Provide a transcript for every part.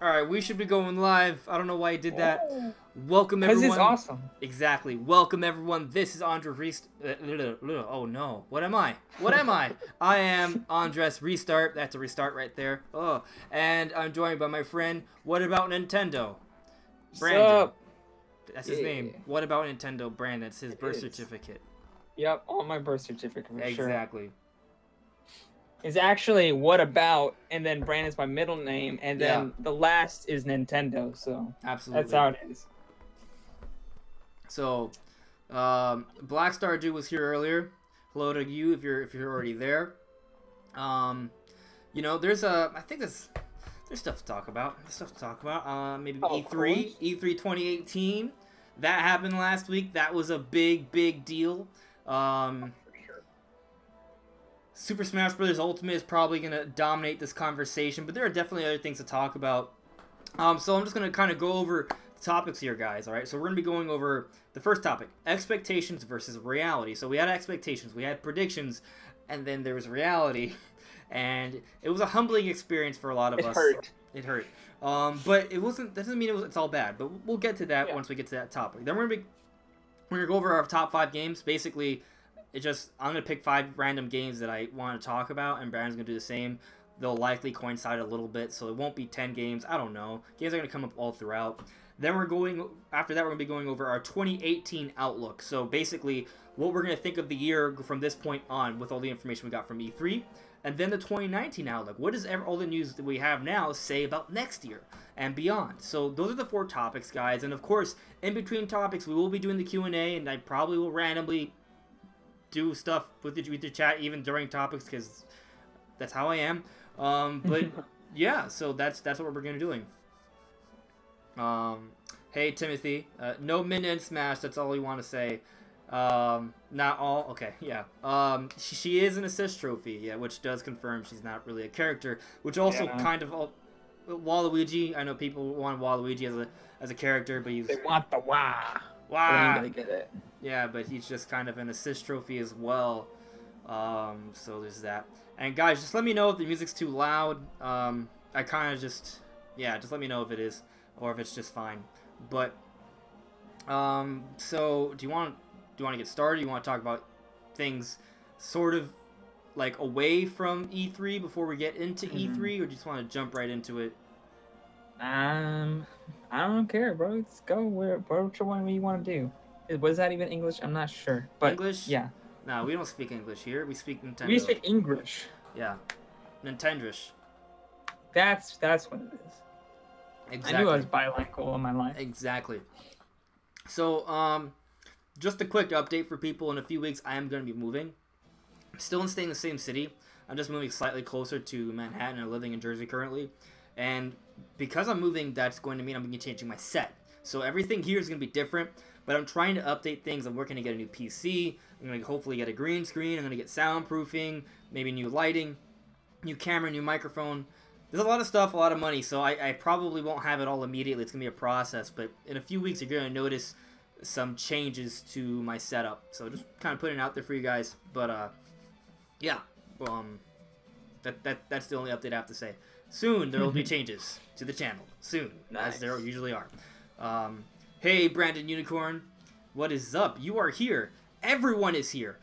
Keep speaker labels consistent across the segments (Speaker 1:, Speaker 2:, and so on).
Speaker 1: Alright, we should be going live. I don't know why I did that. Welcome everyone.
Speaker 2: Because it's awesome.
Speaker 1: Exactly. Welcome everyone. This is Andres Oh no. What am I? What am I? I am Andres Restart. That's a restart right there. Oh. And I'm joined by my friend, What About Nintendo? Brandon.
Speaker 2: What's up?
Speaker 1: That's his name. What About Nintendo? Brandon. It's his birth certificate.
Speaker 2: Yep, on my birth certificate for sure.
Speaker 1: Exactly.
Speaker 2: It's actually What About, and then Brandon's my middle name, and then the last is Nintendo, so
Speaker 1: absolutely.
Speaker 2: That's how it is.
Speaker 1: So, Black Star Dude was here earlier. Hello to you if you're already there. You know, I think there's stuff to talk about. Maybe E3 2018. That happened last week. That was a big deal. Super Smash Bros. Ultimate is probably going to dominate this conversation, but there are definitely other things to talk about. So I'm just going to kind of go over the topics here, guys, alright? So we're going to be going over the first topic, expectations versus reality. So we had expectations, we had predictions, and then there was reality, and it was a humbling experience for a lot of us. It hurt. But it wasn't, that doesn't mean it's all bad, but we'll get to that once we get to that topic. Then we're going to go over our top 5 games, basically. I'm going to pick 5 random games that I want to talk about, and Brandon's going to do the same. They'll likely coincide a little bit, so it won't be 10 games. I don't know. Games are going to come up all throughout. Then after that, we're going to be going over our 2018 outlook. So basically, what we're going to think of the year from this point on with all the information we got from E3. And then the 2019 outlook. What does all the news that we have now say about next year and beyond? So those are the 4 topics, guys. And of course, in between topics, we will be doing the Q&A, and I probably will randomly do stuff with the chat even during topics because that's how I am. But yeah, so that's what we're gonna be doing. Hey Timothy, no min and smash. That's all you want to say. Not all. Okay, yeah. She is an assist trophy, yeah, which does confirm she's not really a character. Which also kind of Waluigi. I know people want Waluigi as a character, but they
Speaker 2: want the wah.
Speaker 1: Wow.
Speaker 2: Gonna get it.
Speaker 1: Yeah, but he's just kind of an assist trophy as well. So there's that. And guys, just let me know if the music's too loud. I kind of just let me know if it is or if it's just fine. But so do you want to get started? Do you want to talk about things sort of like away from E3 before we get into E3, or do you just want to jump right into it?
Speaker 2: I don't care, bro. Let's go whichever one you want to do. Was that even English? I'm not sure. But
Speaker 1: English?
Speaker 2: Yeah.
Speaker 1: No, we don't speak English here. We speak Nintendo.
Speaker 2: We speak English.
Speaker 1: Yeah. Nintendish.
Speaker 2: That's what it is.
Speaker 1: Exactly.
Speaker 2: I knew I was bilingual all my life.
Speaker 1: Exactly. So, just a quick update for people. In a few weeks, I am going to be moving. I'm still staying in the same city. I'm just moving slightly closer to Manhattan. I'm living in Jersey currently. And because I'm moving, that's going to mean I'm going to be changing my set. So everything here is going to be different, but I'm trying to update things. I'm working to get a new PC. I'm going to hopefully get a green screen. I'm going to get soundproofing, maybe new lighting, new camera, new microphone. There's a lot of stuff, a lot of money, so I probably won't have it all immediately. It's going to be a process, but in a few weeks, you're going to notice some changes to my setup. So just kind of putting it out there for you guys. But, yeah, that's the only update I have to say. Soon, there will be changes to the channel. Soon, as there usually are. Hey, Brandon Unicorn. What is up? You are here. Everyone is here.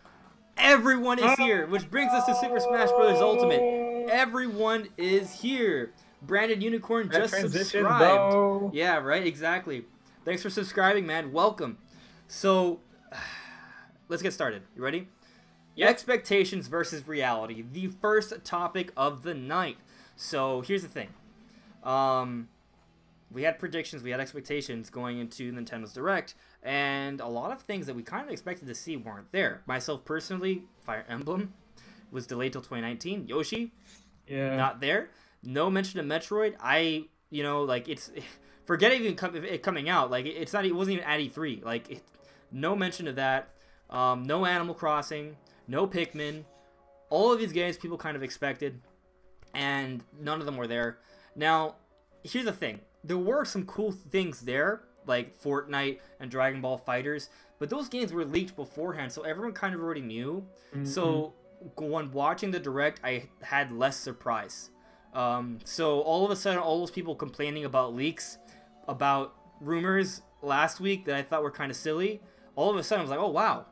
Speaker 1: Everyone is here. Which brings us to Super Smash Bros. Ultimate. Everyone is here. Brandon Unicorn just subscribed. Bro. Yeah, right? Exactly. Thanks for subscribing, man. Welcome. So, let's get started. You ready? Yep. Expectations versus reality. The first topic of the night. So here's the thing. We had predictions, we had expectations going into Nintendo's Direct, and a lot of things that we kind of expected to see weren't there. Myself personally, Fire Emblem was delayed till 2019. Yoshi, not there. No mention of Metroid. Forget it coming out. Like it wasn't even at E3. Like no mention of that. No Animal Crossing. No Pikmin. All of these games people kind of expected. And none of them were there. Now, here's the thing. There were some cool things there, like Fortnite and Dragon Ball Fighters, but those games were leaked beforehand, so everyone kind of already knew. So when watching the Direct, I had less surprise. So all of a sudden, all those people complaining about leaks, about rumors last week that I thought were kind of silly, all of a sudden I was like, oh wow,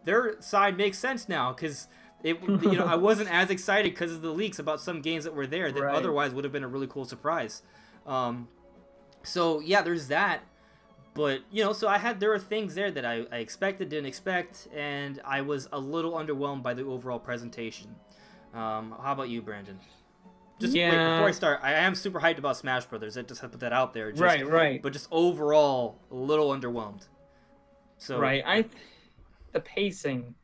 Speaker 1: their side makes sense now, because I wasn't as excited because of the leaks about some games that were there that otherwise would have been a really cool surprise. So yeah, there's that. But so there were things there that I expected, didn't expect, and I was a little underwhelmed by the overall presentation. How about you, Brandon? Wait, before I start, I am super hyped about Smash Brothers. I just have to put that out there.
Speaker 2: Right.
Speaker 1: But just overall, a little underwhelmed. So
Speaker 2: the pacing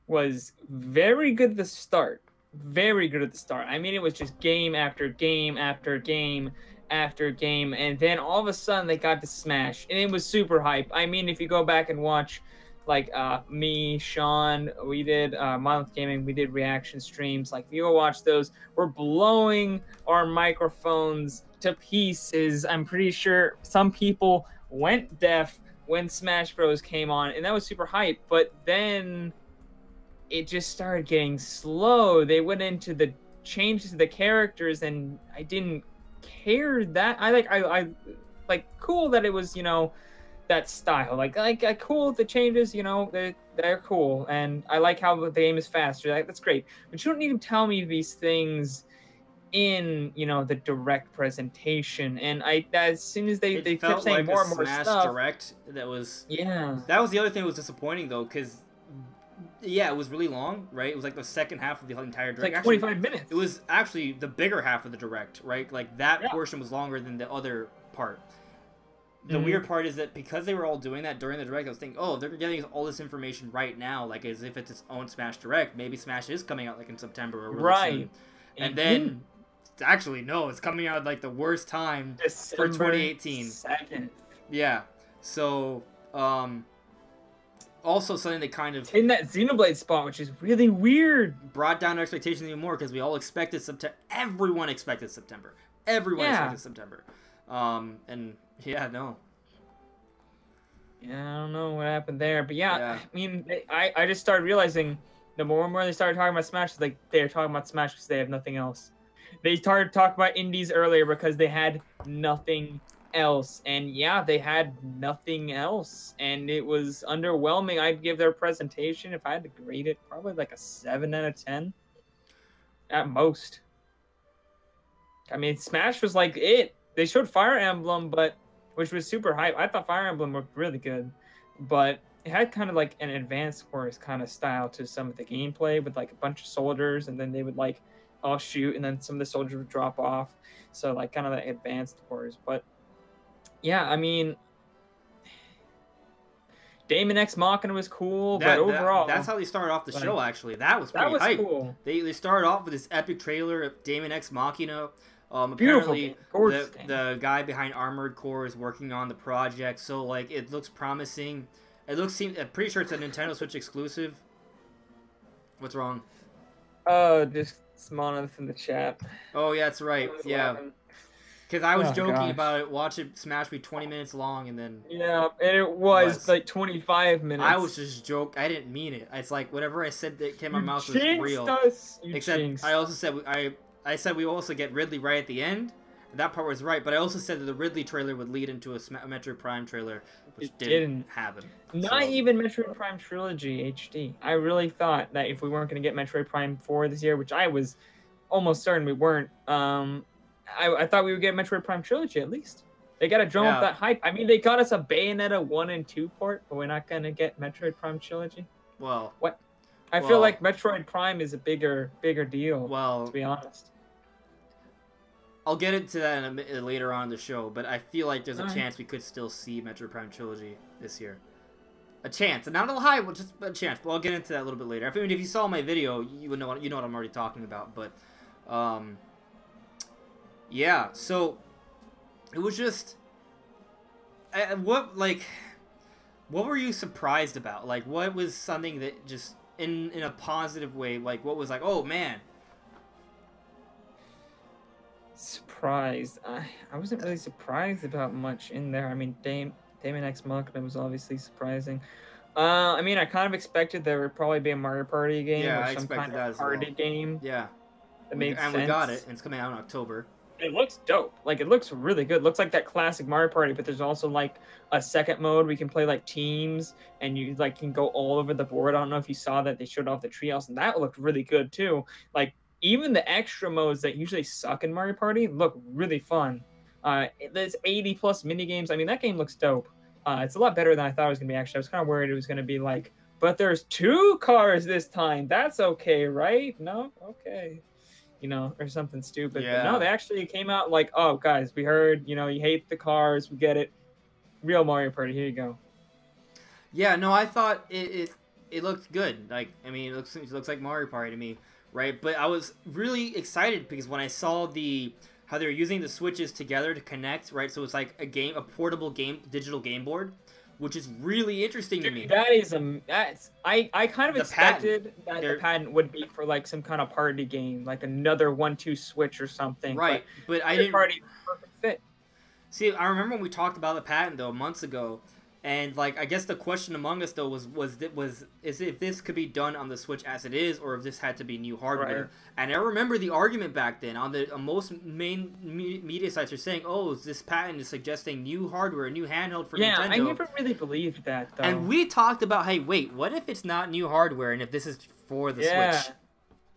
Speaker 2: was very good at the start. Very good at the start. I mean, it was just game after game after game after game, and then all of a sudden they got to Smash, and it was super hype. I mean, if you go back and watch, like me, Sean, we did Monolith Gaming, we did reaction streams. Like, if you go watch those, we're blowing our microphones to pieces. I'm pretty sure some people went deaf when Smash Bros came on, and that was super hype. But then it just started getting slow. They went into the changes to the characters, and I didn't care that. I like cool that it was, that style. Like cool the changes, they're cool, and I like how the game is faster. That's great. But you don't need to tell me these things in the direct presentation. And as soon as they kept saying
Speaker 1: like
Speaker 2: more and more
Speaker 1: Smash
Speaker 2: stuff,
Speaker 1: Direct, that was
Speaker 2: that
Speaker 1: was the other thing that was disappointing though, because it was really long, right? It was like the second half of the entire direct.
Speaker 2: It's like 25 minutes.
Speaker 1: It was actually the bigger half of the direct, right? Like that portion was longer than the other part. The weird part is that because they were all doing that during the direct, I was thinking, oh, they're getting all this information right now, like as if it's its own Smash Direct. Maybe Smash is coming out like in September or really soon. And then actually no, it's coming out like the worst time
Speaker 2: December
Speaker 1: for 2018.
Speaker 2: 2nd.
Speaker 1: Yeah. So also something that kind of
Speaker 2: in that Xenoblade spot, which is really weird,
Speaker 1: brought down our expectations even more, because we all expected September. Everyone expected September. Everyone expected September. And no.
Speaker 2: Yeah, I don't know what happened there, but I mean, I just started realizing the more and more they started talking about Smash, like they're talking about Smash because they have nothing else. They started talking about indies earlier because they had nothing else, and they had nothing else, and it was underwhelming. I'd give their presentation, if I had to grade it, probably like a 7 out of 10 at most. I mean, Smash was like it. They showed Fire Emblem, which was super hype. I thought Fire Emblem looked really good, but it had kind of like an Advanced Wars kind of style to some of the gameplay, with like a bunch of soldiers, and then they would like all shoot, and then some of the soldiers would drop off. So like kind of the Advanced Wars. But I mean, Daemon X Machina was cool, but overall
Speaker 1: that's how they started off the show. Actually, that was pretty hype.
Speaker 2: Cool.
Speaker 1: They started off with this epic trailer of Daemon X Machina.
Speaker 2: Beautiful.
Speaker 1: Apparently, the guy behind Armored Core is working on the project, so like it looks promising. I'm pretty sure it's a Nintendo Switch exclusive. What's wrong?
Speaker 2: Oh, just Monolith in the chat.
Speaker 1: Oh yeah, that's right. Yeah. Because I was joking about it. Watch it, Smash be 20 minutes long, and then
Speaker 2: and it was like 25 minutes.
Speaker 1: I was just joking. I didn't mean it. It's like whatever I said that came out of my mouth was real. Except I also said I said we also get Ridley right at the end. That part was right, but I also said that the Ridley trailer would lead into a Metroid Prime trailer, which didn't happen.
Speaker 2: Not even Metroid Prime Trilogy HD. I really thought that if we weren't going to get Metroid Prime 4 this year, which I was almost certain we weren't, I thought we would get Metroid Prime Trilogy at least. They got to drum up that hype. I mean, they got us a Bayonetta 1 and 2 port, but we're not going to get Metroid Prime Trilogy?
Speaker 1: Well...
Speaker 2: What? I feel like Metroid Prime is a bigger deal, to be honest.
Speaker 1: I'll get into that later on in the show, but I feel like there's a chance we could still see Metroid Prime Trilogy this year. A chance, and not a high, but just a chance. But I'll get into that a little bit later. I mean, if you saw my video, you would know what I'm already talking about. But, yeah. So it was just, what were you surprised about? Like, what was something that just in a positive way? Like, what was like, oh man.
Speaker 2: Surprised. I wasn't really surprised about much in there. I mean, Daemon X Machina was obviously surprising. I mean, I kind of expected there would probably be a Mario Party game or some kind of party game.
Speaker 1: Yeah.
Speaker 2: That made sense.
Speaker 1: We got it, and it's coming out in October.
Speaker 2: It looks dope. Like, it looks really good. It looks like that classic Mario Party, but there's also like a second mode where you can play like teams and you like can go all over the board. I don't know if you saw that they showed off the treehouse, and that looked really good too. Like, even the extra modes that usually suck in Mario Party look really fun. There's 80 plus mini games. I mean, that game looks dope. It's a lot better than I thought it was gonna be. Actually, I was kind of worried it was gonna be like, but there's 2 cars this time. That's okay, right? No, okay. You know, or something stupid.
Speaker 1: Yeah.
Speaker 2: But no, they actually came out like, oh, guys, we heard, you know, you hate the cars, we get it. Real Mario Party, here you go.
Speaker 1: Yeah, no, I thought it looked good. Like, I mean, it looks like Mario Party to me, right? But I was really excited because when I saw how they were using the Switches together to connect, right? So it's like a portable digital game board, which is really interesting to me.
Speaker 2: That is I kind of expected that the patent would be for like some kind of party game, like another 1-2 Switch or something.
Speaker 1: Right, but I didn't.
Speaker 2: Party perfect fit.
Speaker 1: See, I remember when we talked about the patent though months ago, and like I guess the question among us though was if this could be done on the Switch as it is, or if this had to be new hardware. Right. And I remember the argument back then on most main media sites are saying, "Oh, this patent is suggesting new hardware, new handheld for Nintendo."
Speaker 2: Yeah, I never really believed that though.
Speaker 1: And we talked about, hey, wait, what if it's not new hardware, and if this is for the Switch?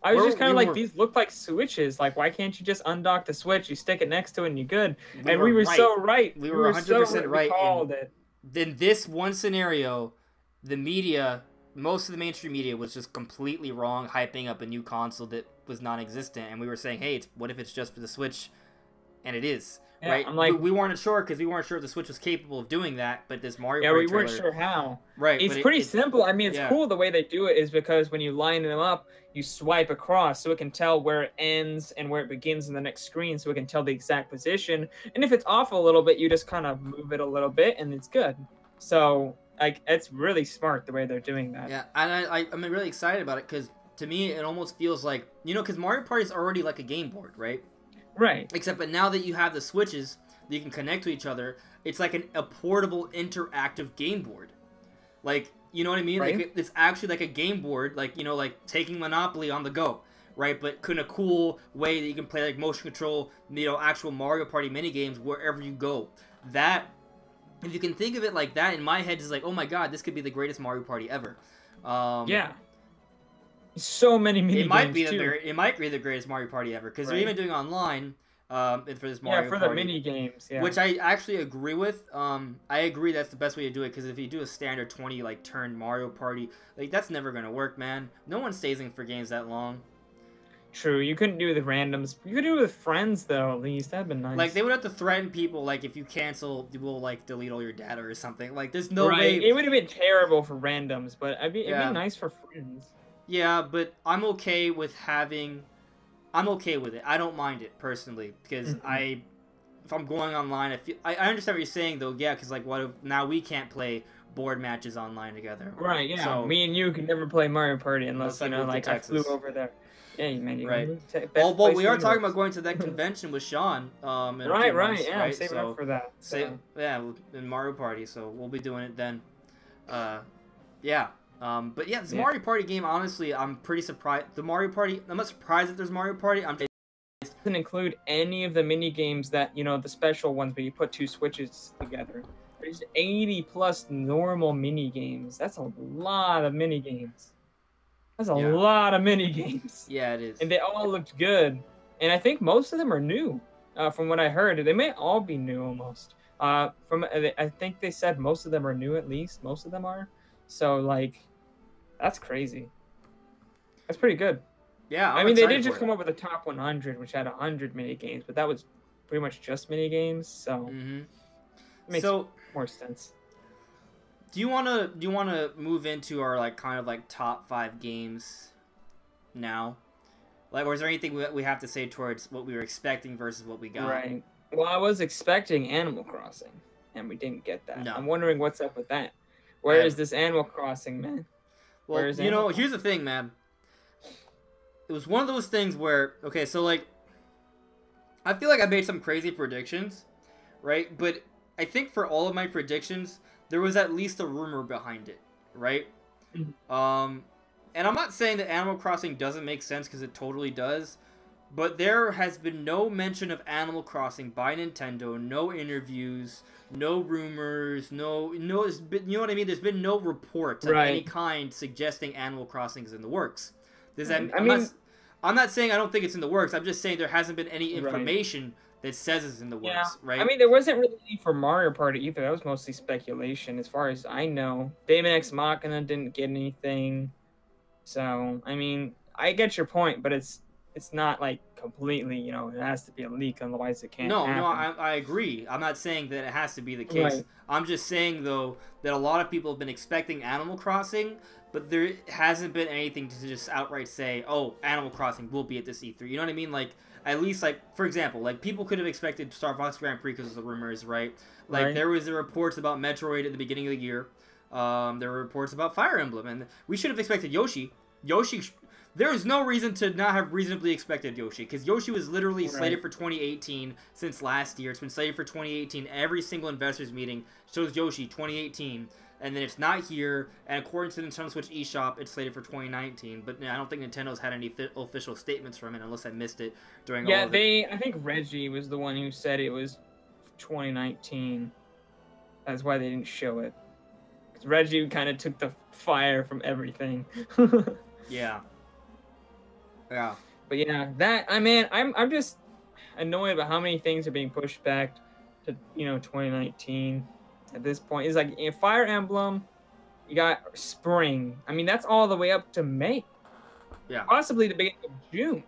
Speaker 2: I was just kind of like, these look like Switches. Like, why can't you just undock the Switch? You stick it next to it and you're good. And we were so right.
Speaker 1: We were 100% right.
Speaker 2: Called it.
Speaker 1: Then this one scenario, the media, most of the mainstream media was just completely wrong, hyping up a new console that was non-existent. And we were saying, hey, what if it's just for the Switch? And it is. Yeah, right? I'm like, we weren't sure because we weren't sure if the Switch was capable of doing that, but this Mario Party
Speaker 2: we weren't sure how.
Speaker 1: Right.
Speaker 2: It's pretty simple. I mean, it's cool the way they do it is because when you line them up, you swipe across so it can tell where it ends and where it begins in the next screen, so it can tell the exact position. And if it's off a little bit, you just kind of move it a little bit and it's good. So, like, it's really smart the way they're doing that.
Speaker 1: Yeah, and I'm really excited about it because to me, it almost feels like, you know, because Mario Party is already like a game board, right?
Speaker 2: Right.
Speaker 1: Except, but now that you have the Switches that you can connect to each other, it's like a portable interactive game board. Like, you know what I mean?
Speaker 2: Right.
Speaker 1: Like, it's actually like a game board, like, you know, like taking Monopoly on the go, right? But in a cool way that you can play like motion control, you know, actual Mario Party mini games wherever you go. That, if you can think of it like that, in my head is like, oh my god, this could be the greatest Mario Party ever.
Speaker 2: Yeah. So many mini games.
Speaker 1: It might be the greatest Mario Party ever because they're even doing online for this Mario Party.
Speaker 2: Yeah, for the mini games. Yeah.
Speaker 1: Which I actually agree with. I agree that's the best way to do it because if you do a standard 20 like turn Mario Party, like that's never gonna work, man. No one stays in for games that long.
Speaker 2: True, you couldn't do the randoms. You could do it with friends though. At least that'd been nice.
Speaker 1: Like they would have to threaten people, like if you cancel, we'll like delete all your data or something. Like there's no way.
Speaker 2: It would have been terrible for randoms, but it'd be nice for friends.
Speaker 1: Yeah, but I'm okay with it. I don't mind it personally because if I'm going online, I understand what you're saying though. Yeah, because like what if now we can't play board matches online together?
Speaker 2: Right. Yeah. So, me and you can never play Mario Party unless you know, like I flew over there. Yeah, man.
Speaker 1: Right. Well, we are talking about going to that convention with Sean.
Speaker 2: Right. Yeah, I'm saving up for that.
Speaker 1: Yeah, in Mario Party. So we'll be doing it then. Yeah. But yeah, this Mario Party game, honestly, I'm pretty surprised. I'm not surprised that there's Mario Party. It
Speaker 2: doesn't include any of the mini games that, you know, the special ones where you put 2 Switches together. There's 80 plus normal mini games. That's a lot of mini games. That's a lot of mini games.
Speaker 1: Yeah, it is.
Speaker 2: And they all looked good. And I think most of them are new. From what I heard, they may all be new almost. I think they said most of them are new at least. Most of them are. So like, that's crazy. That's pretty good.
Speaker 1: Yeah,
Speaker 2: I mean, they did just come up with the top 100, which had 100 mini games, but that was pretty much just mini games. So it makes more sense.
Speaker 1: Do you wanna move into our like kind of like top 5 games now? Like, or is there anything we have to say towards what we were expecting versus what we got?
Speaker 2: Right. Well, I was expecting Animal Crossing, and we didn't get that. No. I'm wondering what's up with that. Where is this Animal Crossing, man?
Speaker 1: Well, you know, here's the thing, man. It was one of those things where, okay, so, like, I feel like I made some crazy predictions, right? But I think for all of my predictions, there was at least a rumor behind it, right? And I'm not saying that Animal Crossing doesn't make sense, because it totally does. but there has been no mention of Animal Crossing by Nintendo, no interviews, no rumors, no, you know what I mean? There's been no reports of any kind suggesting Animal Crossing is in the works. Does that? I'm not saying I don't think it's in the works. I'm just saying there hasn't been any information that says it's in the works, right?
Speaker 2: I mean, there wasn't really any for Mario Party either. That was mostly speculation, as far as I know. Daemon X Machina didn't get anything. So, I mean, I get your point, but it's not like completely, you know, it has to be a leak, otherwise it can't happen.
Speaker 1: No, I agree. I'm not saying that it has to be the case. Right. I'm just saying, though, that a lot of people have been expecting Animal Crossing, but there hasn't been anything to just outright say, oh, Animal Crossing will be at this E3. You know what I mean? Like, at least, like, for example, like, people could have expected Star Fox Grand Prix because of the rumors, right? Like, there was the reports about Metroid at the beginning of the year. There were reports about Fire Emblem, and we should have expected Yoshi. There is no reason to not have reasonably expected Yoshi, because Yoshi was literally slated for 2018 since last year. It's been slated for 2018. Every single investors meeting shows Yoshi 2018, and then it's not here. And according to the Nintendo Switch eShop, it's slated for 2019. But I don't think Nintendo's had any official statements from it, unless I missed it during all of it.
Speaker 2: I think Reggie was the one who said it was 2019. That's why they didn't show it. Because Reggie kind of took the fire from everything.
Speaker 1: Yeah. Yeah.
Speaker 2: But yeah, I'm just annoyed about how many things are being pushed back to, you know, 2019 at this point. It's like in Fire Emblem, you got spring. I mean, that's all the way up to May.
Speaker 1: Yeah.
Speaker 2: Possibly the beginning of June.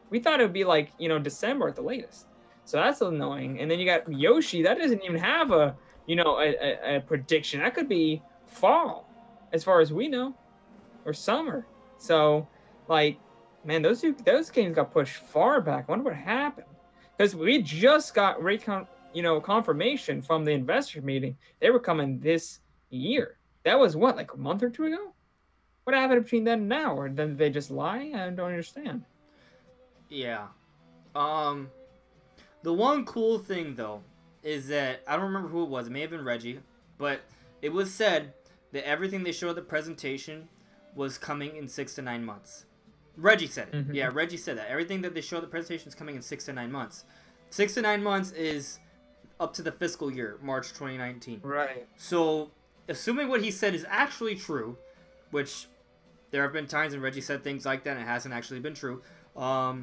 Speaker 2: We thought it would be like, you know, December at the latest. So that's annoying. And then you got Yoshi. That doesn't even have a, you know, a prediction. That could be fall, as far as we know, or summer. So, like, man, those games got pushed far back. I wonder what happened, because we just got confirmation from the investor meeting they were coming this year. That was what, like a month or two ago? What happened between then and now? Or did they just lie? I don't understand.
Speaker 1: Yeah. The one cool thing though is that I don't remember who it was. It may have been Reggie, but it was said that everything they showed at the presentation was coming in 6 to 9 months. Reggie said it. Yeah, Reggie said that. Everything that they show the presentation is coming in 6 to 9 months. 6 to 9 months is up to the fiscal year, March 2019.
Speaker 2: Right.
Speaker 1: So, assuming what he said is actually true, which there have been times when Reggie said things like that and it hasn't actually been true, Fire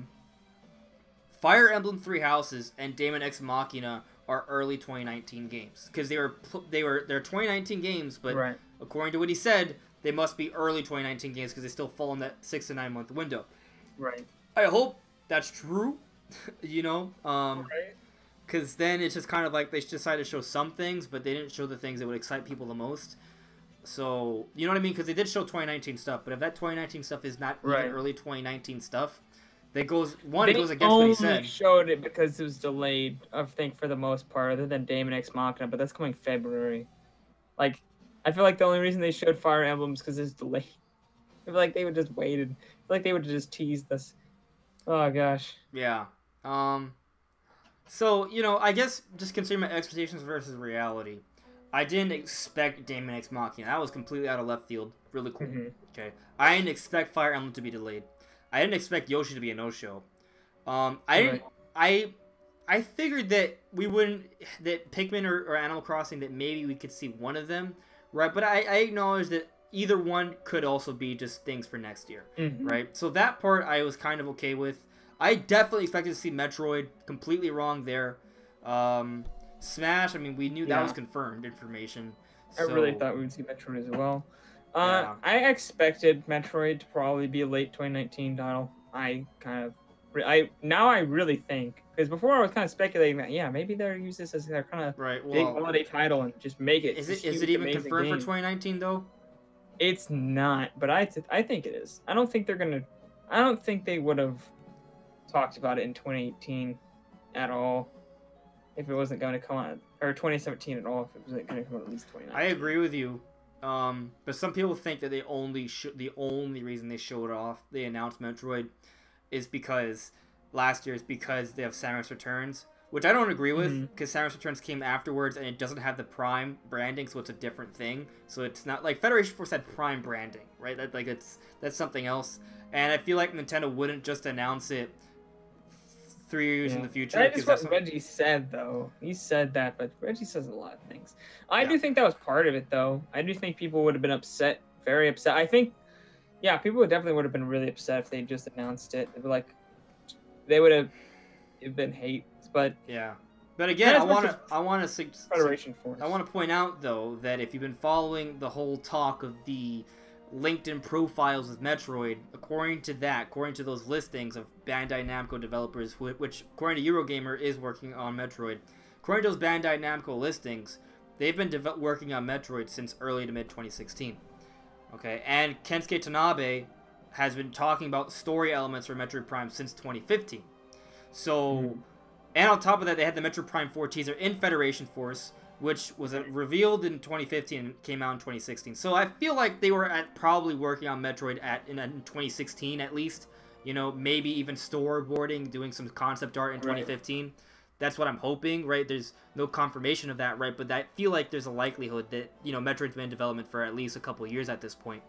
Speaker 1: Emblem Three Houses and Daemon X Machina are early 2019 games. Because they're 2019 games, but according to what he said, they must be early 2019 games because they still fall in that 6 to 9 month window.
Speaker 2: Right.
Speaker 1: I hope that's true, you know? Because then it's just kind of like they decided to show some things, but they didn't show the things that would excite people the most. So, you know what I mean? Because they did show 2019 stuff, but if that 2019 stuff is not even early 2019 stuff, that goes, it goes against what he said. They only
Speaker 2: showed it because it was delayed, I think, for the most part, other than Daemon X Machina, but that's coming February. Like, I feel like the only reason they showed Fire Emblem is because it's delayed. I feel like they would just waited. I feel like they would just teased us. Oh, gosh.
Speaker 1: Yeah. So, you know, I guess just considering my expectations versus reality, I didn't expect Daemon X Machina. That was completely out of left field. Really cool. Okay. I didn't expect Fire Emblem to be delayed. I didn't expect Yoshi to be a no-show. I figured that we wouldn't, that Pikmin or Animal Crossing, that maybe we could see one of them, right? But I acknowledge that either one could also be just things for next year, right? So that part I was kind of okay with. I definitely expected to see Metroid. Completely wrong there. Smash, I mean, we knew that was confirmed information.
Speaker 2: I really thought we would see Metroid as well. I expected Metroid to probably be a late 2019 title. I really think, because before I was kind of speculating that maybe they'll use this as their kind of big holiday title and just make it.
Speaker 1: Is it even confirmed for 2019 though?
Speaker 2: It's not, but I think it is. I don't think they would have talked about it in 2018 at all if it wasn't going to come out, or 2017 at all if it wasn't going to come out at least 2019.
Speaker 1: I agree with you. But some people think that the only reason they showed off, they announced Metroid, is because last year is because they have Samus Returns, which I don't agree with, because Samus Returns came afterwards and it doesn't have the Prime branding, so it's a different thing. So it's not like Federation Force had Prime branding, right? That's something else. And I feel like Nintendo wouldn't just announce it 3 years in the future.
Speaker 2: That is what
Speaker 1: that's
Speaker 2: Reggie said, though. He said that, but Reggie says a lot of things. I
Speaker 1: Yeah.
Speaker 2: do think that was part of it, though. I do think people would have been upset, very upset. I think, yeah, people definitely would have been really upset if they just announced it. They'd be like, they would have been hate, but
Speaker 1: yeah. But again, I want to point out though that if you've been following the whole talk of the LinkedIn profiles of Metroid, according to those listings of Bandai Namco developers, which according to Eurogamer is working on Metroid, according to those Bandai Namco listings, they've been working on Metroid since early to mid 2016. Okay, and Kensuke Tanabe has been talking about story elements for Metroid Prime since 2015. So, and on top of that, they had the Metroid Prime 4 teaser in Federation Force, which was revealed in 2015 and came out in 2016. So I feel like they were probably working on Metroid in 2016 at least. You know, maybe even storyboarding, doing some concept art in 2015. That's what I'm hoping, right? There's no confirmation of that, right? But I feel like there's a likelihood that, you know, Metroid's been in development for at least a couple of years at this point.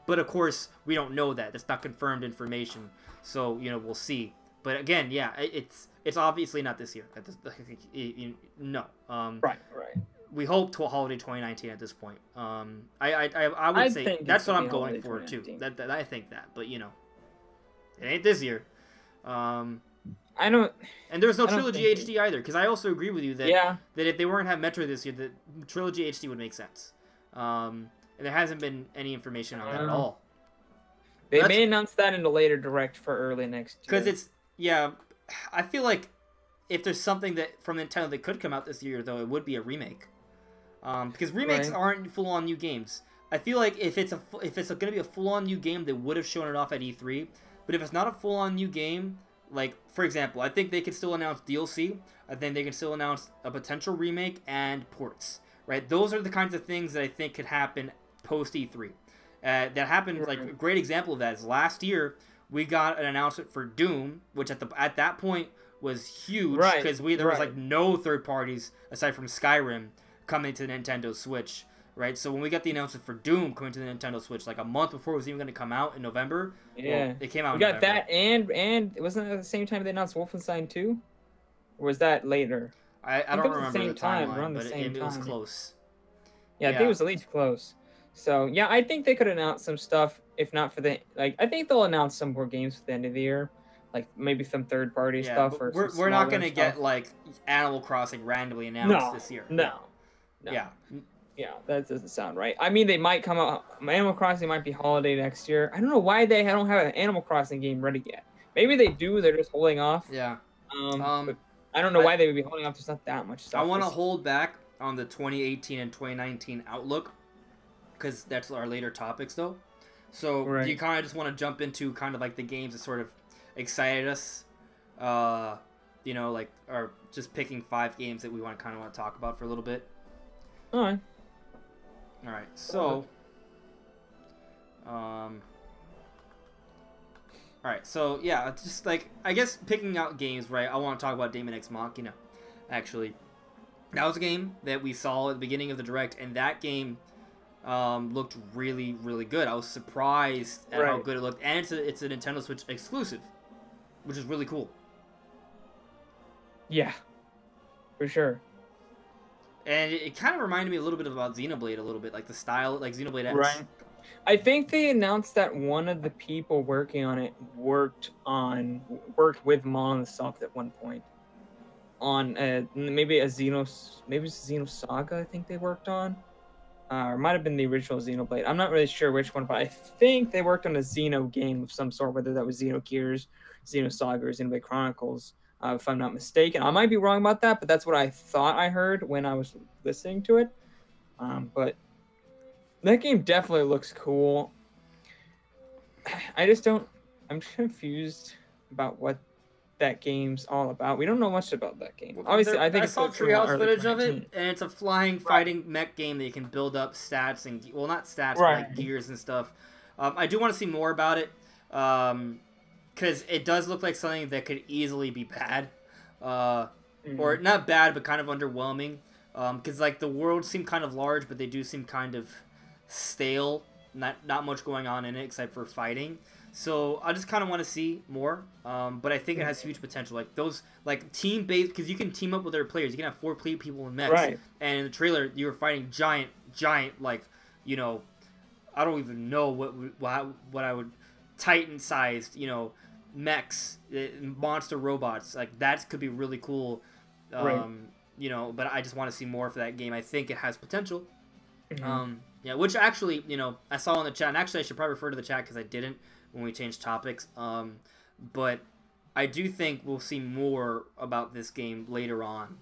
Speaker 1: But of course, we don't know that. That's not confirmed information. So, you know, we'll see. But again, yeah, it's obviously not this year. No.
Speaker 2: Right.
Speaker 1: We hope to holiday 2019 at this point. I would say that's what I'm going for too. That I think that, but you know, it ain't this year.
Speaker 2: I don't.
Speaker 1: And there's no Trilogy HD either, because I also agree with you that that if they weren't have Metro this year, that Trilogy HD would make sense. And there hasn't been any information on that at all.
Speaker 2: They may announce that in a later direct for early next year.
Speaker 1: Because I feel like if there's something that from Nintendo that could come out this year, though, it would be a remake. Because remakes aren't full-on new games. I feel like if it's going to be a full-on new game, they would have shown it off at E3. But if it's not a full-on new game, like, for example, I think they could still announce DLC. I think they can still announce a potential remake and ports. Right? Those are the kinds of things that I think could happen post E3. That happened, like, a great example of that is last year, we got an announcement for Doom, which at that point was huge because there was like no third parties aside from Skyrim coming to the Nintendo Switch, right? So when we got the announcement for Doom coming to the Nintendo Switch, like a month before it was even going to come out in November, well, it came out. We got
Speaker 2: that, and wasn't it at the same time they announced Wolfenstein 2? Or was that later?
Speaker 1: I don't remember the timeline, but it was close.
Speaker 2: Yeah, I think it was at least close. So yeah, I think they could announce some stuff. If not for I think they'll announce some more games at the end of the year, like maybe some third-party stuff. Or
Speaker 1: we're not gonna get like Animal Crossing randomly announced this year.
Speaker 2: No. Yeah, that doesn't sound right. I mean, they might come out. Animal Crossing might be holiday next year. I don't know why they don't have an Animal Crossing game ready yet. Maybe they do. They're just holding off.
Speaker 1: Yeah.
Speaker 2: But I don't know why they would be holding off. There's not that much stuff.
Speaker 1: I want to hold back on the 2018 and 2019 outlook because that's our later topics, though. So do you kind of just want to jump into kind of like the games that sort of excited us? You know, like, or just picking 5 games that we want to talk about for a little bit.
Speaker 2: All right.
Speaker 1: So, yeah, just like, I guess picking out games, right? I want to talk about Daemon X Machina, actually. That was a game that we saw at the beginning of the Direct, and that game looked really, really good. I was surprised at how good it looked, and it's a Nintendo Switch exclusive, which is really cool.
Speaker 2: Yeah, for sure.
Speaker 1: And it kind of reminded me a little bit about Xenoblade, a little bit, like the style, like Xenoblade X.
Speaker 2: Right. I think they announced that one of the people working on it worked with Monosoft at one point on maybe a Xenosaga. I think they worked on, or it might have been the original Xenoblade. I'm not really sure which one, but I think they worked on a Xeno game of some sort, whether that was Xenogears, Xenosaga, or Xenoblade Chronicles. If I'm not mistaken. I might be wrong about that, but that's what I thought I heard when I was listening to it. But that game definitely looks cool. I'm just confused about what that game's all about. We don't know much about that game.
Speaker 1: Well,
Speaker 2: obviously, I think
Speaker 1: I saw treehouse footage of it, and it's a flying fighting mech game that you can build up stats and, well, not stats, but like gears and stuff. I do want to see more about it. Because it does look like something that could easily be bad. Or not bad, but kind of underwhelming. Because like the worlds seem kind of large, but they do seem kind of stale. Not much going on in it except for fighting. So I just kind of want to see more. But I think it has huge potential. Like those, like team based, because you can team up with other players. You can have 4 people in mechs.
Speaker 2: Right.
Speaker 1: And in the trailer, you were fighting giant, like, you know, I don't even know what I would Titan-sized, you know, mechs, monster robots. Like that could be really cool.
Speaker 2: Right.
Speaker 1: You know, but I just want to see more for that game. I think it has potential.
Speaker 2: Mm-hmm.
Speaker 1: Yeah, which actually, you know, I saw in the chat, and actually I should probably refer to the chat because I didn't when we changed topics. But I do think we'll see more about this game later on.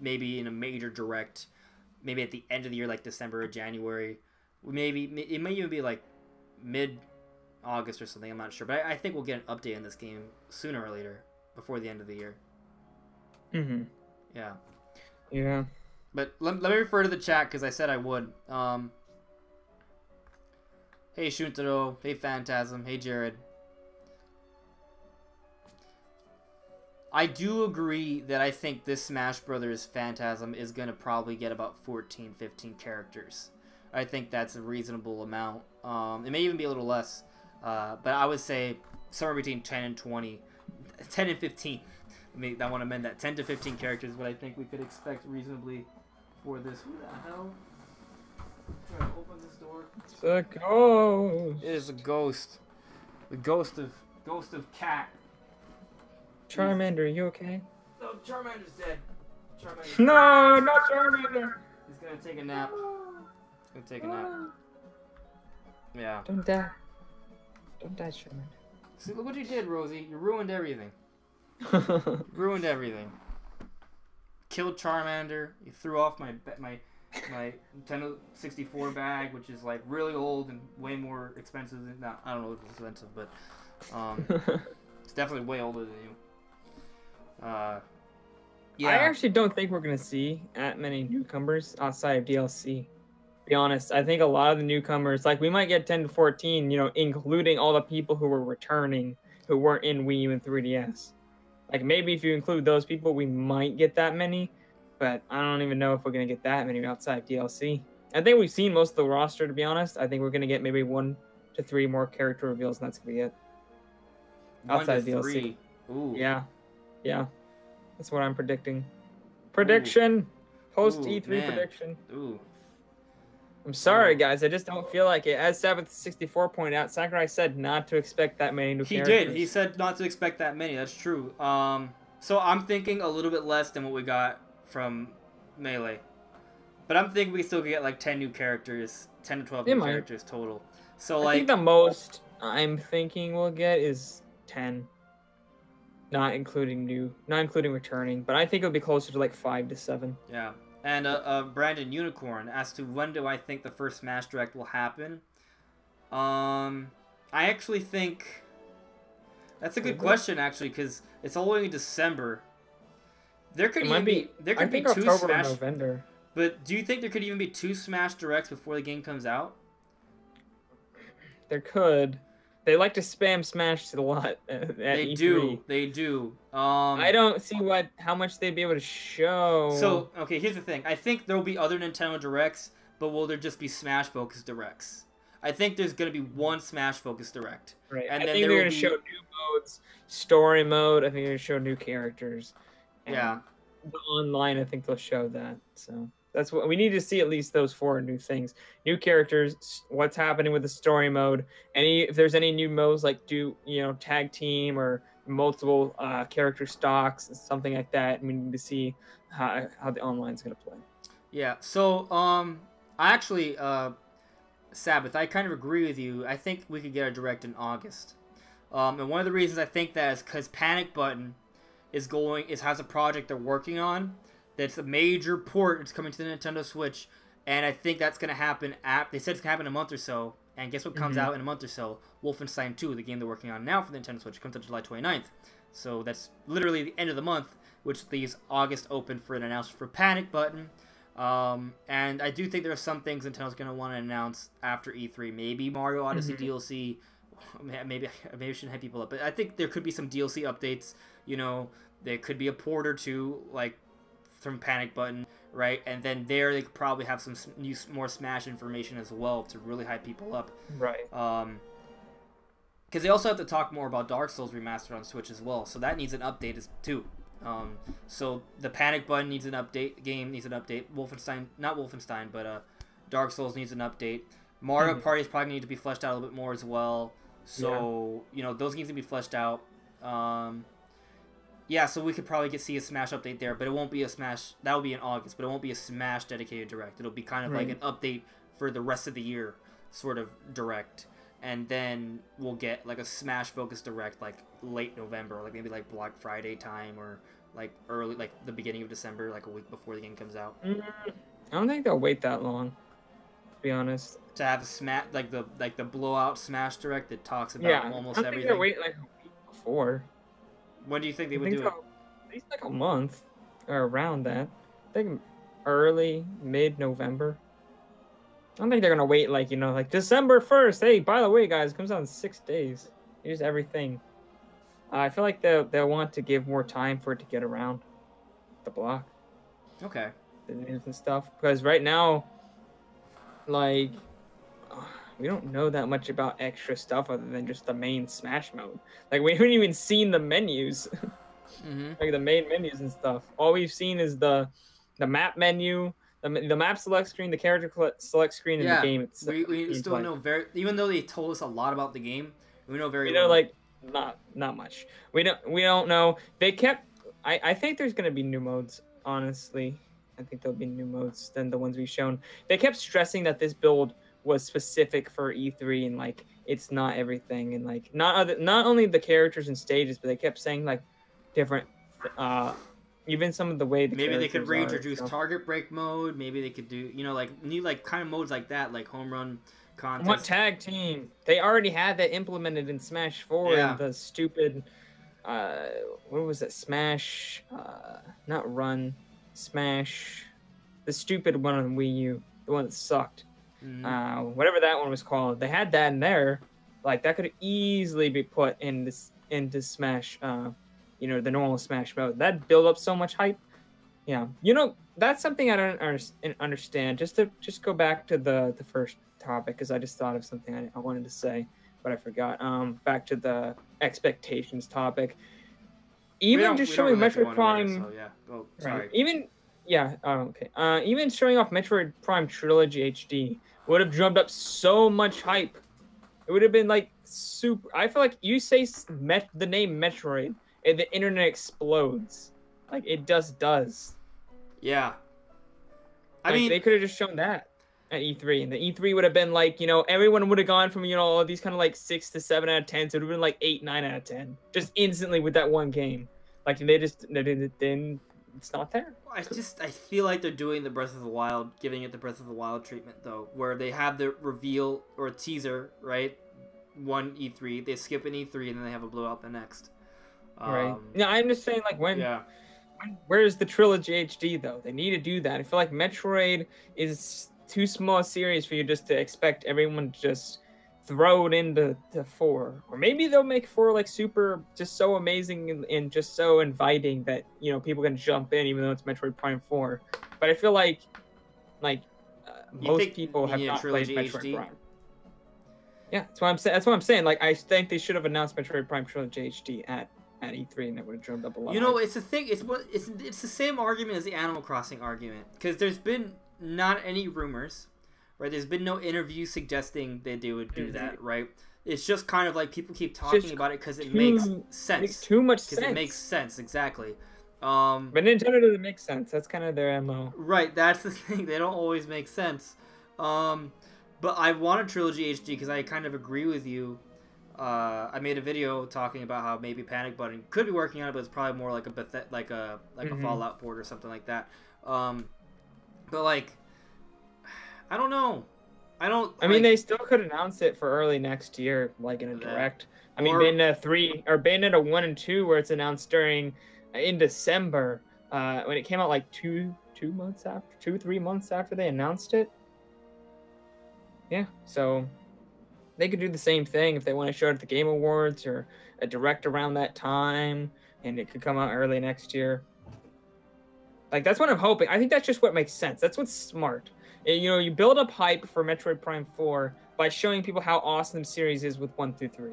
Speaker 1: Maybe in a major direct, maybe at the end of the year, like December or January. Maybe it may even be like mid-August or something. I'm not sure, but I think we'll get an update in this game sooner or later before the end of the year.
Speaker 2: Mm-hmm.
Speaker 1: Yeah.
Speaker 2: Yeah.
Speaker 1: But let me refer to the chat because I said I would. Hey Shuntaro, hey Phantasm, hey Jared. I do agree that I think this Smash Brothers Phantasm is going to probably get about 14, 15 characters. I think that's a reasonable amount. It may even be a little less. But I would say somewhere between 10 and 20. 10 and 15. I want to amend that. 10 to 15 characters is what I think we could expect reasonably for this. Who the hell? I'm trying to open this door.
Speaker 2: It's a ghost.
Speaker 1: It is a ghost. The ghost of Cat.
Speaker 2: Charmander, are you okay?
Speaker 1: No, Charmander's dead. Charmander's
Speaker 2: No, not Charmander.
Speaker 1: He's gonna take a nap. He's gonna take a nap. Yeah.
Speaker 2: Don't die. Don't die, Charmander.
Speaker 1: See, look what you did, Rosie. You ruined everything. You ruined everything. Killed Charmander. You threw off my Nintendo 64 bag, which is like really old and way more expensive than I don't know if it's expensive, but it's definitely way older than you. Yeah.
Speaker 2: I actually don't think we're gonna see that many newcomers outside of DLC. To be honest, I think a lot of the newcomers, like we might get 10 to 14, you know, including all the people who were returning, who weren't in Wii U and 3DS. Like maybe if you include those people, we might get that many, but I don't even know if we're gonna get that many outside of DLC. I think we've seen most of the roster, to be honest. I think we're gonna get maybe 1 to 3 more character reveals, and that's gonna be it. Outside of DLC.
Speaker 1: 3. Ooh.
Speaker 2: Yeah. Yeah. That's what I'm predicting. Prediction! Post E3
Speaker 1: man.
Speaker 2: prediction.
Speaker 1: Ooh.
Speaker 2: I'm sorry, guys. I just don't feel like it. As Sabbath64 pointed out, Sakurai said not to expect that many new characters.
Speaker 1: He did. He said not to expect that many. That's true. So I'm thinking a little bit less than what we got from Melee. But I'm thinking we still could get like 10 new characters, 10 to 12 new characters total. So
Speaker 2: I think the most I'm thinking we'll get is 10. Not including returning, but I think it'll be closer to like 5 to 7.
Speaker 1: Yeah. And Brandon Unicorn, as to when do I think the first Smash Direct will happen? I actually think that's a good question, actually, because it's all the way in December. There could be 2
Speaker 2: October
Speaker 1: Smash.
Speaker 2: or November.
Speaker 1: But do you think there could even be 2 Smash Directs before the game comes out?
Speaker 2: There could. They like to spam Smash a lot at
Speaker 1: They
Speaker 2: E3.
Speaker 1: do. They do.
Speaker 2: I don't see how much they'd be able to show.
Speaker 1: So, okay, here's the thing. I think there will be other Nintendo Directs, but will there just be Smash-focused Directs? I think there's going to be one Smash-focused Direct.
Speaker 2: Right.
Speaker 1: And
Speaker 2: I
Speaker 1: then
Speaker 2: think they're going to show new modes, story mode. I think they're going to show new characters. And
Speaker 1: yeah.
Speaker 2: Online, I think they'll show that. So that's what we need to see. At least those 4 new things, new characters, what's happening with the story mode. If there's any new modes like tag team or multiple character stocks, something like that. We need to see how the online's going to play.
Speaker 1: Yeah. So I actually Sabbath, I kind of agree with you. I think we could get a Direct in August. And one of the reasons I think that is because Panic Button has a project they're working on that's a major port. It's coming to the Nintendo Switch, and I think that's going to happen. They said it's going to happen in a month or so, and guess what comes out in a month or so? Wolfenstein 2, the game they're working on now for the Nintendo Switch, comes out July 29th. So that's literally the end of the month, which leaves August open for an announcement for Panic Button. And I do think there are some things Nintendo's going to want to announce after E3. Maybe Mario Odyssey DLC. Maybe I shouldn't hype people up, but I think there could be some DLC updates. There could be a port or two, like from Panic Button, right? And then they could probably have some more Smash information as well to really hype people up.
Speaker 2: Right.
Speaker 1: because they also have to talk more about Dark Souls Remastered on Switch as well, so that needs an update too. So the panic button needs an update. The game needs an update. Not Wolfenstein, but Dark Souls needs an update. Mario Party is probably need to be fleshed out a little bit more as well. So you know, those games need to be fleshed out. Yeah, so we could probably see a Smash update there, but it won't be a Smash. That will be in August, but it won't be a Smash dedicated direct. It'll be kind of like an update for the rest of the year, sort of direct. And then we'll get like a Smash focused direct like late November, like maybe like Black Friday time, or like early, like the beginning of December, like a week before the game comes out.
Speaker 2: I don't think they'll wait that long, to be honest.
Speaker 1: To have a Smash, like the blowout Smash direct that talks about almost everything.
Speaker 2: I think they'll wait like a week before.
Speaker 1: When do you think they would do it?
Speaker 2: At least like a month or around that. I think early, mid-November. I don't think they're gonna wait like, you know, like December 1st. Hey, by the way, guys, it comes out in 6 days. Here's everything. I feel like they'll want to give more time for it to get around the block.
Speaker 1: Okay.
Speaker 2: The news and stuff, because right now, like, we don't know that much about extra stuff other than just the main Smash mode. Like, we haven't even seen the menus, like the main menus and stuff. All we've seen is the map menu. The map select screen, the character select screen, and the game itself.
Speaker 1: We still know even though they told us a lot about the game, we know very
Speaker 2: little. Like not much. We don't know. They kept. I think there's gonna be new modes. Honestly, I think there'll be new modes than the ones we've shown. They kept stressing that this build was specific for E3 and like it's not everything, and like not only the characters and stages, but they kept saying like different. Even some of the way
Speaker 1: maybe they could reintroduce target break mode. Maybe they could do, you know, like new like kind of modes like that, like home run contest.
Speaker 2: What tag team? They already had that implemented in Smash 4 and the stupid what was it? Smash not Run, Smash, the stupid one on Wii U, the one that sucked. Whatever that one was called. They had that in there. Like that could easily be put in this into Smash you know, the normal Smash mode. That build up so much hype. Yeah. You know, that's something I don't understand. Just go back to the first topic, because I just thought of something I wanted to say, but I forgot. Back to the expectations topic. Even just showing Metroid Prime...
Speaker 1: So, yeah. Oh, sorry.
Speaker 2: Right. Even... Yeah, okay. Even showing off Metroid Prime Trilogy HD would have drummed up so much hype. It would have been, like, super... I feel like you say the name Metroid, and the internet explodes. Like, it just does.
Speaker 1: Yeah.
Speaker 2: I mean, they could have just shown that at E3, and the E3 would have been like, you know, everyone would have gone from, you know, all these kind of like 6 to 7 out of 10, so it would have been like 8, 9 out of 10, just instantly with that one game. Like, they didn't. It's not there.
Speaker 1: I feel like they're doing the Breath of the Wild, giving it the Breath of the Wild treatment though, where they have the reveal or a teaser, right? One E3, they skip an E3, and then they have a blowout the next.
Speaker 2: Right. Yeah, I'm just saying, like, where's the Trilogy HD, though? They need to do that. I feel like Metroid is too small a series for you just to expect everyone to just throw it into 4. Or maybe they'll make 4, like, super, just so amazing and just so inviting that, you know, people can jump in, even though it's Metroid Prime 4. But I feel like most people have not played Metroid Prime. Yeah, that's what I'm saying. That's what I'm saying. Like, I think they should have announced Metroid Prime Trilogy HD at E3, and it would have drummed up a lot.
Speaker 1: You know, it's the thing. It's the same argument as the Animal Crossing argument, because there's been not any rumors, right? There's been no interview suggesting that they would do that, right? It's just kind of like people keep talking about it because it makes sense.
Speaker 2: Makes too much sense.
Speaker 1: Because it makes sense, exactly.
Speaker 2: But Nintendo doesn't make sense. That's kind of their MO.
Speaker 1: Right, that's the thing. They don't always make sense. But I want a Trilogy HD because I kind of agree with you. I made a video talking about how maybe Panic Button could be working on it, but it's probably more like a Fallout port or something like that. But like, I don't know. I mean,
Speaker 2: they still could announce it for early next year, like in a direct. I mean, Bayonetta 3 or Bayonetta 1 and 2, where it's announced in December, when it came out like 3 months after they announced it. Yeah, so they could do the same thing if they want to show it at the Game Awards or a direct around that time, and it could come out early next year. Like, that's what I'm hoping. I think that's just what makes sense. That's what's smart. You know, you build up hype for Metroid Prime 4 by showing people how awesome the series is with 1 through 3.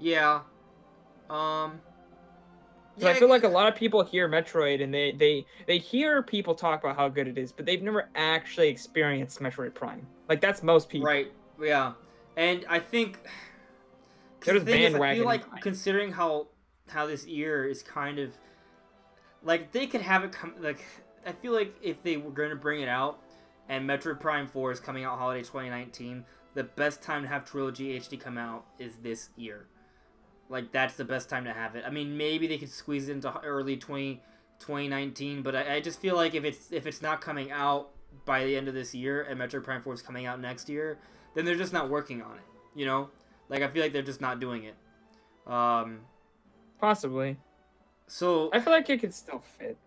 Speaker 1: Yeah.
Speaker 2: So I feel like a lot of people hear Metroid and they hear people talk about how good it is, but they've never actually experienced Metroid Prime. Like that's most people.
Speaker 1: Right. Yeah. And I think
Speaker 2: They're
Speaker 1: the
Speaker 2: just
Speaker 1: thing is, I feel
Speaker 2: bandwagon
Speaker 1: like
Speaker 2: buying.
Speaker 1: considering how this year is kind of like they could have it come like I feel like if they were going to bring it out and Metroid Prime 4 is coming out holiday 2019, the best time to have Trilogy HD come out is this year. Like that's the best time to have it. I mean, maybe they could squeeze it into early 2019, but I just feel like if it's not coming out by the end of this year and Metroid Prime 4 is coming out next year, then they're just not working on it, you know? Like I feel like they're just not doing it.
Speaker 2: Possibly.
Speaker 1: So
Speaker 2: I feel like it could still fit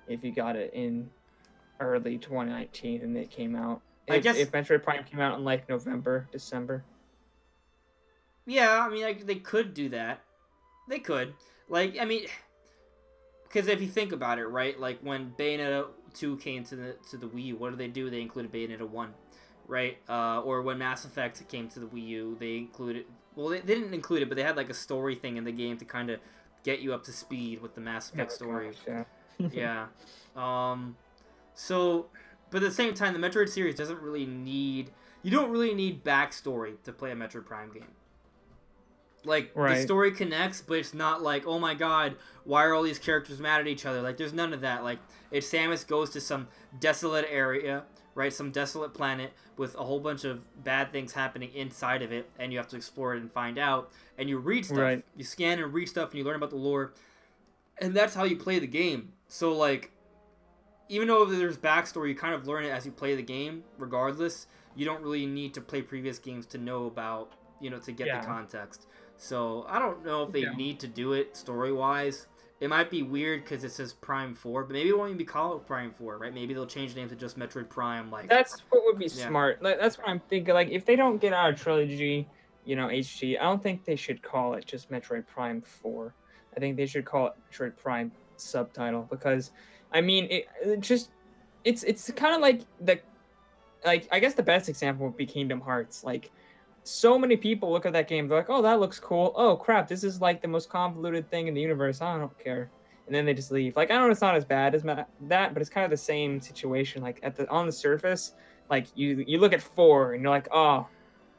Speaker 2: if you got it in early 2019 and it came out.
Speaker 1: I guess
Speaker 2: if Metroid Prime came out in like November, December.
Speaker 1: Yeah, I mean, like, they could do that. They could. Like, I mean, because if you think about it, right? Like when Bayonetta 2 came to the Wii U, what did they do? They included Bayonetta 1, right? Or when Mass Effect came to the Wii U, they included. Well, they didn't include it, but they had like a story thing in the game to kind of get you up to speed with the Mass Effect story.
Speaker 2: Gosh,
Speaker 1: Yeah. So, but at the same time, the Metroid series doesn't really need. You don't really need backstory to play a Metroid Prime game. Like, the story connects, but it's not like, oh my god, why are all these characters mad at each other? Like, there's none of that. Like, if Samus goes to some desolate area, right, some desolate planet with a whole bunch of bad things happening inside of it, and you have to explore it and find out, and you read stuff, you scan and read stuff, and you learn about the lore, and that's how you play the game. So, like, even though there's backstory, you kind of learn it as you play the game, regardless. You don't really need to play previous games to know about, you know, to get the context. So, I don't know if they need to do it story-wise. It might be weird because it says Prime 4, but maybe it won't even be called Prime 4, right? Maybe they'll change the name to just Metroid Prime. Like
Speaker 2: that's what would be smart. Like, that's what I'm thinking. Like, if they don't get out of Trilogy, you know, HD, I don't think they should call it just Metroid Prime 4. I think they should call it Metroid Prime subtitle because, I mean, it's kind of like I guess the best example would be Kingdom Hearts. Like, so many people look at that game, they're like, oh, that looks cool. Oh, crap, this is like the most convoluted thing in the universe. I don't care. And then they just leave. Like, I know it's not as bad as that, but it's kind of the same situation. Like, on the surface, like, you look at 4, and you're like, oh,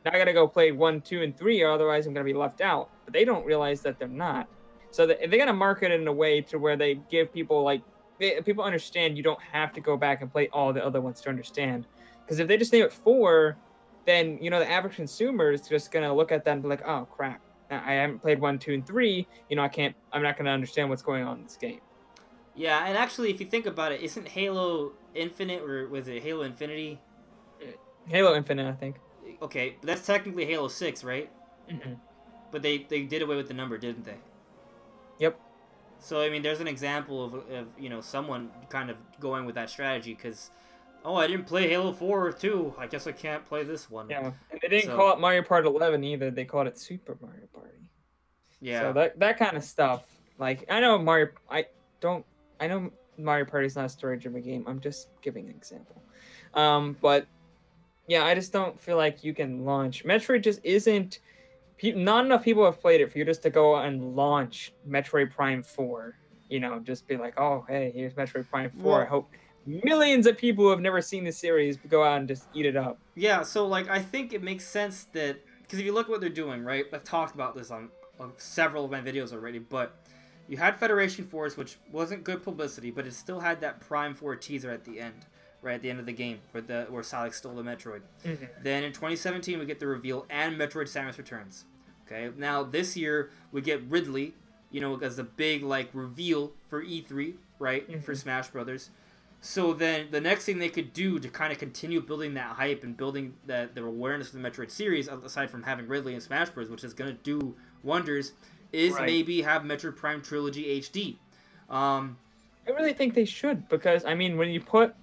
Speaker 2: now I gotta go play 1, 2, and 3, or otherwise I'm gonna be left out. But they don't realize that they're not. So they gotta market it in a way to where they give people, like, people understand you don't have to go back and play all the other ones to understand. Because if they just name it 4... then, you know, the average consumer is just going to look at that and be like, oh, crap, I haven't played 1, 2, and 3. You know, I'm not going to understand what's going on in this game.
Speaker 1: Yeah, and actually, if you think about it, isn't Halo Infinite, or was it Halo Infinity?
Speaker 2: Halo Infinite, I think.
Speaker 1: Okay, but that's technically Halo 6, right?
Speaker 2: Mm-hmm.
Speaker 1: But they did away with the number, didn't they?
Speaker 2: Yep.
Speaker 1: So, I mean, there's an example of you know, someone kind of going with that strategy, because... oh, I didn't play Halo 4 or 2. I guess I can't play this one.
Speaker 2: Yeah, and they didn't call it Mario Party 11 either. They called it Super Mario Party.
Speaker 1: Yeah.
Speaker 2: So that kind of stuff. Like, I know Mario Party's not a story-driven game. I'm just giving an example. But yeah, I just don't feel like you can launch Metroid. Just isn't. Not enough people have played it for you just to go and launch Metroid Prime 4. You know, just be like, oh, hey, here's Metroid Prime 4.
Speaker 1: Well,
Speaker 2: I hope millions of people who have never seen the series go out and just eat it up.
Speaker 1: Yeah, so, like, I think it makes sense that... because if you look at what they're doing, right? I've talked about this on several of my videos already, but you had Federation Force, which wasn't good publicity, but it still had that Prime 4 teaser at the end, right at the end of the game, where Sonic stole the Metroid.
Speaker 2: Mm-hmm.
Speaker 1: Then in 2017, we get the reveal, and Metroid Samus Returns. Okay, now this year, we get Ridley, you know, as the big, like, reveal for E3, right, for Smash Brothers. So then the next thing they could do to kind of continue building that hype and building the awareness of the Metroid series, aside from having Ridley and Smash Bros., which is going to do wonders, is maybe have Metroid Prime Trilogy HD.
Speaker 2: I really think they should, because, I mean, when you put...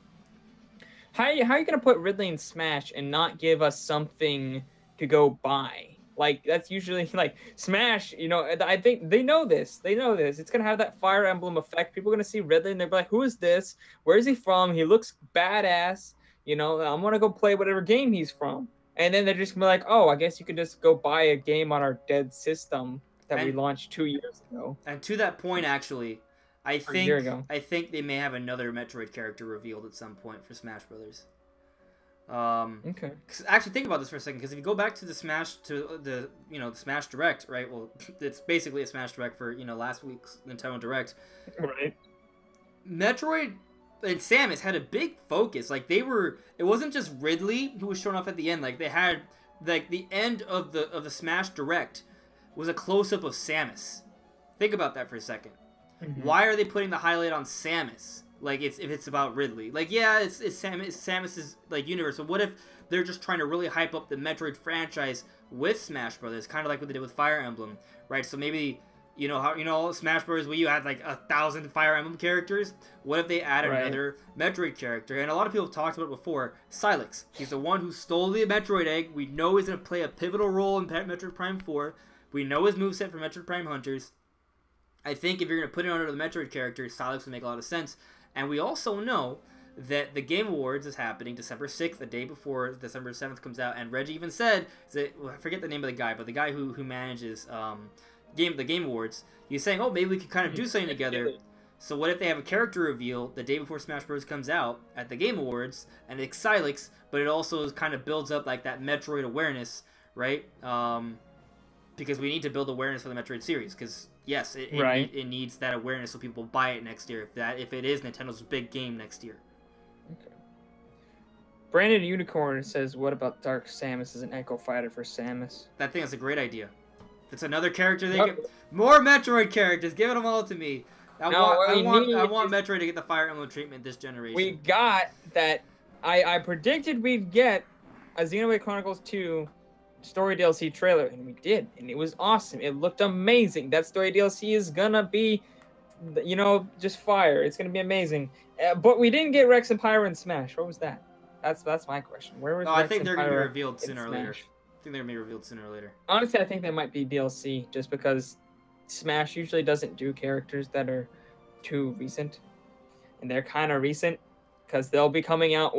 Speaker 2: How are you going to put Ridley in Smash and not give us something to go buy? Like, that's usually, like, Smash, you know, I think they know this. They know this. It's going to have that Fire Emblem effect. People are going to see Ridley, and they're like, who is this? Where is he from? He looks badass. You know, I'm going to go play whatever game he's from. And then they're just gonna be like, oh, I guess you could just go buy a game on our dead system that we launched 2 years ago.
Speaker 1: And to that point, actually, I
Speaker 2: a year ago.
Speaker 1: think they may have another Metroid character revealed at some point for Smash Brothers.
Speaker 2: Okay.
Speaker 1: Actually, think about this for a second, because if you go back to the Smash Smash Direct, right? Well, it's basically a Smash Direct for last week's Nintendo Direct.
Speaker 2: Right.
Speaker 1: Metroid and Samus had a big focus. Like it wasn't just Ridley who was shown off at the end. Like they had the end of the Smash Direct was a close up of Samus. Think about that for a second. Mm-hmm. Why are they putting the highlight on Samus? Like if it's about Ridley. Like yeah, it's Samus's like universe. So what if they're just trying to really hype up the Metroid franchise with Smash Brothers, kind of like what they did with Fire Emblem, right? So maybe how Smash Bros. Wii U had like 1,000 Fire Emblem characters. What if they added another Metroid character? And a lot of people have talked about it before. Sylix. He's the one who stole the Metroid egg. We know he's going to play a pivotal role in Metroid Prime 4. We know his moveset for Metroid Prime Hunters. I think if you're going to put it under the Metroid character, Sylix would make a lot of sense. And we also know that the Game Awards is happening December 6th, the day before December 7th comes out. And Reggie even said, I forget the name of the guy, but the guy who manages the Game Awards, he's saying, oh, maybe we could kind of do something together. So what if they have a character reveal the day before Smash Bros. Comes out at the Game Awards, and it's Sylix, but it also kind of builds up like that Metroid awareness, right? Because we need to build awareness for the Metroid series, because yes, it needs that awareness so people buy it next year, if it is Nintendo's big game next year.
Speaker 2: Okay. Brandon Unicorn says, what about Dark Samus as an Echo Fighter for Samus?
Speaker 1: I think that's a great idea. It's another character they get. More Metroid characters. Give them all to me. I want Metroid to get the Fire Emblem treatment this generation.
Speaker 2: We got that. I predicted we'd get a Xenoblade Chronicles 2 story DLC trailer, and we did, and it was awesome. It looked amazing. That story DLC is gonna be, just fire. It's gonna be amazing. But we didn't get Rex and Pyra in Smash. What was that? That's my question. Where was?
Speaker 1: I think they're gonna be revealed sooner or later. I think they're gonna be revealed sooner or later.
Speaker 2: Honestly, I think they might be DLC, just because Smash usually doesn't do characters that are too recent, and they're kind of recent because they'll be coming out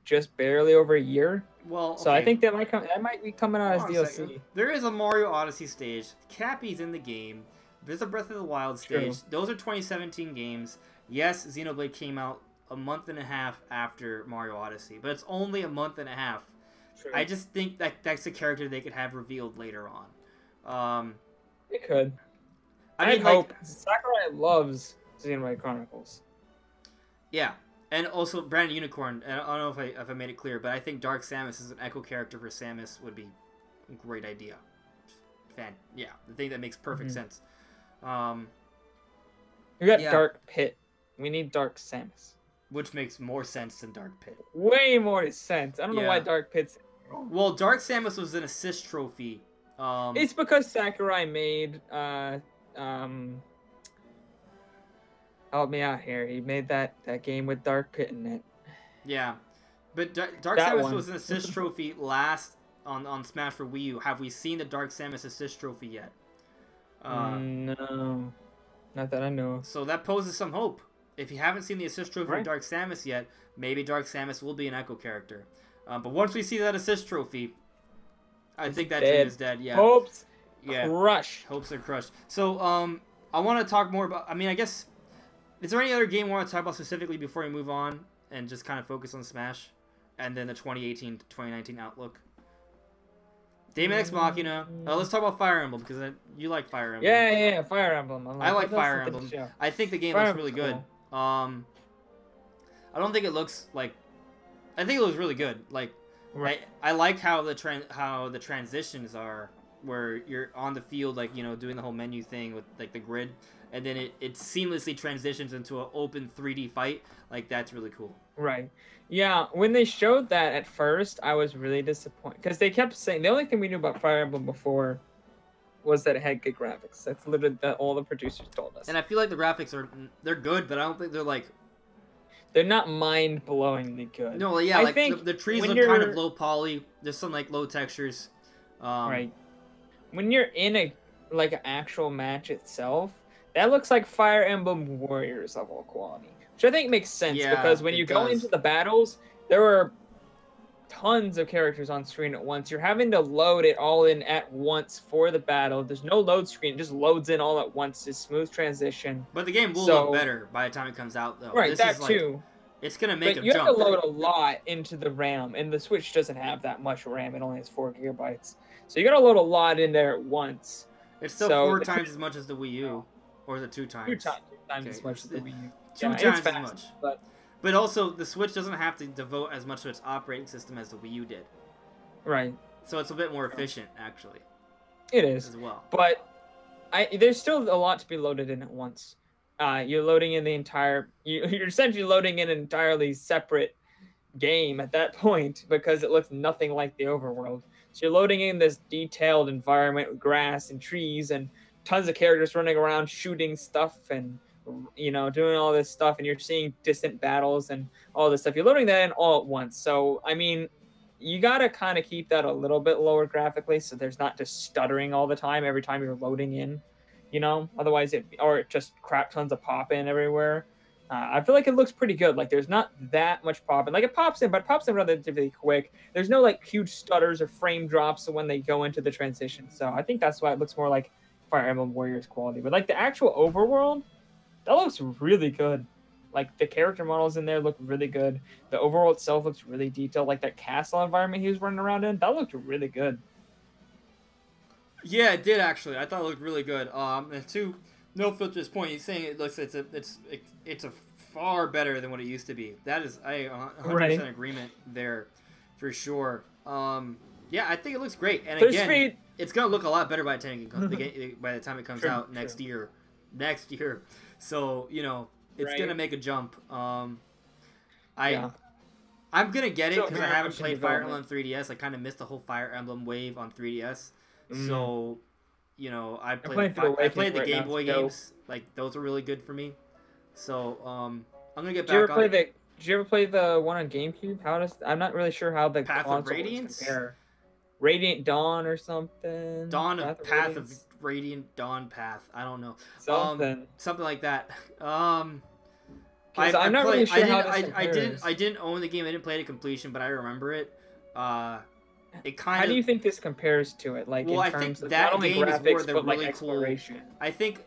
Speaker 2: just barely over a year.
Speaker 1: Well, okay.
Speaker 2: So I think that might be coming out as DLC.
Speaker 1: There is a Mario Odyssey stage. Cappy's in the game. There's a Breath of the Wild stage.
Speaker 2: True.
Speaker 1: Those are 2017 games. Yes, Xenoblade came out a month and a half after Mario Odyssey, but it's only a month and a half.
Speaker 2: True.
Speaker 1: I just think that's a character they could have revealed later on.
Speaker 2: It could. I hope. Sakurai loves Xenoblade Chronicles.
Speaker 1: Yeah. And also, Brandon Unicorn, I don't know if I made it clear, but I think Dark Samus as an Echo character for Samus would be a great idea. I think that makes perfect sense.
Speaker 2: We got Dark Pit. We need Dark Samus.
Speaker 1: Which makes more sense than Dark Pit.
Speaker 2: Way more sense. I don't know why Dark Pit's...
Speaker 1: Well, Dark Samus was an assist trophy.
Speaker 2: It's because Sakurai made... help me out here. He made that game with Dark Pit in it.
Speaker 1: Yeah. But Dark Samus was an assist trophy last on Smash for Wii U. Have we seen the Dark Samus assist trophy yet?
Speaker 2: No. Not that I know of.
Speaker 1: So that poses some hope. If you haven't seen the assist trophy for Dark Samus yet, maybe Dark Samus will be an Echo character. But once we see that assist trophy, I think that dream is dead. Yeah.
Speaker 2: Hopes crushed.
Speaker 1: Hopes are crushed. So I want to talk more about... I mean, I guess... Is there any other game we want to talk about specifically before we move on and just kind of focus on Smash? And then the 2018-2019 outlook? Daemon X Machina. Let's talk about Fire Emblem, because you like Fire Emblem.
Speaker 2: Yeah, Fire Emblem.
Speaker 1: I like Fire Emblem. I think the game looks really good. I don't think it looks like... I think it looks really good. Like, I like how the transitions are, where you're on the field, like, doing the whole menu thing with, like, the grid. And then it seamlessly transitions into an open 3D fight. Like, that's really cool.
Speaker 2: Right. Yeah, when they showed that at first, I was really disappointed. Because they kept saying... The only thing we knew about Fire Emblem before was that it had good graphics. That's literally all the producers told us.
Speaker 1: And I feel like the graphics they're good, but I don't think they're, like...
Speaker 2: They're not mind-blowingly good.
Speaker 1: No, yeah, like, the trees look kind of low poly. There's some, like, low textures.
Speaker 2: Right. When you're in an actual match itself... That looks like Fire Emblem Warriors level quality, which I think makes sense because when you go into the battles, there were tons of characters on screen at once. You're having to load it all in at once for the battle. There's no load screen; it just loads in all at once. It's smooth transition.
Speaker 1: But the game will look better by the time it comes out, though.
Speaker 2: Right,
Speaker 1: this
Speaker 2: that
Speaker 1: is like,
Speaker 2: too.
Speaker 1: It's gonna make
Speaker 2: but
Speaker 1: a
Speaker 2: you
Speaker 1: jump.
Speaker 2: have to load a lot into the RAM, and the Switch doesn't have that much RAM. It only has 4 gigabytes, so you gotta load a lot in there at once.
Speaker 1: It's still 4 times as much as the Wii U, or is it 2 times?
Speaker 2: 2 times as much as the Wii U.
Speaker 1: 2 times as much.
Speaker 2: But
Speaker 1: But also, the Switch doesn't have to devote as much to its operating system as the Wii U did.
Speaker 2: Right.
Speaker 1: So it's a bit more efficient, actually.
Speaker 2: It is.
Speaker 1: As well.
Speaker 2: But there's still a lot to be loaded in at once. You're loading in the entire... You're essentially loading in an entirely separate game at that point because it looks nothing like the overworld. So you're loading in this detailed environment with grass and trees and tons of characters running around shooting stuff and... doing all this stuff, and you're seeing distant battles and all this stuff. You're loading that in all at once. So, I mean, you got to kind of keep that a little bit lower graphically so there's not just stuttering all the time every time you're loading in, Otherwise, it just crap tons of pop-in everywhere. I feel like it looks pretty good. Like, there's not that much pop-in. Like, it pops in, but it pops in relatively quick. There's no, like, huge stutters or frame drops when they go into the transition. So I think that's why it looks more like Fire Emblem Warriors quality. But, like, the actual overworld... that looks really good. Like, the character models in there look really good. The overworld itself looks really detailed. Like, that castle environment he was running around in, that looked really good.
Speaker 1: Yeah, it did, actually. I thought it looked really good. And to No Filter's point, he's saying it looks it's a far better than what it used to be. That is, I 100% agreement there, for sure. Yeah, I think it looks great. And again, it's going to look a lot better by the time it comes out next year. Next year. So, it's going to make a jump. I'm going to get it because I haven't played Fire Emblem 3DS. I kind of missed the whole Fire Emblem wave on 3DS. So, I played the Game Boy games. Like, those were really good for me. So, I'm going to get back on it.
Speaker 2: Did you ever play the one on GameCube? I'm not really sure how the
Speaker 1: Path of Radiance?
Speaker 2: Compare. Radiant Dawn or something?
Speaker 1: Path of Radiant Dawn Path. I don't know. Something like that.
Speaker 2: I'm not really sure how this compares.
Speaker 1: I didn't own the game. I didn't play it to completion, but I remember it. How
Speaker 2: do you think this compares to it? Like, in terms of not only graphics, but like exploration.
Speaker 1: I think,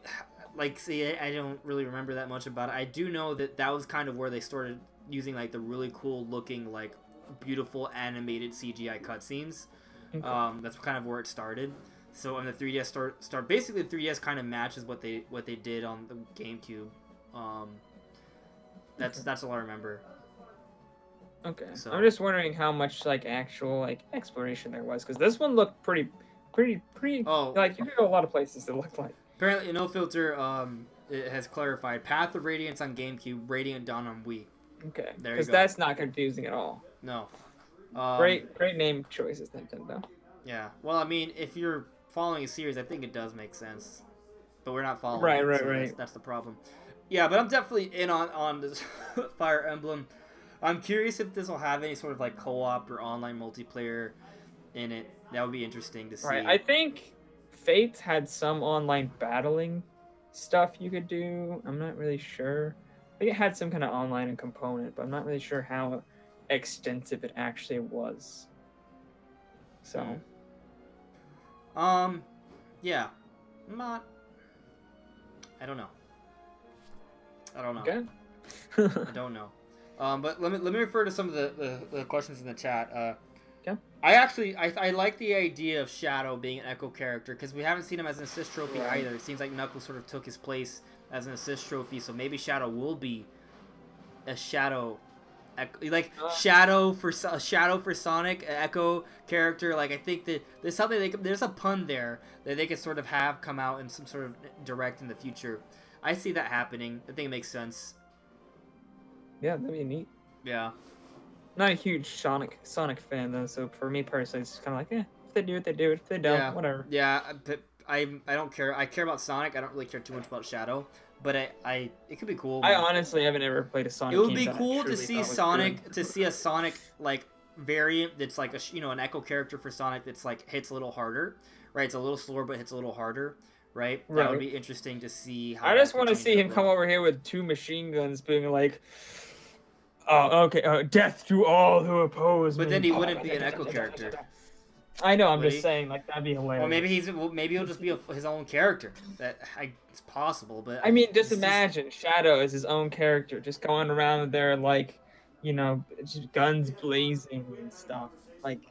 Speaker 1: I don't really remember that much about it. I do know that was kind of where they started using like the really cool looking, like beautiful animated CGI cutscenes. Okay. That's kind of where it started. So on the 3DS start basically the 3DS kind of matches what they did on the GameCube. That's all I remember.
Speaker 2: Okay. So I'm just wondering how much like actual like exploration there was, because this one looked pretty. Oh, like you could go a lot of places. It looked like.
Speaker 1: Apparently, No Filter it has clarified Path of Radiance on GameCube, Radiant Dawn on Wii.
Speaker 2: Okay. Because that's not confusing at all.
Speaker 1: No.
Speaker 2: Great name choices, Nintendo.
Speaker 1: Yeah. Well, I mean, if you're following a series, I think it does make sense. But we're not following.
Speaker 2: Right.
Speaker 1: That's the problem. Yeah, but I'm definitely in on this Fire Emblem. I'm curious if this will have any sort of like co-op or online multiplayer in it. That would be interesting to see.
Speaker 2: Right. I think Fates had some online battling stuff you could do. I'm not really sure. I think it had some kind of online component, but I'm not really sure how extensive it actually was. So.
Speaker 1: Yeah. I don't know.
Speaker 2: Okay.
Speaker 1: I don't know. But let me refer to some of the questions in the chat.
Speaker 2: Okay.
Speaker 1: I like the idea of Shadow being an Echo character because we haven't seen him as an assist trophy either. It seems like Knuckles sort of took his place as an assist trophy, so maybe Shadow will be a Shadow, like Shadow for Sonic, an Echo character. Like I think that there's something there's a pun there that they could sort of have come out in some sort of direct in the future. I see that happening. I think it makes sense.
Speaker 2: Yeah, that'd be neat.
Speaker 1: Yeah.
Speaker 2: Not a huge Sonic fan though, so for me personally, it's kind of like, if they do it, they do it. If they don't, whatever.
Speaker 1: Yeah, but I don't care. I care about Sonic. I don't really care too much about Shadow, but it could be cool.
Speaker 2: I honestly haven't ever played a Sonic.
Speaker 1: It would be cool to see a Sonic like variant that's like an Echo character for Sonic that's like hits a little harder, right? It's a little slower but hits a little harder. Right? That would be interesting to see how.
Speaker 2: I just want to see him come over here with 2 machine guns being like, Oh, okay. Death to all who oppose me.
Speaker 1: But then he wouldn't be an Echo character.
Speaker 2: I know. I'm
Speaker 1: Would
Speaker 2: just
Speaker 1: he?
Speaker 2: saying, like that'd be hilarious.
Speaker 1: Or maybe he'll just be his own character. It's possible, but
Speaker 2: I mean, just imagine Shadow as his own character, just going around there like, you know, just guns blazing and stuff, like,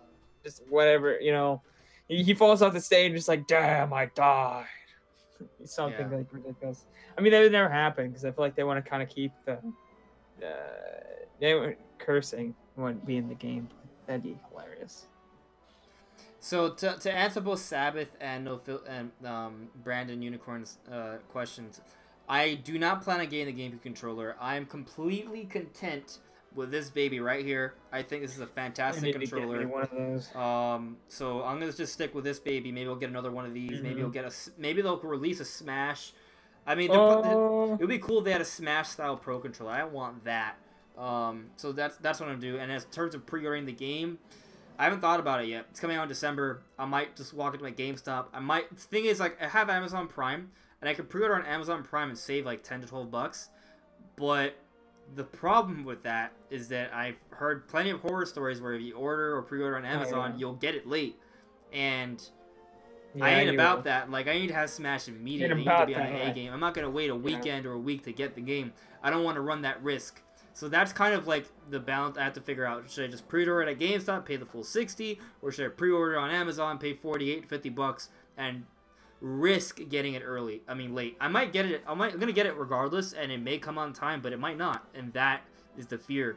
Speaker 2: just whatever, you know. He falls off the stage, just like, damn, I died. Something like ridiculous. I mean, that would never happen because I feel like they want to kind of keep the cursing wouldn't be in the game. That'd be hilarious.
Speaker 1: So to answer both Sabbath and Brandon Unicorn's questions, I do not plan on getting the GameCube controller. I am completely content with this baby right here. I think this is a fantastic controller.
Speaker 2: Get me one of those.
Speaker 1: So I'm gonna just stick with this baby. Maybe I'll get another one of these. Maybe maybe they'll release a Smash. I mean, it would be cool if they had a Smash style Pro controller. I want that. So that's what I'm gonna do. And as terms of pre-ordering the game, I haven't thought about it yet. It's coming out in December. I might just walk into my GameStop. The thing is, like, I have Amazon Prime, and I could pre-order on Amazon Prime and save like $10 to $12. But the problem with that is that I've heard plenty of horror stories where if you order or pre-order on Amazon, you'll get it late, and I ain't about that. Like, I need to have Smash immediately. I need to be on an A game. I'm not gonna wait a weekend or a week to get the game. I don't want to run that risk. So that's kind of like the balance I have to figure out. Should I just pre-order it at GameStop, pay the full $60, or should I pre-order on Amazon, pay $48, $50, and risk getting it early? I mean, late. I'm gonna get it regardless, and it may come on time, but it might not, and that is the fear.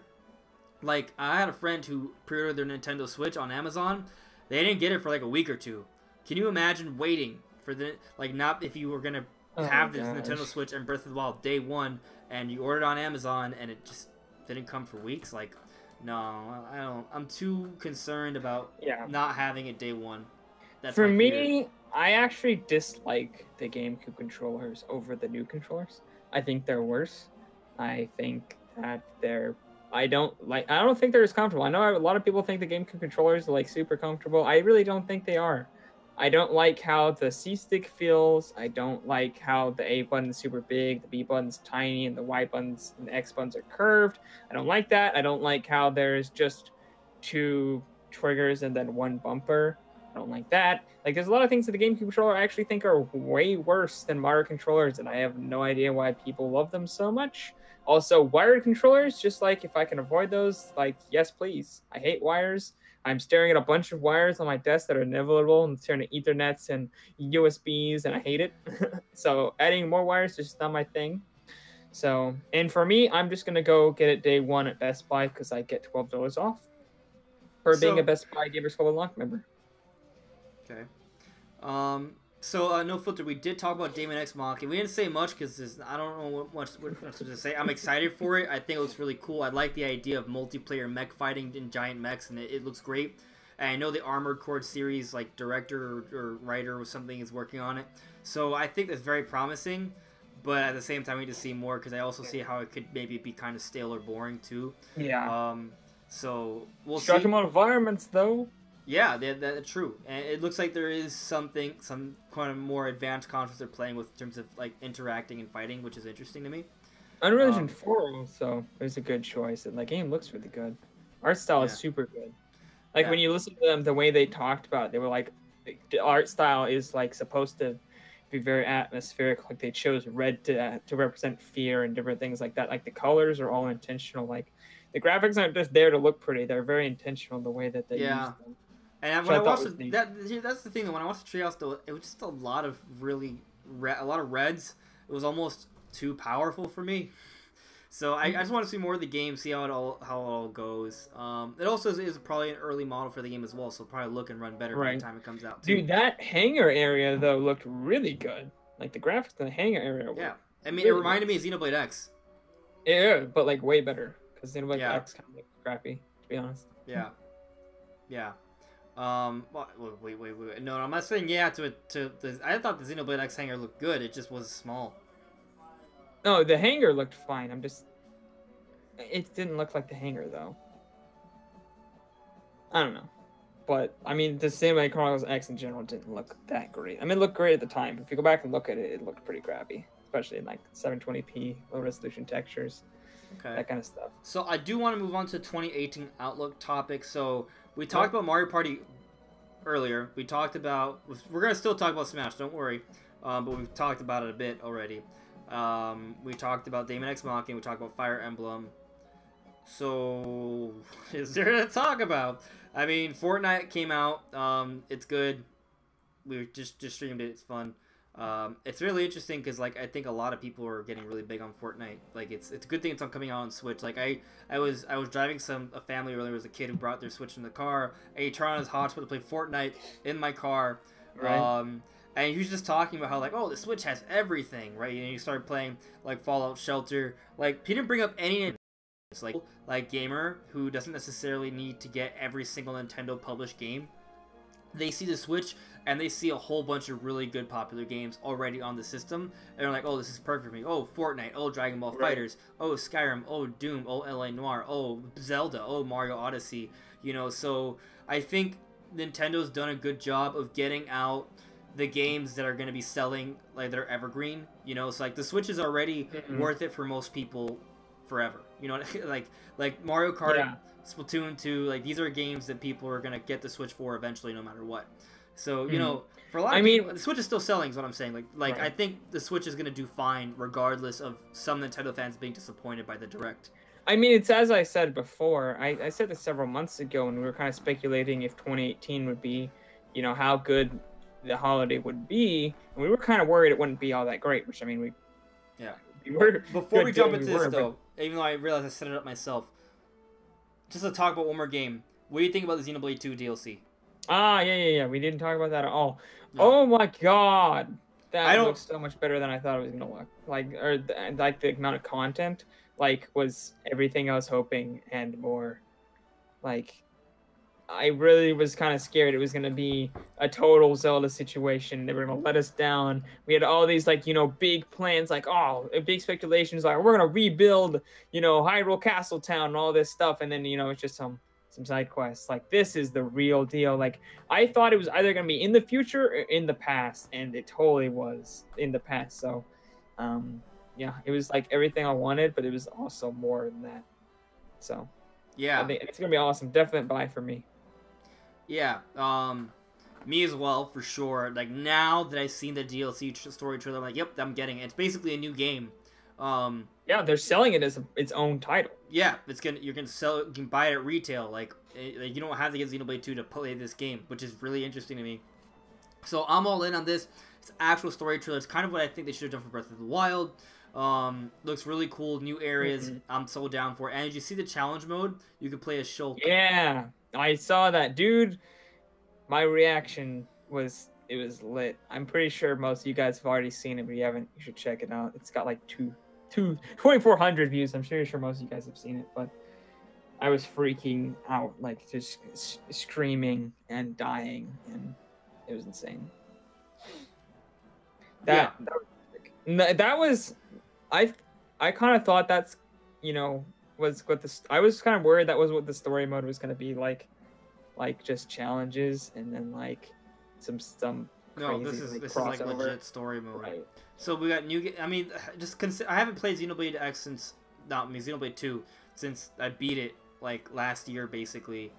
Speaker 1: Like, I had a friend who pre-ordered their Nintendo Switch on Amazon. They didn't get it for like a week or two. Can you imagine waiting for not if you were gonna have this Nintendo Switch and Breath of the Wild day one, and you ordered on Amazon and it just didn't come for weeks? Like, no, I don't. I'm too concerned about not having it day one. That's
Speaker 2: for me. I actually dislike the GameCube controllers over the new controllers. I think they're worse. I think that I don't think they're as comfortable. I know a lot of people think the GameCube controllers are like super comfortable. I really don't think they are. I don't like how the C stick feels. I don't like how the A button is super big, the B button's tiny, and the Y buttons and the X buttons are curved. I don't like that. I don't like how there's just 2 triggers and then 1 bumper. I don't like that. Like, there's a lot of things that the GameCube controller I actually think are way worse than Mario controllers, and I have no idea why people love them so much. Also, wired controllers, just like if I can avoid those, like, yes, please. I hate wires. I'm staring at a bunch of wires on my desk that are inevitable, and staring at Ethernets and USBs, and I hate it. So adding more wires is just not my thing. So, and for me, I'm just going to go get it day one at Best Buy because I get $12 off for being a Best Buy Gamers Club Unlocked member.
Speaker 1: Okay. So, no filter, we did talk about Daemon X Machina. We didn't say much because I don't know what to say. I'm excited for it. I think it looks really cool. I like the idea of multiplayer mech fighting in giant mechs, and it looks great. And I know the Armored Core series, like, director or writer or something is working on it. So I think that's very promising. But at the same time, we need to see more because I also see how it could maybe be kind of stale or boring, too.
Speaker 2: Yeah.
Speaker 1: So we'll see.
Speaker 2: Structural environments, though.
Speaker 1: Yeah, that's true. And it looks like there is some kind of more advanced concepts they're playing with in terms of, like, interacting and fighting, which is interesting to me.
Speaker 2: Unreal Engine 4 also is a good choice, and the game looks really good. Art style is super good. Like, when you listen to them, the way they talked about it, they were like, the art style is, like, supposed to be very atmospheric. Like, they chose red to represent fear and different things like that. Like, the colors are all intentional. Like, the graphics aren't just there to look pretty. They're very intentional in the way that they use them.
Speaker 1: And when I watched that's the thing. When I watched the Treehouse, though, it was just a lot of reds. It was almost too powerful for me. So I just want to see more of the game, see how it all goes. It also is probably an early model for the game as well, so it'll probably look and run better by the time it comes out, too.
Speaker 2: Dude, that hangar area, though, looked really good. Like, the graphics in the hangar area.
Speaker 1: Yeah. I mean, it reminded me of Xenoblade X.
Speaker 2: Yeah, but, like, way better. Because Xenoblade X kind of looked crappy, to be honest.
Speaker 1: Yeah. Yeah. Wait. No, I'm not saying I thought the Xenoblade X hangar looked good. It just was small.
Speaker 2: No, the hangar looked fine. It didn't look like the hangar, though. I don't know. But, I mean, the Xenoblade Chronicles X in general didn't look that great. I mean, it looked great at the time. If you go back and look at it, it looked pretty crappy. Especially in, like, 720p, low-resolution textures.
Speaker 1: Okay.
Speaker 2: that kind of stuff.
Speaker 1: So I do want to move on to 2018 Outlook topic. So we talked about Mario Party earlier. We talked about... We're going to still talk about Smash, don't worry. But we've talked about it a bit already. We talked about Daemon X Machina. We talked about Fire Emblem. So, is there to talk about? I mean, Fortnite came out. It's good. We just streamed it. It's fun. It's really interesting because, like, I think a lot of people are getting really big on Fortnite. Like, it's a good thing it's coming out on Switch. Like, I was driving a family earlier. There was a kid who brought their Switch in the car. And he turned on his hotspot to play Fortnite in my car.
Speaker 2: Right.
Speaker 1: And he was just talking about how, like, oh, the Switch has everything, right? And you started playing, like, Fallout Shelter. Like, he didn't bring up any... It's like gamer who doesn't necessarily need to get every single Nintendo published game. They see the Switch and they see a whole bunch of really good popular games already on the system. And they're like, oh, this is perfect for me. Oh, Fortnite. Oh, Dragon Ball Fighters. Oh, Skyrim. Oh, Doom. Oh, LA Noire. Oh, Zelda. Oh, Mario Odyssey. You know, so I think Nintendo's done a good job of getting out the games that are going to be selling, like, they're evergreen, you know. So, like, the Switch is already worth it for most people forever, you know. like Mario Kart, Splatoon 2, like, these are games that people are going to get the Switch for eventually, no matter what. So, you know, for a lot of people, the Switch is still selling, is what I'm saying. Like I think the Switch is going to do fine regardless of some Nintendo fans being disappointed by the Direct.
Speaker 2: I mean, it's as I said before. I said this several months ago, and we were kind of speculating if 2018 would be, you know, how good the holiday would be, and we were kind of worried it wouldn't be all that great, which, I mean, we were.
Speaker 1: Before we jump into this, though, even though I realized I set it up myself, just to talk about one more game, what do you think about the Xenoblade 2 DLC?
Speaker 2: Yeah. We didn't talk about that at all. No. Oh my god, that looks so much better than I thought it was gonna look. Like, like the amount of content, like, was everything I was hoping and more. Like, I really was kind of scared it was going to be a total Zelda situation. They were going to let us down. We had all these, like, you know, big plans, like, oh, big speculations, like, we're going to rebuild, you know, Hyrule Castle Town and all this stuff. And then, you know, it's just some side quests. Like, this is the real deal. Like, I thought it was either going to be in the future or in the past, and it totally was in the past. So, yeah, it was, like, everything I wanted, but it was also more than that. So, yeah, I think it's going to be awesome. Definite buy for me.
Speaker 1: Yeah, me as well, for sure. Like, now that I've seen the DLC story trailer, I'm like, yep, I'm getting it. It's basically a new game.
Speaker 2: Yeah, they're selling it as its own title.
Speaker 1: Yeah, you're gonna sell it, you can buy it at retail. Like, you don't have to get Xenoblade 2 to play this game, which is really interesting to me. So I'm all in on this. It's an actual story trailer. It's kind of what I think they should have done for Breath of the Wild. Looks really cool, new areas. I'm so down for it. And did you see the challenge mode? You could play as Shulk.
Speaker 2: Yeah, I saw that, dude. My reaction was, it was lit. I'm pretty sure most of you guys have already seen it, but you haven't, you should check it out. It's got like 2,400 views. I'm sure most of you guys have seen it, but I was freaking out, like, just screaming and dying, and it was insane. That was I kind of thought that's, you know, was what this. I was kind of worried that was what the story mode was going to be like just challenges and then like some
Speaker 1: no,
Speaker 2: crazy,
Speaker 1: this is like legit story mode.
Speaker 2: Right.
Speaker 1: So we got new. I mean, I haven't played Xenoblade X since Xenoblade 2 since I beat it like last year basically.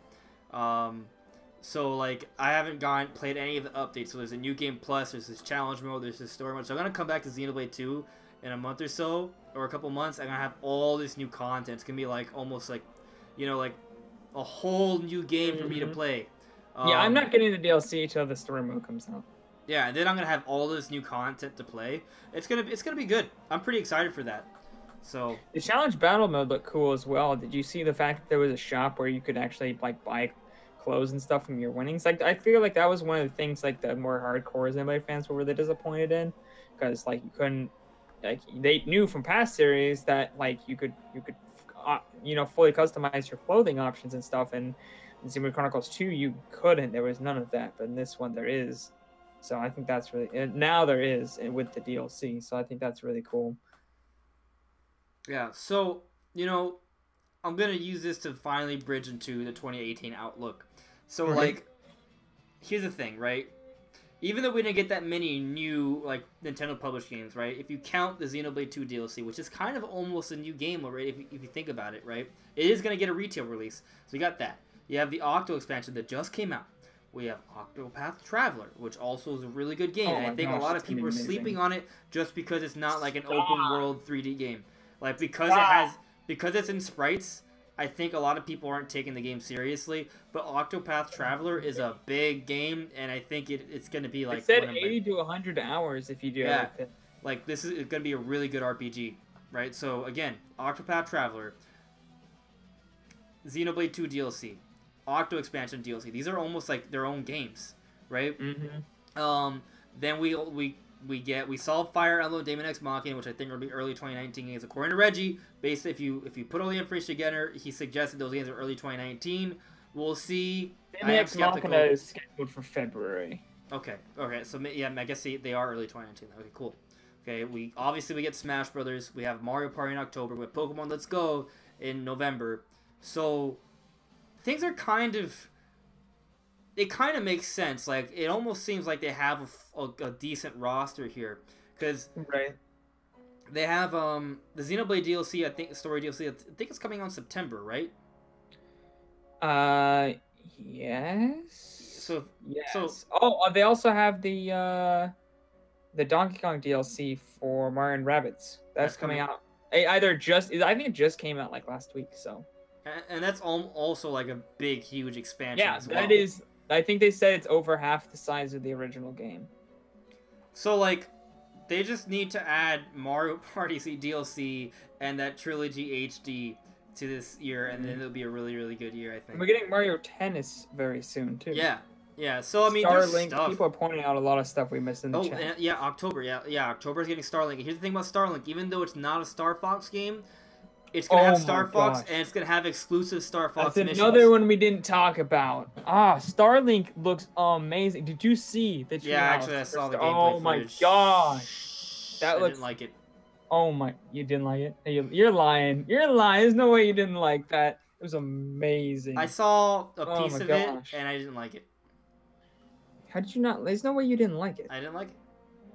Speaker 1: So like I haven't played any of the updates. So there's a new game plus, there's this challenge mode, there's this story mode. So I'm gonna come back to Xenoblade 2 in a month or so, or a couple months. I'm gonna have all this new content. It's gonna be like almost like, you know, like a whole new game for me to play.
Speaker 2: Yeah, I'm not getting the DLC until the story mode comes out.
Speaker 1: Yeah, and then I'm gonna have all this new content to play. It's gonna be good. I'm pretty excited for that. So
Speaker 2: the challenge battle mode looked cool as well. Did you see the fact that there was a shop where you could actually like buy clothes and stuff from your winnings? Like, I feel like that was one of the things like the more hardcore Xenoblade fans were really disappointed in, because like you couldn't, like, they knew from past series that like you could you know, fully customize your clothing options and stuff, and in Xenoblade Chronicles 2 you couldn't. There was none of that, but in this one there is. So I think that's really, and now there is with the DLC. So I think that's really cool.
Speaker 1: Yeah. So, you know, I'm gonna use this to finally bridge into the 2018 outlook. So like, here's the thing, right? even though we didn't get that many new like Nintendo published games, right? If you count the Xenoblade 2 DLC, which is kind of almost a new game already, if you think about it, right? It is going to get a retail release, so we got that. You have the Octo expansion that just came out. We have Octopath Traveler, which also is a really good game. And I think a lot of people are sleeping on it just because it's not like an open world 3D game. Like because it's in sprites, I think a lot of people aren't taking the game seriously. But Octopath Traveler is a big game, and I think it's going to be like.
Speaker 2: It said 80 to 100 hours if you do everything.
Speaker 1: Like this is going to be a really good RPG, right? So again, Octopath Traveler, Xenoblade 2 DLC. Octo expansion DLC. These are almost like their own games, right?
Speaker 2: Mm-hmm.
Speaker 1: Then we saw Fire Emblem Daemon X Machina, which I think will be early 2019 games. According to Reggie, basically if you put all the information together, he suggested those games are early 2019. We'll see.
Speaker 2: Daemon X Machina is scheduled for February.
Speaker 1: Okay. So yeah, I guess they are early 2019. Okay, cool. Okay, we get Smash Brothers. We have Mario Party in October. We have Pokemon Let's Go in November. So things are it kind of makes sense. Like, it almost seems like they have a decent roster here. Because they have the Xenoblade DLC, I think, story DLC, I think it's coming out in September, right?
Speaker 2: Yes.
Speaker 1: Yes.
Speaker 2: So, they also have the Donkey Kong DLC for Mario and Rabbids. That's coming out. I think it just came out, like, last week, so...
Speaker 1: And that's also like a big, huge expansion.
Speaker 2: Yeah,
Speaker 1: as well.
Speaker 2: that is. I think they said it's over half the size of the original game.
Speaker 1: So like, they just need to add Mario Party DLC and that Trilogy HD to this year, and then it'll be a really, really good year. I think
Speaker 2: we're getting Mario Tennis very soon too.
Speaker 1: Yeah. So I mean,
Speaker 2: Starlink.
Speaker 1: Stuff.
Speaker 2: People are pointing out a lot of stuff we missed in the chat.
Speaker 1: And, yeah, October. Yeah, October's getting Starlink. Here's the thing about Starlink: even though it's not a Star Fox game. It's going to have Star Fox, and it's going to have exclusive Star Fox missions.
Speaker 2: That's another one we didn't talk about. Starlink looks amazing. Did you see the treehouse?
Speaker 1: Yeah, actually, I saw the gameplay footage.
Speaker 2: Oh my gosh.
Speaker 1: I didn't like it.
Speaker 2: Oh my, you didn't like it? You're lying. You're lying. There's no way you didn't like that. It was amazing.
Speaker 1: I saw a piece of it, and I didn't like it.
Speaker 2: How did you not? There's no way you didn't like it.
Speaker 1: I didn't like it.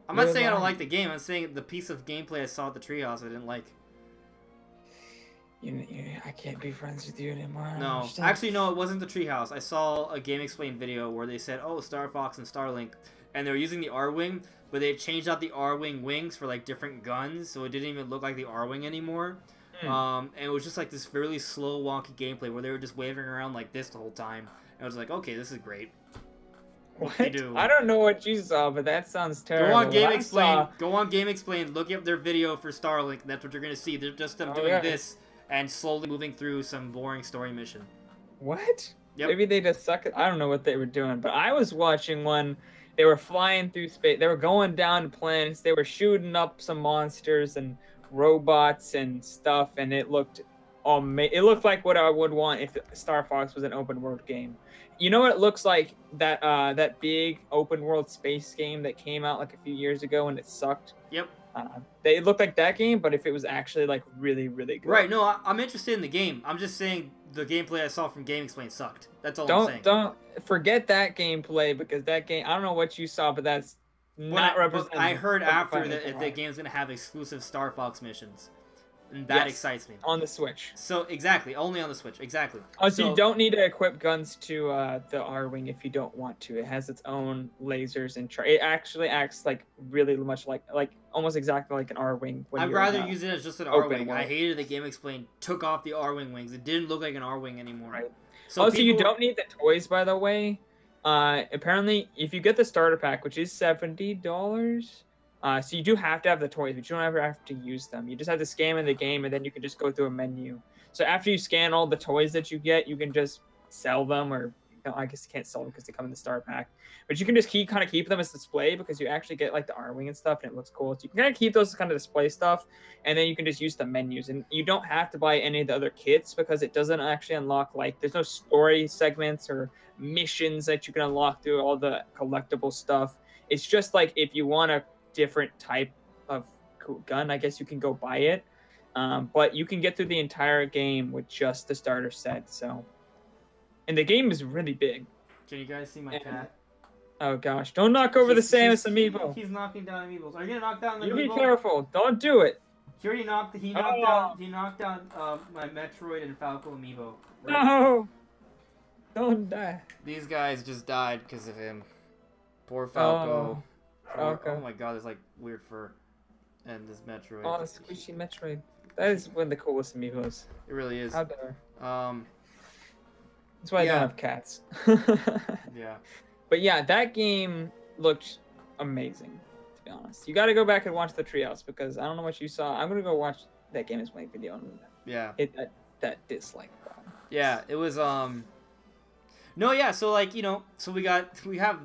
Speaker 1: I'm not saying I don't like the game. I'm saying the piece of gameplay I saw at the treehouse I didn't like.
Speaker 2: I can't be friends with you anymore.
Speaker 1: No, actually, no, it wasn't the treehouse. I saw a Game Explained video where they said, "Oh, Star Fox and Starlink," and they were using the R-wing, but they changed out the R-wing wings for like different guns, so it didn't even look like the R-wing anymore. And it was just like this fairly slow, wonky gameplay where they were just waving around like this the whole time. And I was like, "Okay, this is great."
Speaker 2: What? I don't know what you saw, but that sounds terrible.
Speaker 1: Go on Game Explained. Go on Game Explained. Look up their video for Starlink. And that's what you're gonna see. They're just them doing this. And slowly moving through some boring story mission.
Speaker 2: What?
Speaker 1: Yep.
Speaker 2: Maybe they just suck. I don't know what they were doing, but I was watching one. They were flying through space. They were going down to planets. They were shooting up some monsters and robots and stuff, and it looked amazing. It looked like what I would want if Star Fox was an open world game. You know what it looks like? That big open world space game that came out like a few years ago and it sucked.
Speaker 1: Yep.
Speaker 2: They looked like that game, but if it was actually like really, really good.
Speaker 1: Right. No, I'm interested in the game. I'm just saying the gameplay I saw from Game Explained sucked. That's all I'm saying.
Speaker 2: Don't forget that gameplay because that game. I don't know what you saw, but that's not representative.
Speaker 1: I heard after that the game's gonna have exclusive Star Fox missions. And that excites me.
Speaker 2: On the Switch.
Speaker 1: So, exactly. Only on the Switch. Exactly.
Speaker 2: Oh, so you don't need to equip guns to the R-Wing if you don't want to. It has its own lasers and... It actually acts like really much like almost exactly like an R-Wing.
Speaker 1: I'd rather use it as just an R-Wing. I hated the Game Explained took off the R-Wing wings. It didn't look like an R-Wing anymore. Right.
Speaker 2: So you don't need the toys, by the way. Apparently, if you get the starter pack, which is $70... so you do have to have the toys, but you don't ever have to use them. You just have to scan in the game, and then you can just go through a menu. So after you scan all the toys that you get, you can just sell them, or I guess you can't sell them because they come in the starter pack. But you can just keep them as display because you actually get like the R-Wing and stuff, and it looks cool. So you can kind of keep those kind of display stuff, and then you can just use the menus. And you don't have to buy any of the other kits because it doesn't actually unlock there's no story segments or missions that you can unlock through all the collectible stuff. It's just like if you want a different type of gun, I guess you can go buy it, but you can get through the entire game with just the starter set. So, and the game is really big.
Speaker 1: Can you guys see my cat?
Speaker 2: Oh gosh! Don't knock over the Samus amiibo.
Speaker 1: He's knocking down amiibos. Are you gonna knock down the
Speaker 2: You
Speaker 1: amiibo?
Speaker 2: be careful. Don't do it.
Speaker 1: He already knocked. He knocked down my Metroid and Falco amiibo. Right?
Speaker 2: No. Don't die.
Speaker 1: These guys just died because of him. Poor Falco. Oh my god, there's like weird fur. And this Metroid.
Speaker 2: Oh, the squishy Metroid. That is one of the coolest amiibos.
Speaker 1: It really is.
Speaker 2: How dare.
Speaker 1: That's
Speaker 2: why I don't have cats.
Speaker 1: Yeah.
Speaker 2: But yeah, that game looked amazing, to be honest. You got to go back and watch the Treehouse because I don't know what you saw. I'm going to go watch that gameplay video and hit that dislike button.
Speaker 1: Yeah, it was no, yeah, so like, you know, so we have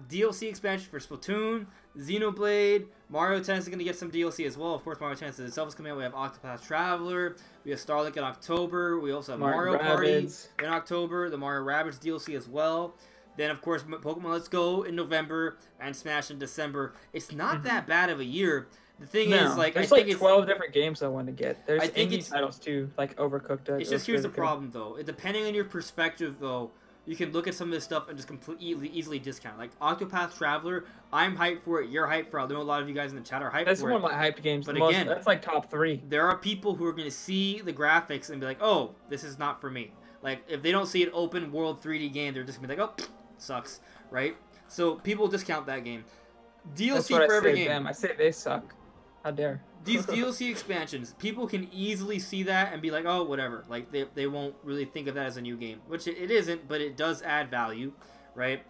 Speaker 1: DLC expansion for Splatoon, Xenoblade, Mario Tennis is going to get some DLC as well. Of course, Mario Tennis itself is coming out. We have Octopath Traveler, we have Starlink in October, we also have Mario Party in October, the Mario Rabbids DLC as well. Then, of course, Pokemon Let's Go in November and Smash in December. It's not that bad of a year. The thing is, like,
Speaker 2: there's like 12 different games I want to get. There's indie titles too, like Overcooked.
Speaker 1: It's just here's the problem though. Depending on your perspective though, you can look at some of this stuff and just completely easily discount. Like Octopath Traveler, I'm hyped for it. You're hyped for it. I know a lot of you guys in the chat are hyped for it.
Speaker 2: That's one of my hyped games.
Speaker 1: But again,
Speaker 2: that's like top 3.
Speaker 1: There are people who are going to see the graphics and be like, "Oh, this is not for me." Like if they don't see an open world 3D game, they're just going to be like, "Oh, sucks." Right? So people discount that game. DLC for every game.
Speaker 2: I say they suck. How dare.
Speaker 1: These DLC expansions, people can easily see that and be like, oh, whatever. Like, they won't really think of that as a new game. Which it isn't, but it does add value, right?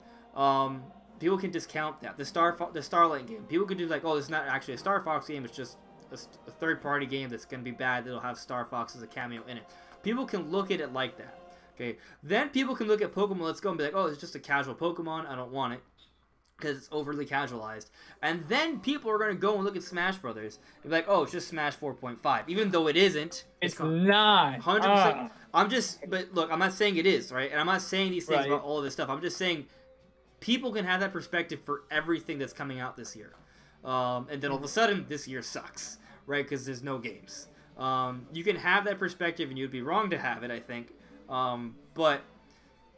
Speaker 1: People can discount that. The Starlight game, people could do like, oh, it's not actually a Star Fox game. It's just a third-party game that's going to be bad. That'll have Star Fox as a cameo in it. People can look at it like that. Okay, then people can look at Pokemon Let's Go and be like, oh, it's just a casual Pokemon. I don't want it. Because it's overly casualized. And then people are going to go and look at Smash Brothers and be like, oh, it's just Smash 4.5. Even though it isn't.
Speaker 2: It's not.
Speaker 1: 100%. But look, I'm not saying it is, right? And I'm not saying these things about all of this stuff. I'm just saying people can have that perspective for everything that's coming out this year. And then all of a sudden, this year sucks, right? Because there's no games. You can have that perspective and you'd be wrong to have it, I think. But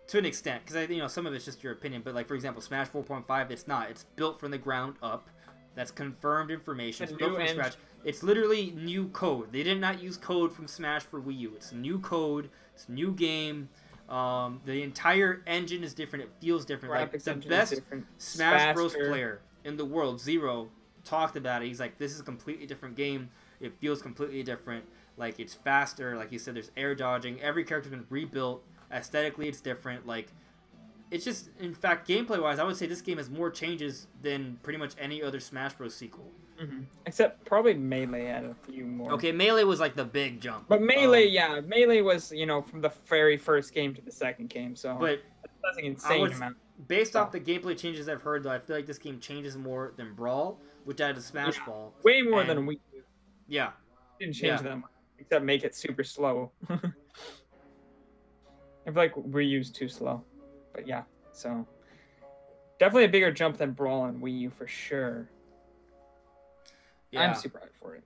Speaker 1: to an extent, because some of it's just your opinion, but like for example, Smash 4.5, it's not. It's built from the ground up. That's confirmed information. It's built from scratch. It's literally new code. They did not use code from Smash for Wii U. It's new code. It's a new game. The entire engine is different. It feels different. Like the best Smash Bros. Player in the world, Zero, talked about it. He's like, this is a completely different game. It feels completely different. Like it's faster. Like you said, there's air dodging. Every character's been rebuilt. Aesthetically, it's different. Like, it's just, in fact, gameplay-wise, I would say this game has more changes than pretty much any other Smash Bros. Sequel.
Speaker 2: Except probably Melee had a few more.
Speaker 1: Okay, Melee was like the big jump.
Speaker 2: But Melee, Melee was, from the very first game to the second game, so
Speaker 1: but
Speaker 2: that's an insane amount.
Speaker 1: Based off the gameplay changes I've heard, though, I feel like this game changes more than Brawl, which added a Smash Ball.
Speaker 2: Way more than Wii U.
Speaker 1: Yeah.
Speaker 2: Didn't change that much, except make it super slow. I feel like Wii U's too slow. But yeah, so definitely a bigger jump than Brawl and Wii U for sure. Yeah. I'm super hyped for it.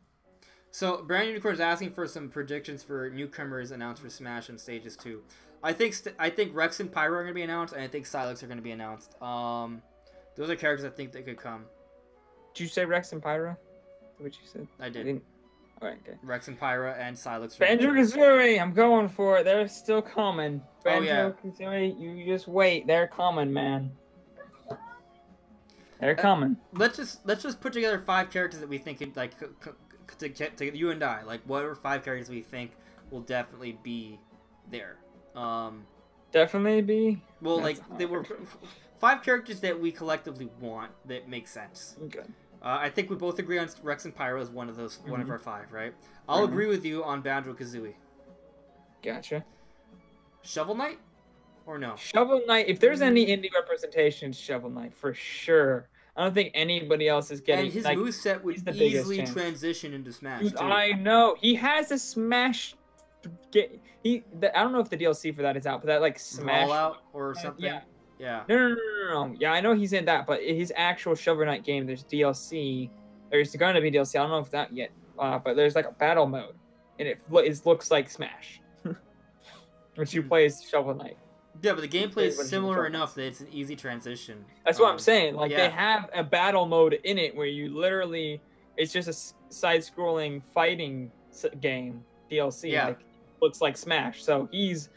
Speaker 1: So Brandon Unicorn is asking for some predictions for newcomers announced for Smash and Stages 2. I think Rex and Pyra are going to be announced, and I think Silex are going to be announced. Those are characters I think that could come.
Speaker 2: Did you say Rex and Pyra? What you said?
Speaker 1: I did.
Speaker 2: Alright, okay.
Speaker 1: Rex and Pyra and Silex.
Speaker 2: Banjo-Kazooie, I'm going for it. They're still coming. Banjo-Kazooie, you just wait. They're coming, man. They're coming.
Speaker 1: Let's just put together 5 characters that we think could, like, to you and I. Like, what are 5 characters we think will definitely be there?
Speaker 2: Definitely be?
Speaker 1: Well, like, they were 5 characters that we collectively want that make sense.
Speaker 2: Okay.
Speaker 1: I think we both agree on Rex and Pyro as one of those, one of our 5, right? I'll agree with you on Banjo-Kazooie.
Speaker 2: Gotcha.
Speaker 1: Shovel Knight? Or no?
Speaker 2: Shovel Knight, if there's any indie representation, Shovel Knight, for sure. I don't think anybody else is getting...
Speaker 1: And his moveset would easily transition into Smash, too.
Speaker 2: I know. He has a Smash... I don't know if the DLC for that is out, but that, like, Smash...
Speaker 1: Fallout or something?
Speaker 2: Yeah.
Speaker 1: Yeah.
Speaker 2: No. Yeah, I know he's in that, but his actual Shovel Knight game, there's DLC. There's going to be DLC. I don't know if that yet, but there's like a battle mode, and it looks like Smash, which you play as Shovel Knight.
Speaker 1: Yeah, but the gameplay is
Speaker 2: What
Speaker 1: similar enough that it's an easy transition.
Speaker 2: That's what I'm saying. Like,
Speaker 1: yeah.
Speaker 2: they have a battle mode in it where you literally, it's just a side-scrolling fighting game DLC.
Speaker 1: Yeah.
Speaker 2: Like, looks like Smash. So he's,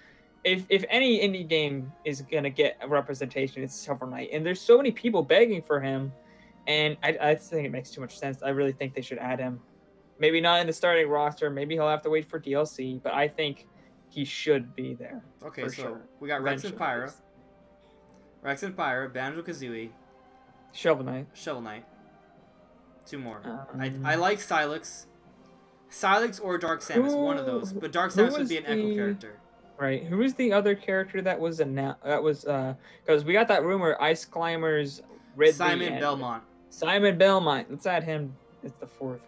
Speaker 2: if any indie game is gonna get a representation, it's Shovel Knight. And there's so many people begging for him, and I think it makes too much sense. I really think they should add him. Maybe not in the starting roster. Maybe he'll have to wait for DLC. But I think he should be there.
Speaker 1: Okay, so
Speaker 2: sure.
Speaker 1: we got Rex and Pyra. Rex and Pyra, Banjo-Kazooie,
Speaker 2: Shovel Knight.
Speaker 1: Shovel Knight. 2 more. I like Sylix. Sylix or Dark Samus, one of those. But Dark Samus would be an Echo character.
Speaker 2: Right. Who was the other character that was announced? That was because we got that rumor. Ice Climbers. Ridley
Speaker 1: Simon Belmont.
Speaker 2: Simon Belmont. Let's add him as the 4th one.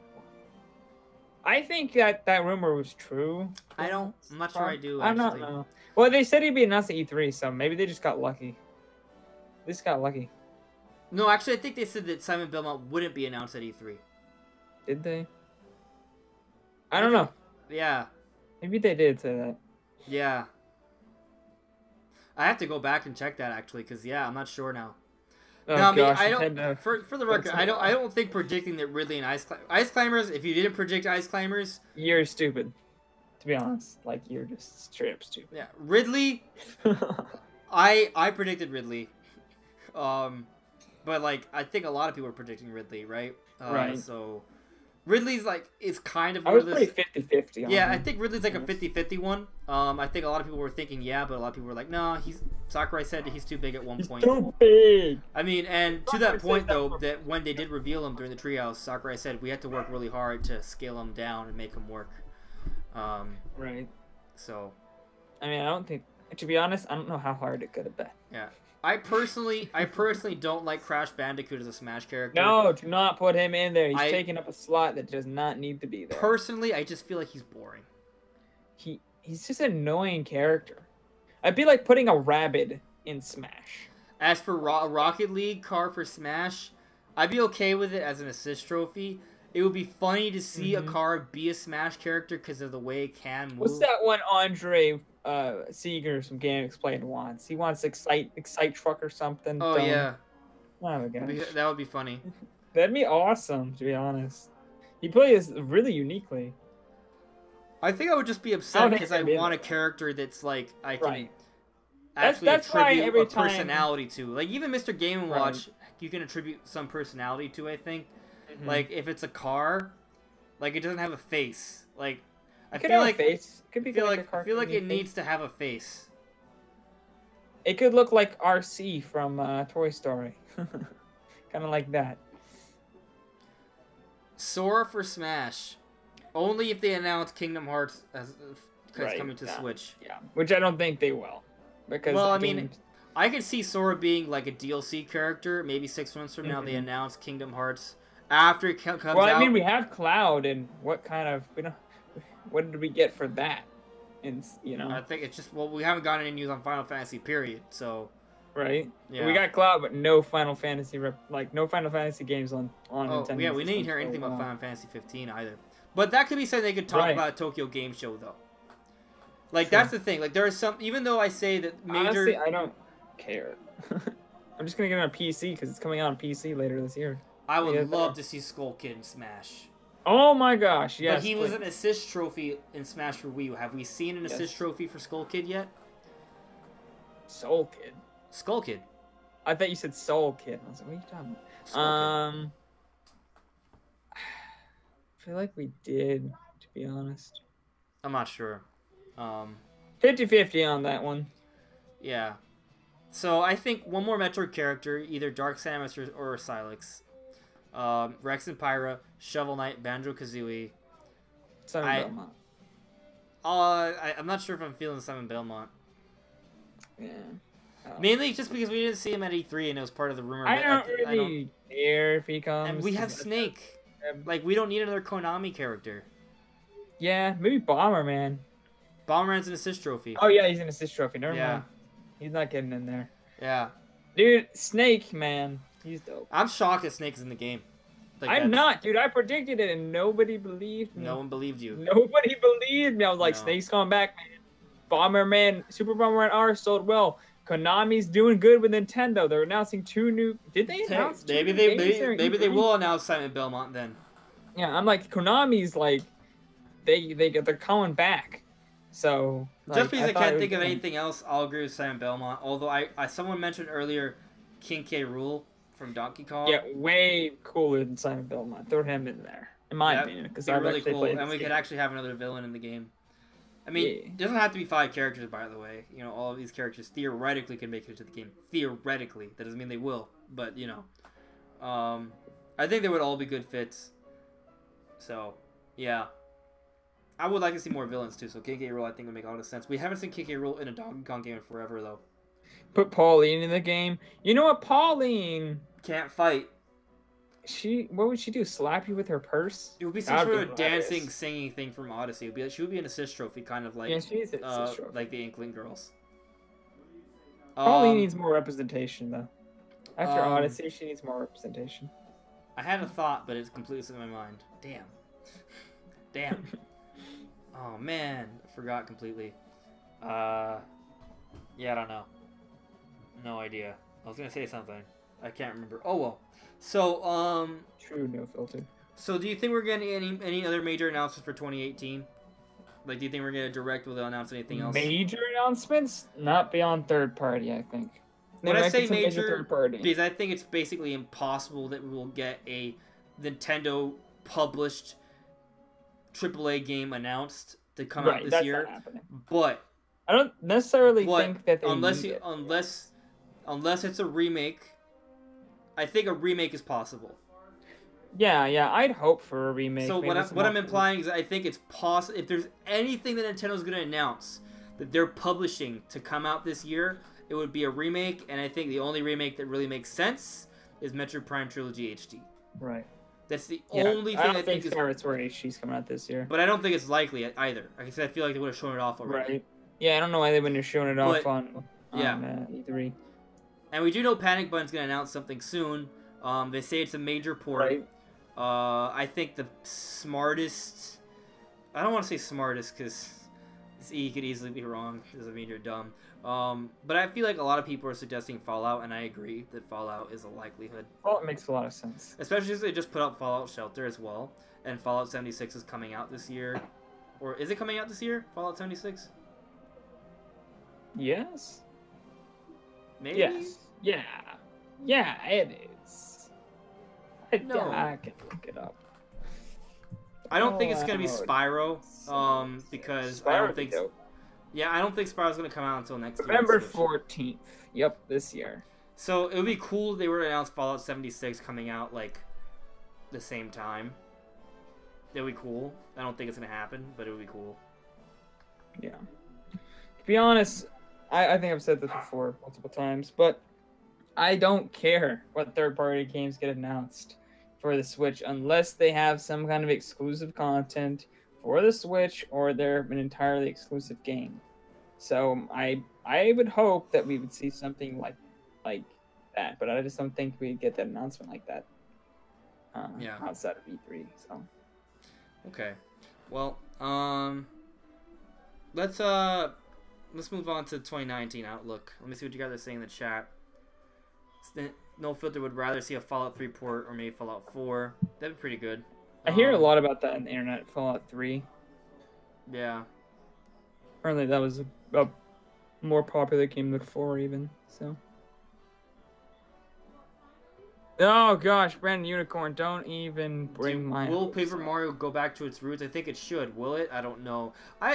Speaker 2: I think that rumor was true.
Speaker 1: I'm not sure I do.
Speaker 2: I don't know. Well, they said he'd be announced at E3, so maybe they just got lucky. They just got lucky.
Speaker 1: No, actually, I think they said that Simon Belmont wouldn't be announced at E3.
Speaker 2: Did they? I don't know.
Speaker 1: Yeah.
Speaker 2: Maybe they did say that.
Speaker 1: Yeah. I have to go back and check that actually, because yeah, I'm not sure now.
Speaker 2: Oh,
Speaker 1: no,
Speaker 2: gosh,
Speaker 1: I don't. For the record, I don't think predicting that Ridley and Ice Climbers. If you didn't predict Ice Climbers,
Speaker 2: you're stupid. To be honest, like you're just straight up stupid.
Speaker 1: Yeah, Ridley. I predicted Ridley. But like I think a lot of people are predicting Ridley, right?
Speaker 2: Right.
Speaker 1: So Ridley's like is kind of
Speaker 2: I was pretty 50-50 on
Speaker 1: yeah,
Speaker 2: him.
Speaker 1: I think Ridley's like a 50-50 one. I think a lot of people were thinking yeah, but a lot of people were like, no, Sakurai said he's too big at one point.
Speaker 2: Too big.
Speaker 1: I mean, and to that point though, that when they did reveal him during the treehouse, Sakurai said we had to work really hard to scale him down and make him work.
Speaker 2: Right.
Speaker 1: So.
Speaker 2: I mean, I don't think. To be honest, I don't know how hard it could have been.
Speaker 1: Yeah. I personally don't like Crash Bandicoot as a Smash character.
Speaker 2: No, do not put him in there. He's taking up a slot that does not need to be there.
Speaker 1: Personally, I just feel like he's boring.
Speaker 2: He's just an annoying character. I'd be like putting a rabbit in Smash.
Speaker 1: As for Rocket League car for Smash, I'd be okay with it as an assist trophy. It would be funny to see a car be a Smash character because of the way it can move.
Speaker 2: What's that one Andre Seeger from Game Explained wants? He wants Excite Truck or something.
Speaker 1: Oh, yeah.
Speaker 2: Oh, my gosh.
Speaker 1: That would be funny.
Speaker 2: That'd be awesome, to be honest. He plays really uniquely.
Speaker 1: I think I would just be upset because I want a character that's like I can actually attribute a personality to. Like even Mr. Game & Watch, you can attribute some personality to. I think, like if it's a car, like it doesn't have a face. Like I feel like I feel like it needs to have a face.
Speaker 2: It could look like RC from Toy Story, kind of like that.
Speaker 1: Sora for Smash. Only if they announce Kingdom Hearts as coming to Switch.
Speaker 2: Yeah, which I don't think they will. Because
Speaker 1: well, I mean, I could see Sora being like a DLC character. Maybe 6 months from now they announce Kingdom Hearts after it comes out.
Speaker 2: Well, I mean, we have Cloud, and what did we get for that? And
Speaker 1: I think it's just we haven't gotten any news on Final Fantasy period. So.
Speaker 2: Right.
Speaker 1: Yeah.
Speaker 2: We got Cloud, but no Final Fantasy no Final Fantasy games on Nintendo.
Speaker 1: Yeah, we didn't hear anything about Final Fantasy 15 either. But that could be something they could talk about at Tokyo Game Show, though. Like, that's the thing. Like, there are some... Even though I say that major...
Speaker 2: Honestly, I don't care. I'm just going to get it on PC, because it's coming out on PC later this year.
Speaker 1: I would love to see Skull Kid in Smash.
Speaker 2: Oh my gosh, yes.
Speaker 1: But he was an assist trophy in Smash for Wii U. Have we seen an assist trophy for Skull Kid yet?
Speaker 2: Soul Kid.
Speaker 1: Skull Kid.
Speaker 2: I thought you said Soul Kid. I was like, what are you talking about? I feel like we did, to be honest.
Speaker 1: I'm not sure.
Speaker 2: 50-50 on that one.
Speaker 1: Yeah. So I think one more Metroid character, either Dark Samus or Sylix. Rex and Pyra, Shovel Knight, Banjo-Kazooie.
Speaker 2: Simon Belmont.
Speaker 1: I'm not sure if I'm feeling Simon Belmont.
Speaker 2: Yeah.
Speaker 1: Mainly just because we didn't see him at E3 and it was part of the rumor.
Speaker 2: I don't really care if he comes.
Speaker 1: And we have Snake. Like, we don't need another Konami character.
Speaker 2: Yeah, maybe Bomberman.
Speaker 1: Bomberman's an assist trophy.
Speaker 2: Oh, yeah, he's an assist trophy. Never mind. He's not getting in there.
Speaker 1: Yeah.
Speaker 2: Dude, Snake, man. He's dope.
Speaker 1: I'm shocked that Snake is in the game. Like,
Speaker 2: I'm not, dude. I predicted it and nobody believed me.
Speaker 1: No one believed you.
Speaker 2: Nobody believed me. I was like, Snake's coming back, man. Super Bomberman R sold well. Konami's doing good with Nintendo. They're announcing 2 new. Did they announce?
Speaker 1: Maybe they will announce Simon Belmont then.
Speaker 2: Yeah, I'm like Konami's like they're coming back. So like,
Speaker 1: just because I can't think of anything else, I'll agree with Simon Belmont. Although someone mentioned earlier King K. Rool from Donkey Kong.
Speaker 2: Yeah, way cooler than Simon Belmont. Throw him in there, in my opinion, because I'm
Speaker 1: really cool, and we could actually have another villain in the game. I mean, it doesn't have to be 5 characters, by the way. You know, all of these characters theoretically can make it to the game. Theoretically, that doesn't mean they will, but you know, I think they would all be good fits. So, yeah. I would like to see more villains too, so KK Rool I think would make a lot of sense. We haven't seen KK Rool in a Donkey Kong game in forever though.
Speaker 2: Put Pauline in the game. You know what, Pauline
Speaker 1: can't fight.
Speaker 2: What would she do? Slap you with her purse?
Speaker 1: It would be some sort of dancing, singing thing from Odyssey. She would be an assist trophy, kind of like
Speaker 2: she's an assist trophy.
Speaker 1: Like the Inkling girls.
Speaker 2: Pauline needs more representation though. After Odyssey, she needs more representation.
Speaker 1: I had a thought, but it's completely slipped my mind. Damn. Oh man, I forgot completely. Yeah, I don't know. No idea. I was gonna say something. I can't remember. Oh well. So
Speaker 2: True, no filter.
Speaker 1: So do you think we're getting any other major announcements for 2018? Like, do you think we're gonna direct? Will they announce anything else?
Speaker 2: Major announcements? Not beyond third party, I think.
Speaker 1: When I say major, third party, because I think it's basically impossible that we will get a Nintendo published AAA game announced to come out this year. Not happening. But
Speaker 2: I don't necessarily think that they
Speaker 1: unless it's a remake. I think a remake is possible.
Speaker 2: Yeah, I'd hope for a remake.
Speaker 1: So what I'm implying is I think it's possible. If there's anything that Nintendo's going to announce that they're publishing to come out this year, it would be a remake, and I think the only remake that really makes sense is Metroid Prime Trilogy HD.
Speaker 2: Right.
Speaker 1: That's the only thing I think is...
Speaker 2: Skyward Sword HD's coming out this year.
Speaker 1: But I don't think it's likely either. Like I said, I feel like they would have shown it off already.
Speaker 2: Right. Yeah, I don't know why they wouldn't have shown it off on E3.
Speaker 1: And we do know Panic Button's going to announce something soon. They say it's a major port.
Speaker 2: Right.
Speaker 1: I think the smartest... I don't want to say smartest because E could easily be wrong. Doesn't mean you're dumb. But I feel like a lot of people are suggesting Fallout, and I agree that Fallout is a likelihood.
Speaker 2: Well, it makes a lot of sense.
Speaker 1: Especially since they just put out Fallout Shelter as well, and Fallout 76 is coming out this year. Or is it coming out this year, Fallout 76?
Speaker 2: Yes.
Speaker 1: Maybe?
Speaker 2: Yes. Yeah, it is. I can look it up.
Speaker 1: I don't think it's going to be Spyro, because I don't think... Yeah, I don't think Spyro's going to come out until next year.
Speaker 2: November 14th. Yep, this year.
Speaker 1: So, it would be cool if they were to announce Fallout 76 coming out, like, the same time. It would be cool. I don't think it's going to happen, but it would be cool.
Speaker 2: Yeah. To be honest, I think I've said this before multiple times, but I don't care what third-party games get announced for the Switch unless they have some kind of exclusive content for the Switch or they're an entirely exclusive game. So I would hope that we would see something like that, but I just don't think we'd get that announcement like that outside of E3. So
Speaker 1: okay, well, let's move on to 2019 outlook. Let me see what you guys are saying in the chat. No Filter would rather see a Fallout 3 port or maybe Fallout 4. That'd be pretty good.
Speaker 2: I hear a lot about that on the internet, Fallout 3.
Speaker 1: Yeah.
Speaker 2: Apparently that was a more popular game than 4 even, so. Oh gosh, Brandon Unicorn, don't even bring my...
Speaker 1: Will Paper Mario go back to its roots? I think it should. Will it? I don't know.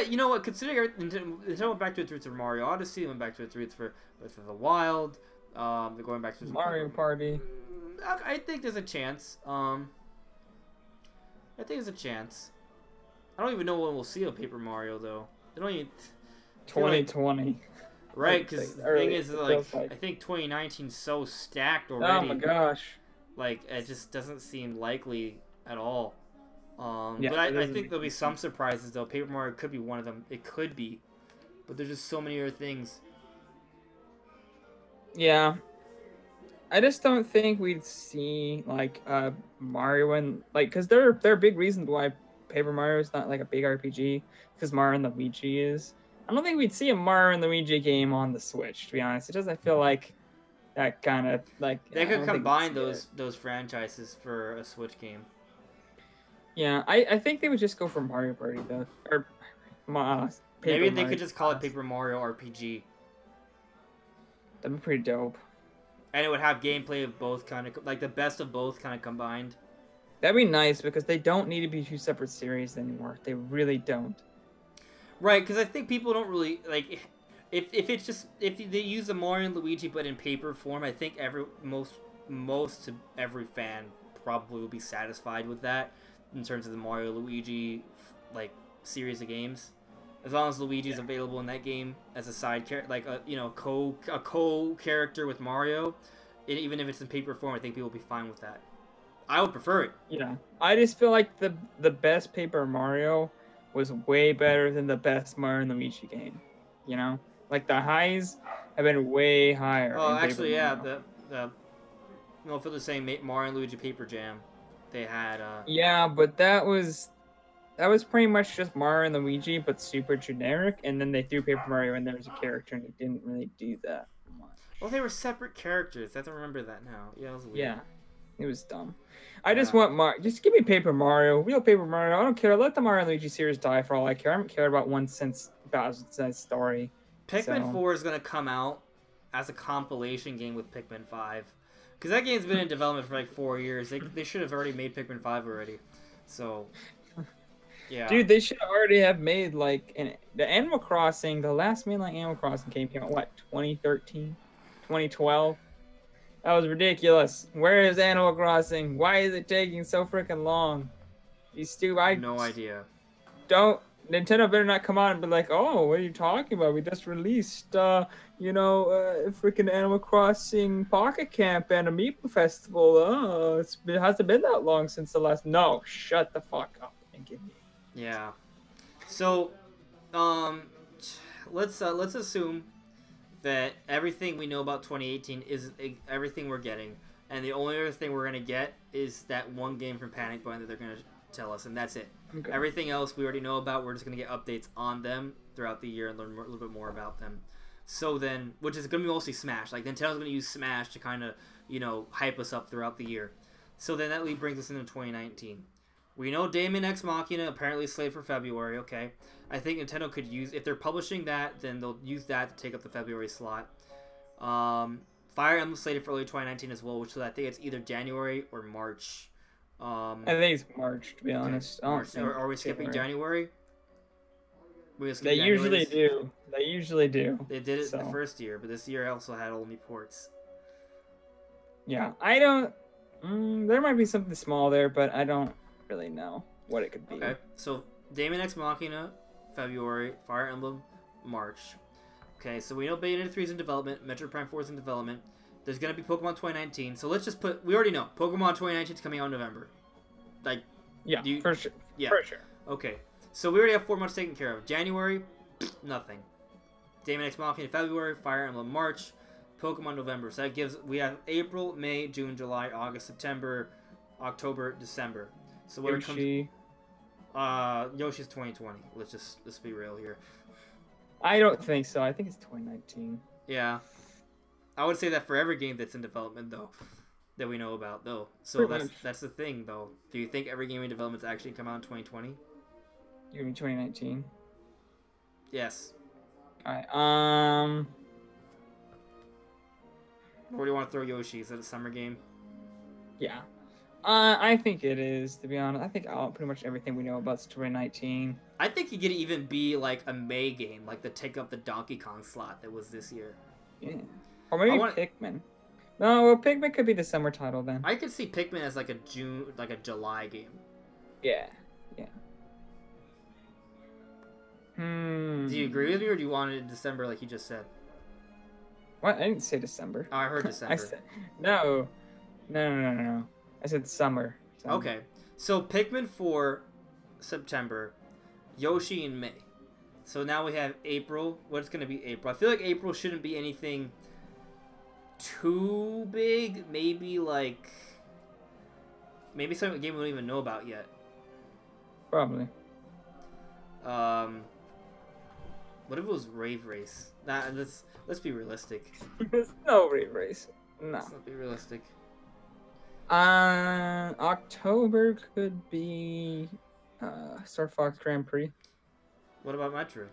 Speaker 1: You know what, considering Nintendo went back to its roots for Mario Odyssey, went back to its roots for Breath of the Wild, they're going back to
Speaker 2: Mario Party.
Speaker 1: I think there's a chance. I think there's a chance. I don't even know when we'll see a Paper Mario though. They don't even.
Speaker 2: 2020.
Speaker 1: Right, because the thing is, like, I think 2019's so stacked already.
Speaker 2: Oh my gosh.
Speaker 1: Like, it just doesn't seem likely at all.
Speaker 2: Yeah,
Speaker 1: but I think there'll be some surprises though. Paper Mario could be one of them. It could be, but there's just so many other things.
Speaker 2: Yeah, I just don't think we'd see like Mario and because there are big reasons why Paper Mario is not like a big RPG because Mario and Luigi is. I don't think we'd see a Mario and Luigi game on the Switch. To be honest, it doesn't feel like that kind of like.
Speaker 1: They could combine
Speaker 2: those
Speaker 1: franchises for a Switch game.
Speaker 2: Yeah, I think they would just go for Mario Party though, or
Speaker 1: maybe they could just call it Paper Mario RPG.
Speaker 2: That'd be pretty dope.
Speaker 1: And it would have gameplay of both kind of like the best of both kind of combined.
Speaker 2: That'd be nice because they don't need to be two separate series anymore. They really don't.
Speaker 1: Right, because I think people don't really like if they use the Mario and Luigi but in paper form. I think most to every fan probably will be satisfied with that in terms of the Mario Luigi like series of games. As long as Luigi's available in that game as a side character, like a co character with Mario, even if it's in paper form, I think people will be fine with that. I would prefer it.
Speaker 2: Yeah, I just feel like the best Paper Mario was way better than the best Mario and Luigi game. You know, like the highs have been way higher.
Speaker 1: Oh, actually, yeah, for the same Mario and Luigi Paper Jam, they had.
Speaker 2: Yeah, but that was pretty much just Mario and Luigi, but super generic. And then they threw Paper Mario in there as a character, and it didn't really do that much.
Speaker 1: Well, they were separate characters. I have to remember that now. Yeah, it was weird.
Speaker 2: Yeah, it was dumb. I just want Mario. Just give me Paper Mario, real Paper Mario. I don't care. Let the Mario and Luigi series die for all I care. I haven't cared about one since Bowser's story.
Speaker 1: Pikmin 4 is gonna come out as a compilation game with Pikmin 5, because that game's been in development for like 4 years. They should have already made Pikmin 5 already. So. Yeah.
Speaker 2: Dude, they should already have made like the Animal Crossing. The last mainline Animal Crossing game came out what 2013, 2012. That was ridiculous. Where is Animal Crossing? Why is it taking so freaking long? You stupid. I have
Speaker 1: no idea.
Speaker 2: Nintendo better not come out and be like, oh, what are you talking about? We just released, freaking Animal Crossing Pocket Camp and Amiibo Festival. Oh, it hasn't been that long since the last. No, shut the fuck up and give me.
Speaker 1: Yeah. So, let's assume that everything we know about 2018 is everything we're getting, and the only other thing we're gonna get is that one game from Panic Button that they're gonna tell us, and that's it. Okay. Everything else we already know about. We're just gonna get updates on them throughout the year and learn a little bit more about them. So then, which is gonna be mostly Smash. Like Nintendo's gonna use Smash to kind of hype us up throughout the year. So then that brings us into 2019. We know Daemon X Machina apparently slated for February, okay. I think Nintendo could use, if they're publishing that, then they'll use that to take up the February slot. Fire Emblem slated for early 2019 as well, which so I think it's either January or March.
Speaker 2: I think it's March, to be honest.
Speaker 1: March. Are we skipping January?
Speaker 2: They usually do. They usually do.
Speaker 1: They did it the first year, but this year also had only ports.
Speaker 2: Yeah, I don't... there might be something small there, but I don't really know what it could be.
Speaker 1: Okay, so Daemon X Machina, February, Fire Emblem, March. Okay, so we know Bayonetta 3 is in development, Metroid Prime 4 is in development. There's gonna be Pokemon 2019, so let's just put. We already know Pokemon 2019 is coming out in November. Like,
Speaker 2: yeah, for sure.
Speaker 1: Yeah,
Speaker 2: for sure.
Speaker 1: Okay, so we already have 4 months taken care of. January, nothing. Daemon X Machina, February, Fire Emblem, March, Pokemon November. So that gives we have April, May, June, July, August, September, October, December. So when
Speaker 2: Yoshi.
Speaker 1: It comes, Yoshi's 2020. Let's be real here.
Speaker 2: I don't think so. I think it's 2019.
Speaker 1: Yeah, I would say that for every game that's in development, though, that we know about, though. So that's the thing, though. Do you think every game in development's actually come out in 2020?
Speaker 2: You mean 2019?
Speaker 1: Yes.
Speaker 2: All right.
Speaker 1: Where do you want to throw Yoshi? Is it a summer game?
Speaker 2: Yeah. I think it is, to be honest. I think pretty much everything we know about is 2019.
Speaker 1: I think it could even be like a May game, like the take up the Donkey Kong slot that was this year.
Speaker 2: Yeah. Or maybe Pikmin. No, well, Pikmin could be the summer title then.
Speaker 1: I could see Pikmin as like a July game.
Speaker 2: Yeah. Yeah.
Speaker 1: Do you agree with me, or do you want it in December like you just said?
Speaker 2: What? I didn't say December.
Speaker 1: Oh, I heard December.
Speaker 2: I said, no. I said summer.
Speaker 1: Okay, so Pikmin 4, September, Yoshi in May. So now we have April. What's going to be April? I feel like April shouldn't be anything too big. Maybe some game we don't even know about yet.
Speaker 2: Probably.
Speaker 1: What if it was Rave Race? Nah, let's be realistic.
Speaker 2: There's no Rave Race. No.
Speaker 1: Let's not be realistic.
Speaker 2: October could be Star Fox Grand Prix.
Speaker 1: What about Metro?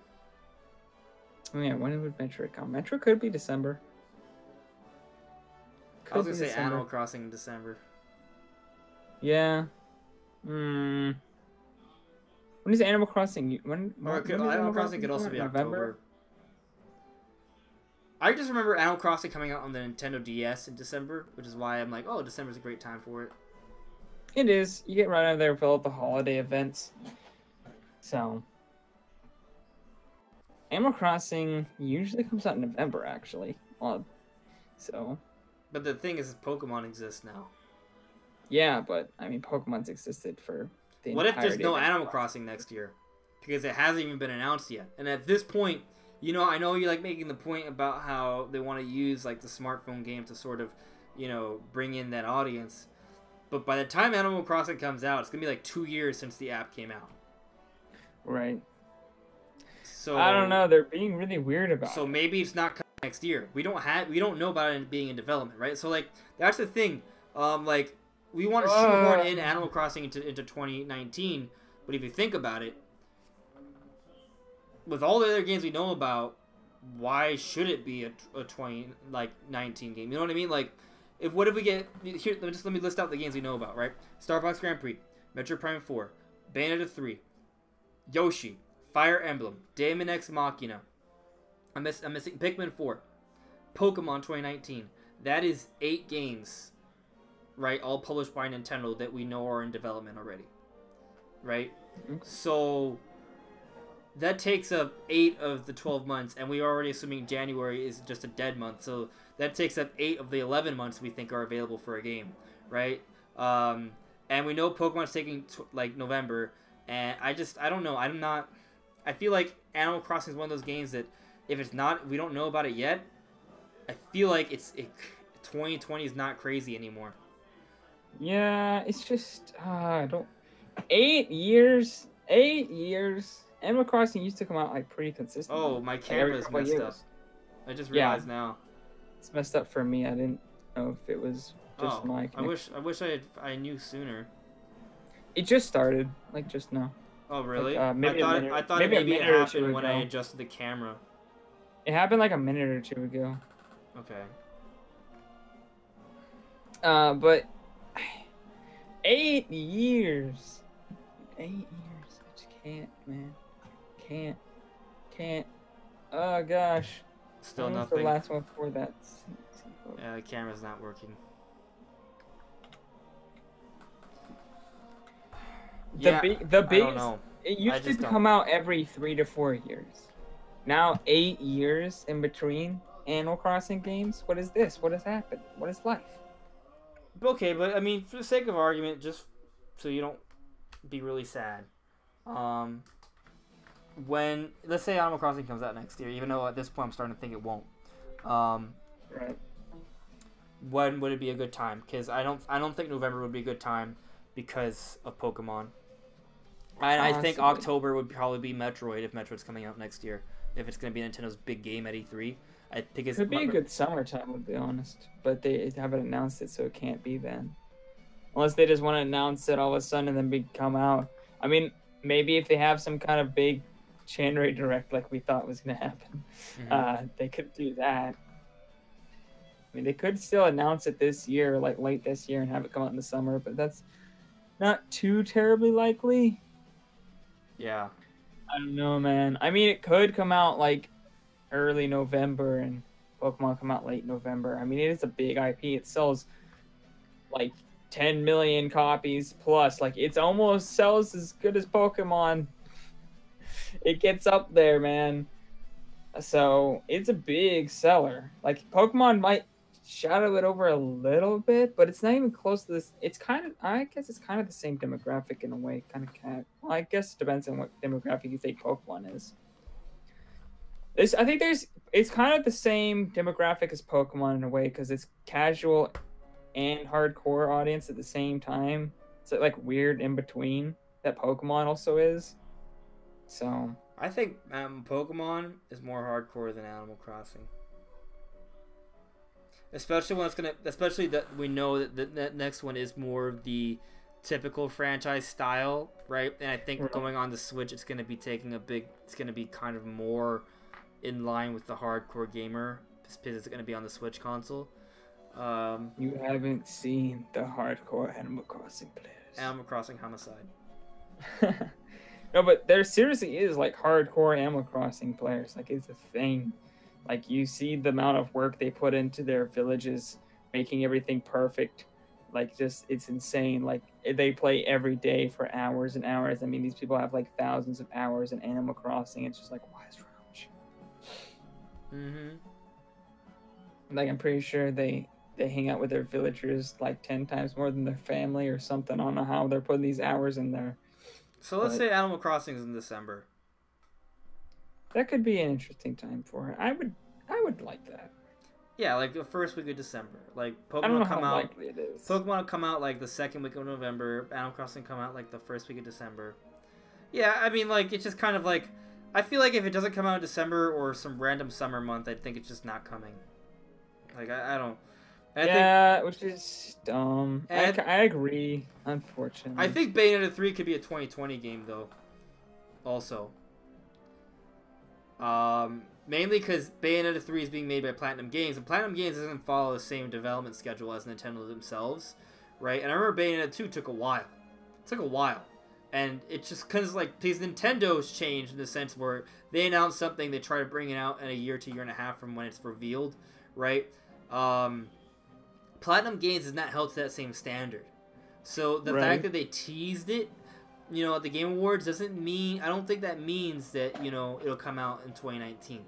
Speaker 2: Oh yeah, when would Metro come? Metro could be December.
Speaker 1: I was gonna say Animal Crossing in December.
Speaker 2: Yeah. When is Animal Crossing? When
Speaker 1: Animal Crossing could also be October. I just remember Animal Crossing coming out on the Nintendo DS in December, which is why I'm like, oh, December's a great time for it.
Speaker 2: It is. You get right out of there with all the holiday events. So, Animal Crossing usually comes out in November, actually. So.
Speaker 1: But the thing is, Pokemon exists now.
Speaker 2: Yeah, but I mean, Pokemon's existed for the
Speaker 1: What if there's
Speaker 2: entirety
Speaker 1: no
Speaker 2: of
Speaker 1: Animal Crossing next year? Because it hasn't even been announced yet. And at this point, you know, I know you're like making the point about how they want to use like the smartphone game to sort of, you know, bring in that audience. But by the time Animal Crossing comes out, it's gonna be like 2 years since the app came out.
Speaker 2: Right.
Speaker 1: So
Speaker 2: I don't know. They're being really weird about it.
Speaker 1: So maybe it's not coming next year. We don't know about it being in development, right? So like that's the thing. Like we want to shoehorn in Animal Crossing into 2019, but if you think about it, with all the other games we know about, why should it be a 2019 game? You know what I mean? Like, what if we get here? Let me list out the games we know about, right? Star Fox Grand Prix, Metroid Prime 4, Bayonetta 3, Yoshi, Fire Emblem, Daemon X Machina. I'm missing Pikmin 4, Pokemon 2019. That is 8 games, right? All published by Nintendo that we know are in development already, right? Mm-hmm. So that takes up 8 of the 12 months, and we're already assuming January is just a dead month. So that takes up 8 of the 11 months we think are available for a game, right? And we know Pokemon's taking like November, and I don't know. I feel like Animal Crossing is one of those games that if it's not, we don't know about it yet. I feel like 2020 is not crazy anymore.
Speaker 2: Yeah, it's just I don't. 8 years. 8 years. Animal Crossing used to come out like pretty consistently.
Speaker 1: Oh, my camera's messed up. I just realized now.
Speaker 2: It's messed up for me. I didn't know if it was just my connection.
Speaker 1: I wish I knew sooner.
Speaker 2: It just started, like just now.
Speaker 1: Oh really?
Speaker 2: Like,
Speaker 1: I thought maybe it happened when I adjusted the camera.
Speaker 2: It happened like a minute or 2 ago.
Speaker 1: Okay.
Speaker 2: But 8 years. 8 years. I just can't, man. Can't. Oh gosh.
Speaker 1: Still
Speaker 2: when
Speaker 1: nothing.
Speaker 2: Was the last one for that?
Speaker 1: Yeah, the camera's not working.
Speaker 2: The biggest. It used to come out every 3 to 4 years. Now 8 years in between Animal Crossing games. What is this? What has happened? What is life?
Speaker 1: Okay, but I mean, for the sake of argument, just so you don't be really sad. When let's say Animal Crossing comes out next year, even though at this point I'm starting to think it won't.
Speaker 2: Right.
Speaker 1: When would it be a good time? Because I don't think November would be a good time because of Pokemon. And I think October would probably be Metroid if Metroid's coming out next year. If it's going to be Nintendo's big game at E3, I think it
Speaker 2: could be a good summertime, to be honest. But they haven't announced it, so it can't be then. Unless they just want to announce it all of a sudden and then come out. I mean, maybe if they have some kind of big January Direct like we thought was going to happen, they could do that. I mean, they could still announce it this year, like late this year, and have it come out in the summer, but that's not too terribly likely.
Speaker 1: Yeah.
Speaker 2: I don't know, man. I mean, it could come out like early November and Pokemon come out late November. I mean, it is a big IP. It sells like 10 million copies plus. Like, it's almost sells as good as Pokemon. It gets up there, man. So, it's a big seller. Like, Pokemon might shadow it over a little bit, but it's not even close to this. It's kind of, I guess it's kind of the same demographic in a way. Well, I guess it depends on what demographic you think Pokemon is. I think it's kind of the same demographic as Pokemon in a way, because it's casual and hardcore audience at the same time. It's like weird in between that Pokemon also is. So
Speaker 1: I think Pokemon is more hardcore than Animal Crossing. Especially when it's gonna, especially that we know that the next one is more of the typical franchise style, right? And I think going on the Switch, it's gonna be taking a big, it's gonna be kind of more in line with the hardcore gamer, just because it's gonna be on the Switch console.
Speaker 2: You haven't seen the hardcore Animal Crossing players.
Speaker 1: Animal Crossing Homicide.
Speaker 2: No, but there seriously is like hardcore Animal Crossing players. Like it's a thing. Like you see the amount of work they put into their villages, making everything perfect. Like just it's insane. Like they play every day for hours and hours. I mean, these people have like thousands of hours in Animal Crossing. It's just like, why is wrong with you? Like I'm pretty sure they hang out with their villagers like 10 times more than their family or something. I don't know how they're putting these hours in there.
Speaker 1: So let's say Animal Crossing is in December.
Speaker 2: That could be an interesting time for it. I would like that.
Speaker 1: Yeah, like the first week of December. Like Pokemon
Speaker 2: I don't know
Speaker 1: come
Speaker 2: how
Speaker 1: out.
Speaker 2: likely it is.
Speaker 1: Pokemon will come out like the second week of November. Animal Crossing come out like the first week of December. Yeah, I mean, like it's just kind of like, I feel like if it doesn't come out in December or some random summer month, I think it's just not coming. Like I don't.
Speaker 2: Which is dumb. I agree, unfortunately.
Speaker 1: I think Bayonetta 3 could be a 2020 game, though. Also. Mainly because Bayonetta 3 is being made by Platinum Games, and Platinum Games doesn't follow the same development schedule as Nintendo themselves, right? And I remember Bayonetta 2 took a while. It took a while. And it's just because, like, these Nintendo's changed in the sense where they announce something, they try to bring it out in a year to year and a half from when it's revealed, right? Platinum Games is not held to that same standard. So the fact that they teased it, you know, at the Game Awards doesn't mean, I don't think that means that, you know, it'll come out in 2019.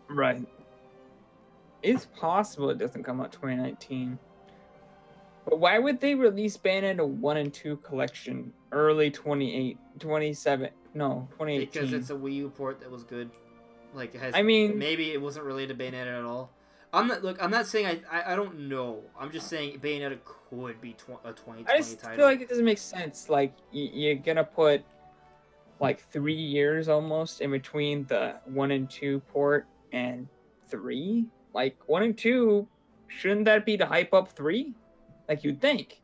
Speaker 2: Right. It's possible it doesn't come out 2019. But why would they release Bayonetta 1 and 2 collection early 2018?
Speaker 1: Because it's a Wii U port that was good. Like it has,
Speaker 2: I mean,
Speaker 1: maybe it wasn't related to Bayonetta at all. I'm not saying I don't know. I'm just saying Bayonetta could be a 2020 title.
Speaker 2: I just feel like it doesn't make sense. Like you're gonna put like 3 years almost in between the 1 and 2 port and 3. Like 1 and 2, shouldn't that be to hype up 3? Like you'd think.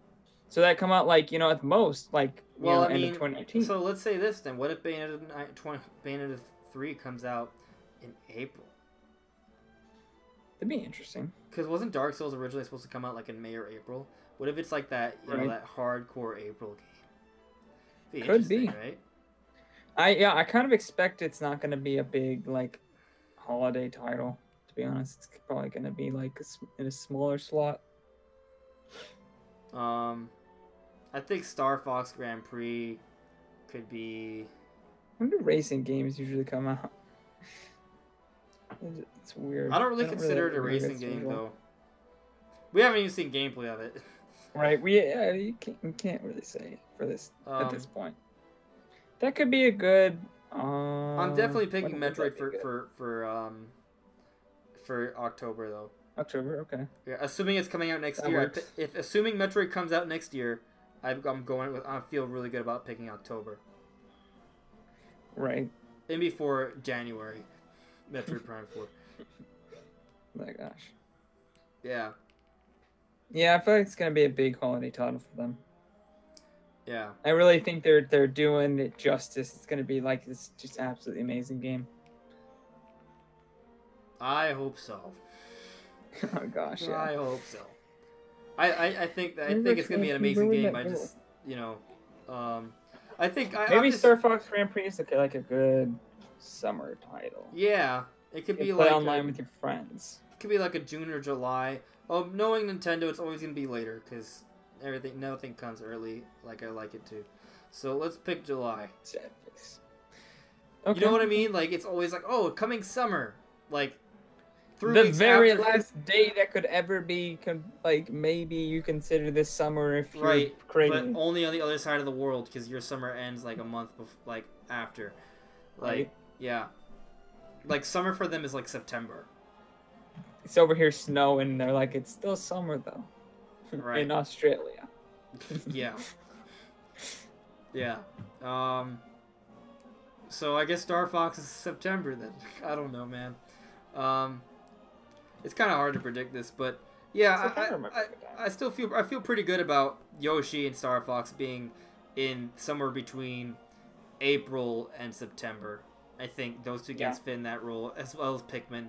Speaker 2: So that come out like, you know, at most like end of 2019.
Speaker 1: So let's say this then. What if Bayonetta 3 comes out in April?
Speaker 2: That'd be interesting.
Speaker 1: Because wasn't Dark Souls originally supposed to come out like in May or April? What if it's like that, you know, that hardcore April game?
Speaker 2: Could be,
Speaker 1: right?
Speaker 2: I kind of expect it's not going to be a big like holiday title. To be honest, it's probably going to be like in a smaller slot.
Speaker 1: I think Star Fox Grand Prix could be.
Speaker 2: When do racing games usually come out? It's weird.
Speaker 1: I don't really consider it a racing game, though. We haven't even seen gameplay of it.
Speaker 2: Right. You can't really say for this at this point. That could be a good.
Speaker 1: I'm definitely picking Metroid for October, though.
Speaker 2: October, okay.
Speaker 1: Yeah, assuming it's coming out next year. Assuming Metroid comes out next year, I'm going with. I feel really good about picking October.
Speaker 2: Right.
Speaker 1: And before January. Metroid Prime 4.
Speaker 2: My gosh.
Speaker 1: Yeah.
Speaker 2: Yeah, I feel like it's gonna be a big holiday title for them.
Speaker 1: Yeah.
Speaker 2: I really think they're doing it justice. It's gonna be like this just absolutely amazing game.
Speaker 1: I hope so.
Speaker 2: Oh gosh, yeah.
Speaker 1: I hope so. I think it's gonna be an amazing game. I just, you know, I think
Speaker 2: maybe Star Fox Grand Prix is like a good summer title.
Speaker 1: Yeah, it could be
Speaker 2: play
Speaker 1: like
Speaker 2: online with your friends.
Speaker 1: It could be like a June or July. Oh, knowing Nintendo, it's always gonna be later because nothing comes early like I like it to. So let's pick July.
Speaker 2: Sad face. Okay.
Speaker 1: You know what I mean? Like it's always like, oh, coming summer, like 3
Speaker 2: the
Speaker 1: weeks
Speaker 2: very
Speaker 1: after.
Speaker 2: last day that could ever be. Like maybe you consider this summer if you're
Speaker 1: right,
Speaker 2: crazy.
Speaker 1: but only on the other side of the world because your summer ends like a month like after. Like
Speaker 2: right.
Speaker 1: Yeah, like summer for them is like September.
Speaker 2: It's over here snowing, and they're like, it's still summer though.
Speaker 1: Right.
Speaker 2: In Australia.
Speaker 1: Yeah. Yeah. So I guess Star Fox is September then. I don't know, man. It's kind of hard to predict this, but yeah, I still feel pretty good about Yoshi and Star Fox being in somewhere between April and September. I think those two games fit in that role, as well as Pikmin.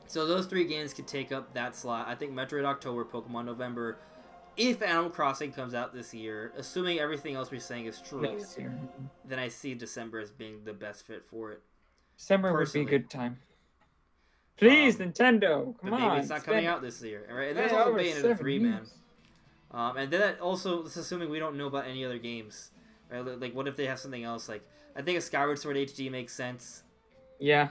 Speaker 1: So those 3 games could take up that slot. I think Metroid October, Pokemon November. If Animal Crossing comes out this year, assuming everything else we're saying is true, then I see December as being the best fit for it.
Speaker 2: December would be a good time. Please, Nintendo, come on.
Speaker 1: Maybe it's not coming out this year, right? And there's also Bayonetta 3, man. And then that also, this is assuming we don't know about any other games, right? Like, what if they have something else? Like, I think a Skyward Sword HD makes sense.
Speaker 2: Yeah.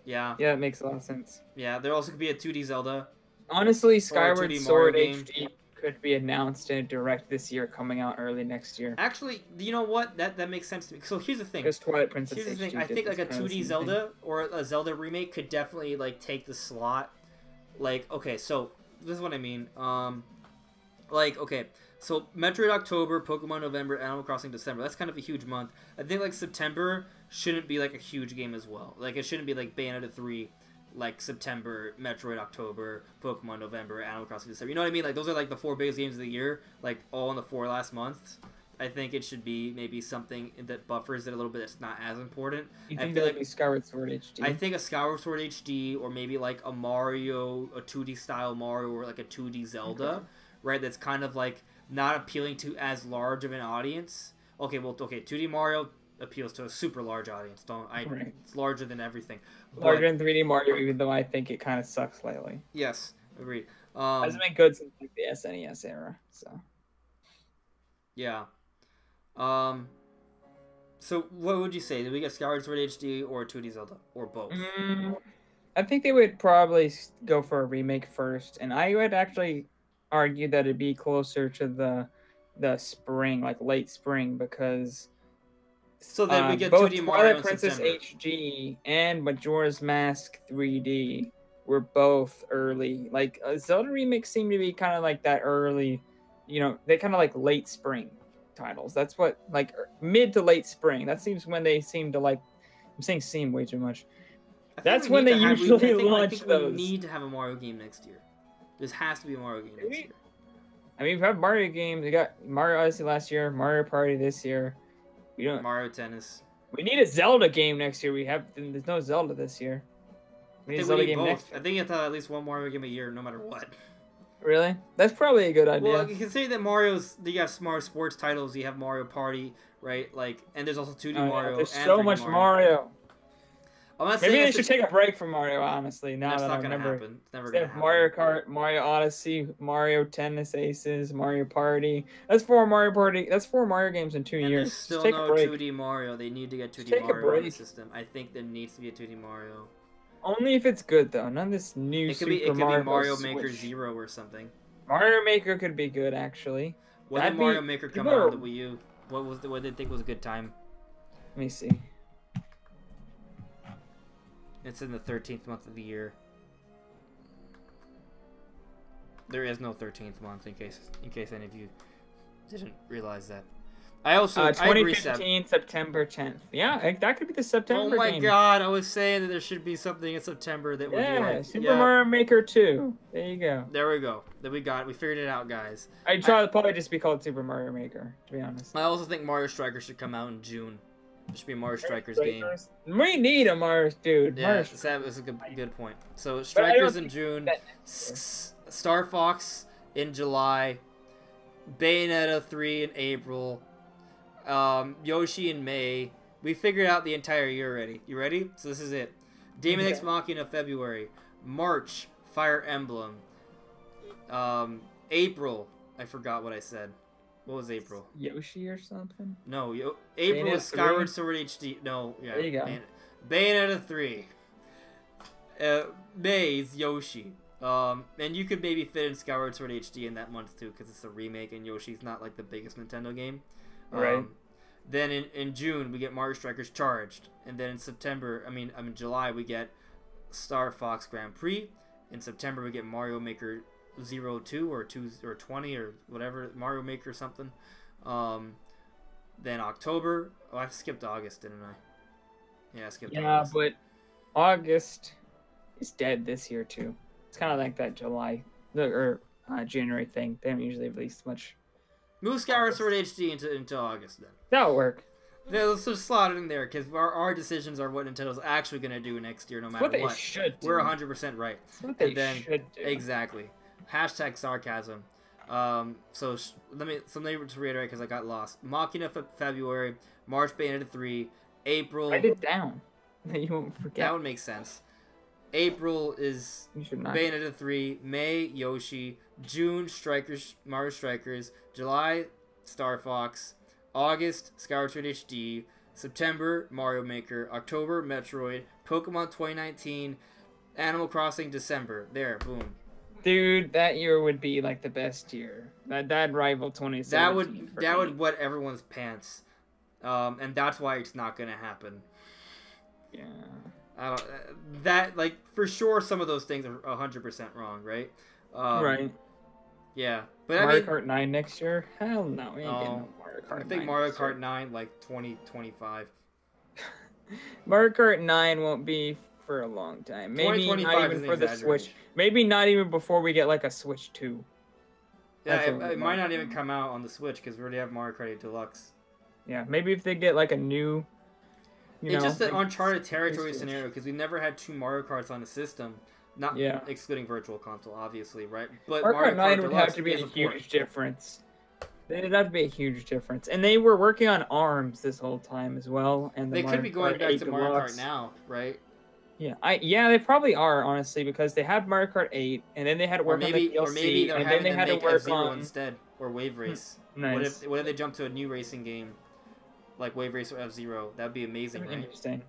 Speaker 1: Yeah.
Speaker 2: Yeah, it makes a lot of sense.
Speaker 1: Yeah, there also could be a 2D Zelda.
Speaker 2: Honestly, Skyward Sword HD could be announced in a direct this year, coming out early next year.
Speaker 1: Actually, you know what? That makes sense to me. So here's the thing.
Speaker 2: Because Twilight Princess
Speaker 1: here's the
Speaker 2: HD
Speaker 1: thing. I think like a 2D Zelda or a Zelda remake could definitely like take the slot. Like, okay, so this is what I mean. Like, okay, so Metroid October, Pokemon November, Animal Crossing December. That's kind of a huge month. I think like September shouldn't be like a huge game as well. Like it shouldn't be like Bayonetta 3, like September, Metroid October, Pokemon November, Animal Crossing December. You know what I mean? Like those are like the 4 biggest games of the year, like all in the 4 last months. I think it should be maybe something that buffers it a little bit that's not as important.
Speaker 2: You think that would be Skyward Sword HD?
Speaker 1: I think a Skyward Sword HD or maybe like a Mario, a 2D style Mario or like a 2D Zelda, right? That's kind of like not appealing to as large of an audience. Okay, well, 2D Mario appeals to a super large audience. It's larger than everything.
Speaker 2: Larger than 3D Mario, even though I think it kind of sucks lately.
Speaker 1: Yes, agreed.
Speaker 2: Hasn't been good since like, the SNES era, so.
Speaker 1: Yeah. So what would you say? Did we get Skyward Sword HD or 2D Zelda or both?
Speaker 2: I think they would probably go for a remake first, and I would actually argue that it'd be closer to the spring, like late spring, because
Speaker 1: so then we get
Speaker 2: both
Speaker 1: 2D Mario
Speaker 2: Twilight Princess
Speaker 1: September.
Speaker 2: HD and Majora's Mask 3D were both early. Like Zelda remakes seem to be kind of like that early, you know, they kind of like late spring titles. That's what, like mid to late spring. That seems when they seem to like. I'm saying seem way too much. That's when they usually launch those.
Speaker 1: We need to have a Mario game next year. There has to be a Mario game next year.
Speaker 2: I mean, we've had Mario games. We got Mario Odyssey last year, Mario Party this year. We don't.
Speaker 1: Mario Tennis.
Speaker 2: We need a Zelda game next year. There's no Zelda this year.
Speaker 1: We need a Zelda game next year. I think you have to have at least one Mario game a year, no matter what.
Speaker 2: Really? That's probably a good idea.
Speaker 1: Well, you can say that you have Mario sports titles. You have Mario Party, right? Like, and there's also 2D Mario.
Speaker 2: There's so much Mario. Maybe they should take a break from Mario, honestly. Now
Speaker 1: that's
Speaker 2: that
Speaker 1: not
Speaker 2: I
Speaker 1: gonna
Speaker 2: remember.
Speaker 1: happen. It's never gonna happen.
Speaker 2: Mario Kart, Mario Odyssey, Mario Tennis Aces, Mario Party. That's 4 Mario Party. That's 4 Mario games in 2 years.
Speaker 1: There's still no 2D Mario. They need to get 2D Mario on the system. I think there needs to be a 2D Mario.
Speaker 2: Only if it's good though. None of this new Super Mario. It could be
Speaker 1: Mario Maker Zero or something.
Speaker 2: Mario Maker could be good actually.
Speaker 1: When did Mario Maker come out on the Wii U? What did they think was a good time?
Speaker 2: Let me see.
Speaker 1: It's in the 13th month of the year. There is no 13th month, in case any of you didn't realize that. I also
Speaker 2: 2015 September 10th. Yeah, that could be the September.
Speaker 1: Oh my
Speaker 2: game.
Speaker 1: God! I was saying that there should be something in September that would be like
Speaker 2: Super Mario Maker 2. There you go.
Speaker 1: There we go. We figured it out, guys.
Speaker 2: I'd probably just be called Super Mario Maker, to be honest.
Speaker 1: I also think Mario Strikers should come out in June. There should be a Mario Strikers game.
Speaker 2: We need a Mario, dude.
Speaker 1: Yeah, that was a good point. So Strikers in June, Star Fox in July, Bayonetta 3 in April, Yoshi in May. We figured out the entire year already. You ready? So this is it. Daemon X Machina February, March Fire Emblem, April. I forgot what I said. What was April?
Speaker 2: Yoshi or something?
Speaker 1: No, April was Skyward Sword HD. No, yeah.
Speaker 2: There you go.
Speaker 1: Bayonetta 3. May is Yoshi. And you could maybe fit in Skyward Sword HD in that month too, because it's a remake and Yoshi's not like the biggest Nintendo game.
Speaker 2: Right.
Speaker 1: Then in June we get Mario Strikers Charged, and then in July we get Star Fox Grand Prix. In September we get Mario Maker 02 or 2 or 20 or whatever, Mario Maker something. Then October. Oh, I skipped August, didn't I? Yeah, I skipped
Speaker 2: Yeah,
Speaker 1: August.
Speaker 2: but August is dead this year too. It's kind of like that July or January thing. They don't usually release much.
Speaker 1: Move Skyward Sword HD into August then.
Speaker 2: That'll work.
Speaker 1: Yeah, let's just slot it in there because our decisions are what Nintendo's actually going to do next year, no matter
Speaker 2: what. They
Speaker 1: what.
Speaker 2: should do.
Speaker 1: We're 100% right.
Speaker 2: That's what they
Speaker 1: And then,
Speaker 2: should do.
Speaker 1: Exactly. Hashtag sarcasm. So let me just reiterate because I got lost. Machina for February, March Bayonetta 3, April.
Speaker 2: Write it down. You won't forget.
Speaker 1: That would make sense. April is
Speaker 2: You should not.
Speaker 1: Bayonetta 3, May Yoshi, June Strikers, Mario Strikers, July Star Fox, August Skyward Sword HD, September Mario Maker, October Metroid, Pokemon 2019, Animal Crossing December. There, boom.
Speaker 2: Dude, that year would be like the best year. That'd rival 2017.
Speaker 1: That would wet everyone's pants, and that's why it's not gonna happen.
Speaker 2: Yeah.
Speaker 1: That like for sure some of those things are 100% wrong, right?
Speaker 2: Right.
Speaker 1: Yeah, but
Speaker 2: Mario Kart 9 next year? Hell no, we ain't getting no Mario Kart 9.
Speaker 1: I think Mario Kart 9 like 2025.
Speaker 2: Mario Kart 9 won't be for a long time. Maybe not even for the Switch. Maybe not even before we get like a Switch 2.
Speaker 1: Yeah, it might not even come out on the Switch because we already have Mario Kart 8 Deluxe.
Speaker 2: Yeah, maybe if they get like a new...
Speaker 1: It's just an uncharted territory scenario because we never had 2 Mario Karts on the system. Not excluding Virtual Console, obviously, right? But
Speaker 2: Mario Kart 9 would have to be a huge difference. It'd have to be a huge difference. And they were working on ARMS this whole time as well. And
Speaker 1: they could be going back to Mario Kart now, right?
Speaker 2: Yeah, they probably are, honestly, because they had Mario Kart 8, and then they had to work on the DLC,
Speaker 1: or maybe they're
Speaker 2: and then they had to work on
Speaker 1: instead, or Wave Race.
Speaker 2: Nice.
Speaker 1: What if they jump to a new racing game, like Wave Race or F-Zero? That'd be amazing, right?
Speaker 2: Interesting.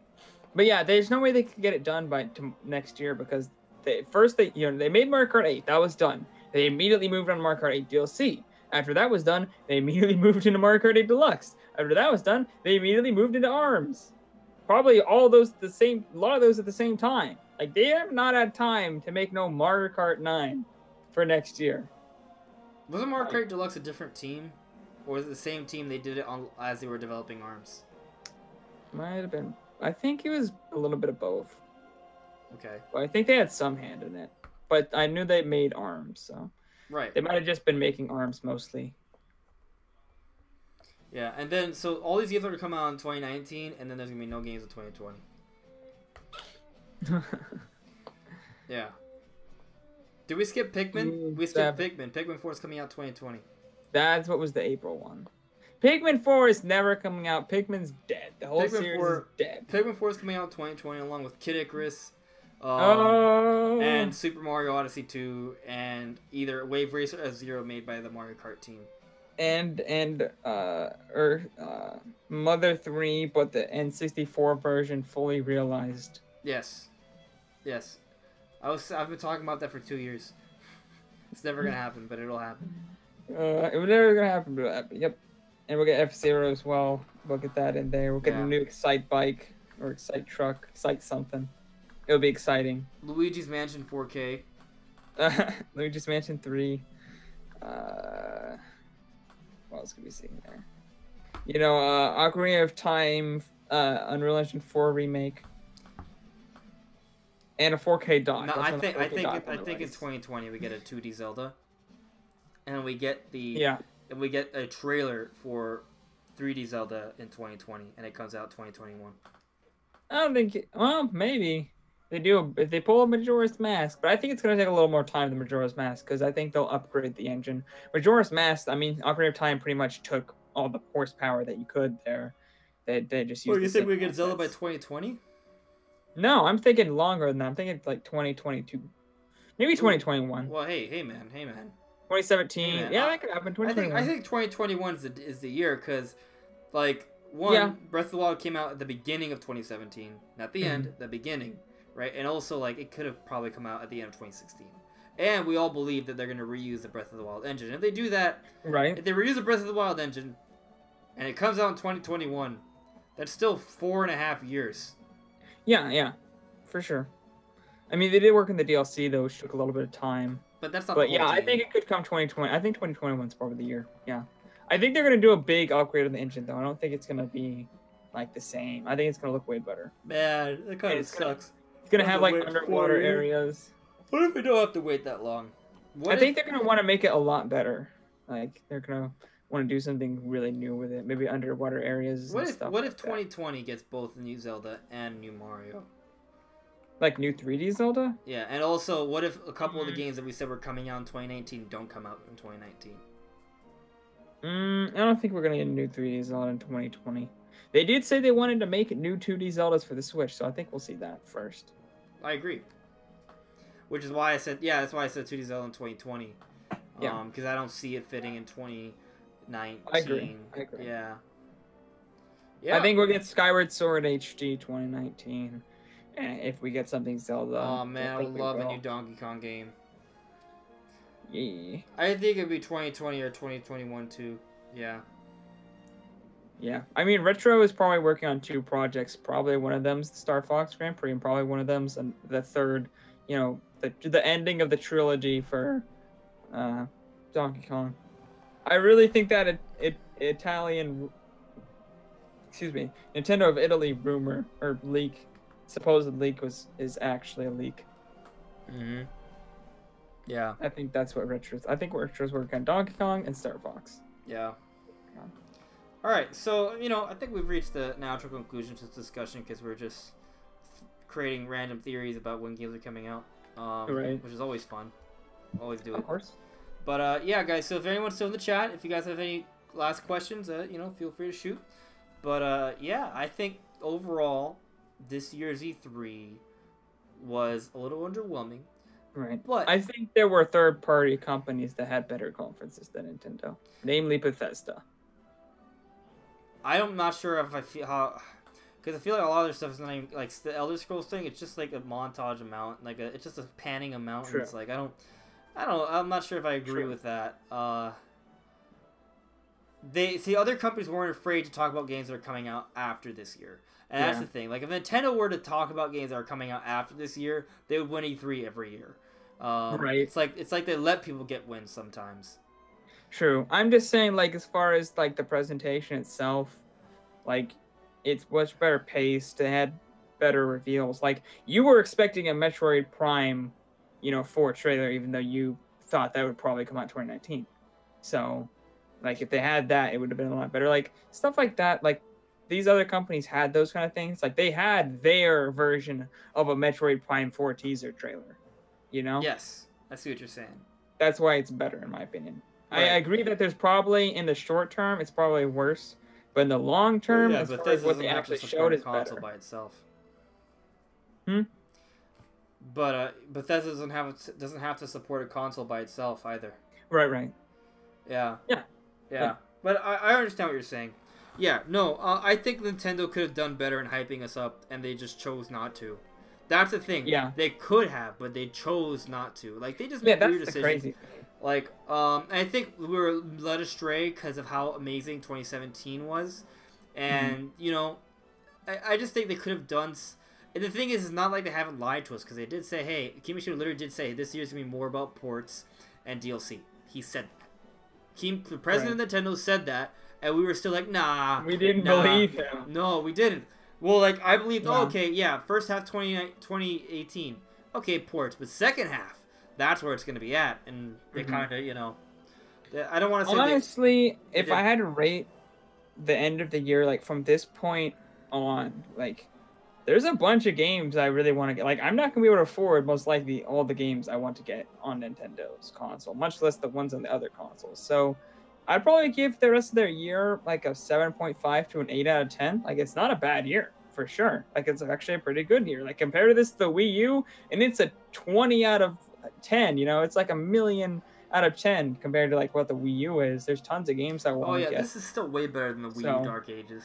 Speaker 2: But yeah, there's no way they could get it done by next year because they made Mario Kart 8. That was done. They immediately moved on to Mario Kart 8 DLC. After that was done, they immediately moved into Mario Kart 8 Deluxe. After that was done, they immediately moved into ARMS. Probably all those a lot of those at the same time. Like they have not had time to make no Mario Kart 9 for next year.
Speaker 1: Wasn't Mario Kart Deluxe a different team, or was it the same team they did it on as they were developing ARMS?
Speaker 2: Might have been. I think it was a little bit of both.
Speaker 1: Okay.
Speaker 2: Well, I think they had some hand in it, but I knew they made ARMS, so
Speaker 1: right.
Speaker 2: They might have just been making ARMS mostly.
Speaker 1: Yeah, and then so all these games are gonna come out in 2019, and then there's gonna be no games in 2020. Yeah. Did we skip Pikmin? We skipped Pikmin. Pikmin 4 is coming out 2020.
Speaker 2: That's what was the April one. Pikmin 4 is never coming out. Pikmin's dead. The whole series is dead.
Speaker 1: Pikmin 4 is coming out in 2020 along with Kid Icarus, and Super Mario Odyssey 2, and either Wave Race or F-Zero made by the Mario Kart team.
Speaker 2: And Mother 3, but the N64 version fully realized.
Speaker 1: Yes. I've been talking about that for 2 years. It's never gonna happen, but it'll happen.
Speaker 2: It was never gonna happen, but it'll happen. Yep. And we'll get F-Zero as well. We'll get that in there. We'll get a new Excite bike or Excite truck, Excite something. It'll be exciting.
Speaker 1: Luigi's Mansion 4K.
Speaker 2: Luigi's Mansion 3. What else could we see there? You know, Ocarina of Time, Unreal Engine 4 remake, and a 4K dock.
Speaker 1: No, I think in 2020 we get a 2D Zelda, and we get and we get a trailer for 3D Zelda in 2020, and it comes out 2021.
Speaker 2: I don't think. Well, maybe they do if they pull a Majora's Mask, but I think it's gonna take a little more time than Majora's Mask because I think they'll upgrade the engine. Majora's Mask, I mean, Ocarina of Time pretty much took all the horsepower that you could there. They just used.
Speaker 1: Well, you think we get Zelda by 2020?
Speaker 2: No, I'm thinking longer than that. I'm thinking like 2022, maybe 2021.
Speaker 1: Well, hey man.
Speaker 2: 2017.
Speaker 1: Hey, man,
Speaker 2: yeah, that could happen. 2021.
Speaker 1: I think 2021 is the year because, like, Breath of the Wild came out at the beginning of 2017, not the end, the beginning, right? And also, like, it could have probably come out at the end of 2016. And we all believe that they're going to reuse the Breath of the Wild engine. If they do that,
Speaker 2: right?
Speaker 1: If they reuse the Breath of the Wild engine, and it comes out in 2021, that's still 4.5 years.
Speaker 2: Yeah, for sure. I mean, they did work in the DLC though, which took a little bit of time.
Speaker 1: But that's not.
Speaker 2: But yeah, I think it could come 2020. I think 2021 is probably the year. Yeah, I think they're gonna do a big upgrade of the engine though. I don't think it's gonna be like the same. I think it's gonna look way better.
Speaker 1: Man, that kind of sucks.
Speaker 2: It's gonna have like underwater areas.
Speaker 1: What if we don't have to wait that long?
Speaker 2: I think they're gonna want to make it a lot better. Like they're gonna want to do something really new with it. Maybe underwater areas.
Speaker 1: What if 2020 gets both new Zelda and new Mario?
Speaker 2: Like new 3D Zelda?
Speaker 1: Yeah, and also, what if a couple of the games that we said were coming out in 2019 don't come out in 2019?
Speaker 2: I don't think we're gonna get a new 3D Zelda in 2020. They did say they wanted to make new 2D Zeldas for the Switch, so I think we'll see that first.
Speaker 1: I agree. Which is why I said, yeah, that's why I said 2D Zelda in 2020. Yeah. Because I don't see it fitting in 2019.
Speaker 2: I agree.
Speaker 1: Yeah.
Speaker 2: I think we'll get Skyward Sword HD 2019. If we get something Zelda.
Speaker 1: Oh man, I would love a new Donkey Kong game.
Speaker 2: Yeah.
Speaker 1: I think it'd be 2020 or 2021 too. Yeah.
Speaker 2: Yeah. I mean, Retro is probably working on 2 projects. Probably one of them's the Star Fox Grand Prix, and probably one of them's the third, you know, the ending of the trilogy for Donkey Kong. I really think that Nintendo of Italy rumor or leak, supposed leak is actually a leak.
Speaker 1: Mm-hmm. Yeah.
Speaker 2: I think that's what Retro's. I think Retro's working on Donkey Kong and Star Fox.
Speaker 1: Yeah. All right, so I think we've reached the natural conclusion to this discussion because we're just creating random theories about when games are coming out,
Speaker 2: right?
Speaker 1: Which is always fun. Always do it.
Speaker 2: Of course.
Speaker 1: But yeah, guys. So if anyone's still in the chat, if you guys have any last questions, feel free to shoot. But yeah, I think overall this year's E3 was a little underwhelming.
Speaker 2: Right.
Speaker 1: But
Speaker 2: I think there were third-party companies that had better conferences than Nintendo, namely Bethesda.
Speaker 1: I'm not sure if I feel how, because I feel like a lot of their stuff is not even like the Elder Scrolls thing. It's just like a montage amount, it's just a panning amount.
Speaker 2: True.
Speaker 1: And it's like I'm not sure if I agree with that. Other companies weren't afraid to talk about games that are coming out after this year, and that's the thing. Like if Nintendo were to talk about games that are coming out after this year, they would win E3 every year.
Speaker 2: Right.
Speaker 1: It's like they let people get wins sometimes.
Speaker 2: True. I'm just saying, like, as far as, like, the presentation itself, like, it's much better paced. They had better reveals. Like, you were expecting a Metroid Prime, 4 trailer, even though you thought that would probably come out in 2019. So, like, if they had that, it would have been a lot better. Like, stuff like that, like, these other companies had those kind of things. Like, they had their version of a Metroid Prime 4 teaser trailer,
Speaker 1: Yes, I see what you're saying.
Speaker 2: That's why it's better, in my opinion.
Speaker 1: Right.
Speaker 2: I agree that there's probably, in the short term, it's probably worse. But in the long term, as far as what they actually showed is better.
Speaker 1: By itself.
Speaker 2: Hmm?
Speaker 1: But Bethesda doesn't have to support a console by itself either.
Speaker 2: Right.
Speaker 1: Yeah.
Speaker 2: Yeah.
Speaker 1: But I understand what you're saying. Yeah, no, I think Nintendo could have done better in hyping us up, and they just chose not to. That's the thing.
Speaker 2: Yeah.
Speaker 1: They could have, but they chose not to. Like, they just made weird decisions.
Speaker 2: That's the crazy thing.
Speaker 1: Like, I think we were led astray because of how amazing 2017 was. And, I just think they could have done... And the thing is, it's not like they haven't lied to us, because they did say, hey, Kimishima literally did say, this year's going to be more about ports and DLC. He said that. The president of Nintendo said that, and we were still like, nah.
Speaker 2: We didn't believe him.
Speaker 1: No, we didn't. Well, like, I believed, first half 2018. Okay, ports. But second half, that's where it's going to be at. And they kind of, I don't want to say...
Speaker 2: Honestly, if I had to rate the end of the year, like, from this point on, like, there's a bunch of games I really want to get. Like, I'm not going to be able to afford, most likely, all the games I want to get on Nintendo's console, much less the ones on the other consoles. So, I'd probably give the rest of their year, like, a 7.5 to an 8 out of 10. Like, it's not a bad year, for sure. Like, it's actually a pretty good year. Like, compare to the Wii U, and it's a 20 out of 10, it's like a million out of 10 compared to like what the Wii U is. There's tons of games I want to get.
Speaker 1: This is still way better than the Wii U Dark Ages.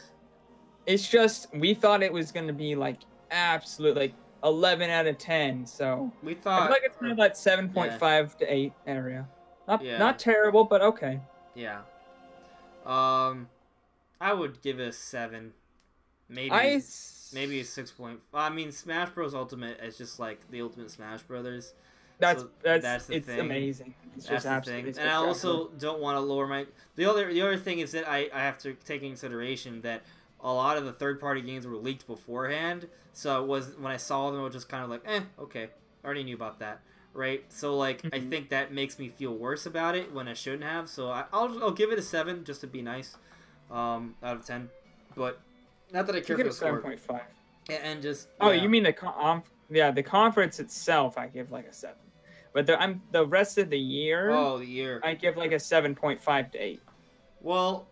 Speaker 2: It's just we thought it was going to be like absolute like 11 out of 10. So
Speaker 1: we thought
Speaker 2: I feel like it's kind of that 7.5 to 8 area. Not terrible, but okay.
Speaker 1: Yeah. I would give it a 7. Maybe a 6 point. I mean, Smash Bros. Ultimate is just like the Ultimate Smash Brothers.
Speaker 2: That's
Speaker 1: So
Speaker 2: that's
Speaker 1: the
Speaker 2: it's
Speaker 1: thing.
Speaker 2: amazing. It's
Speaker 1: That's
Speaker 2: just
Speaker 1: the
Speaker 2: absolutely
Speaker 1: thing. And I
Speaker 2: spectacular.
Speaker 1: also don't want to lower my the other thing is that I have to take into consideration that a lot of the third party games were leaked beforehand. So it was when I saw them, I was just kind of like, okay, I already knew about that, right? So like I
Speaker 2: Mhm.
Speaker 1: think that makes me feel worse about it when I shouldn't have. So I'll give it a 7 just to be nice, out of 10. But not that I
Speaker 2: You
Speaker 1: care for
Speaker 2: give
Speaker 1: the
Speaker 2: it
Speaker 1: score.
Speaker 2: 7.5.
Speaker 1: And just
Speaker 2: Oh,
Speaker 1: yeah.
Speaker 2: you mean the conference itself? I give like a 7, but the rest of the year,
Speaker 1: Oh, the year.
Speaker 2: I give like a 7.5 to 8.
Speaker 1: Well,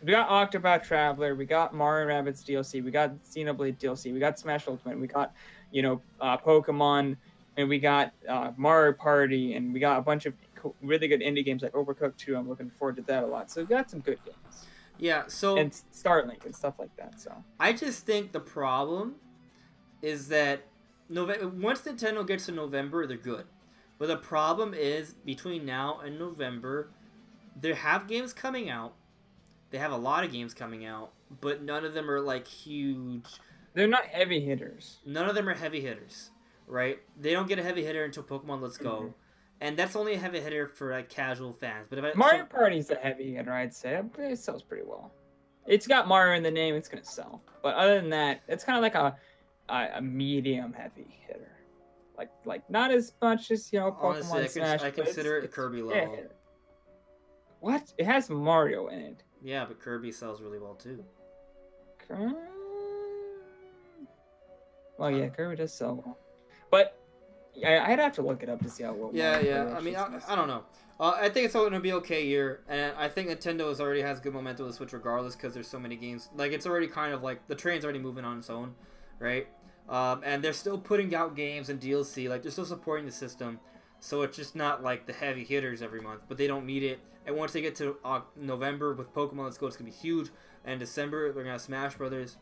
Speaker 2: We got Octopath Traveler, we got Mario Rabbids DLC, we got Xenoblade DLC, we got Smash Ultimate, we got Pokemon, and we got Mario Party, and we got a bunch of really good indie games like Overcooked 2. I'm looking forward to that a lot. So we got some good games
Speaker 1: yeah. So
Speaker 2: and Starlink and stuff like that. So
Speaker 1: I just think the problem is that once Nintendo gets to November, they're good. But the problem is between now and November, they have games coming out. They have a lot of games coming out, but none of them are like huge.
Speaker 2: they're not heavy hitters.
Speaker 1: None of them are heavy hitters, right? They don't get a heavy hitter until Pokemon Let's Go, and that's only a heavy hitter for like casual fans. But
Speaker 2: Mario Party's a heavy hitter, I'd say. It sells pretty well. It's got Mario in the name, it's gonna sell. But other than that, it's kind of like a medium heavy hitter. Like not as much as Pokemon
Speaker 1: honestly,
Speaker 2: Smash.
Speaker 1: I
Speaker 2: but
Speaker 1: consider it
Speaker 2: it's
Speaker 1: Kirby
Speaker 2: a
Speaker 1: level.
Speaker 2: hitter. What? It has Mario in it.
Speaker 1: Yeah, but Kirby sells really well too.
Speaker 2: Well, yeah, Kirby does sell well, but I'd have to look it up to see how well.
Speaker 1: Yeah,
Speaker 2: Mario
Speaker 1: yeah.
Speaker 2: Party
Speaker 1: I mean,
Speaker 2: actually sells.
Speaker 1: I don't know. I think it's all going to be okay year, and I think Nintendo already has good momentum with the Switch regardless because there's so many games. Like, it's already kind of like, the train's already moving on its own, right? And they're still putting out games and DLC. Like, they're still supporting the system. So it's just not like the heavy hitters every month, but they don't need it. And once they get to November with Pokemon Let's Go, it's going to be huge. And December, they're going to have Smash Brothers.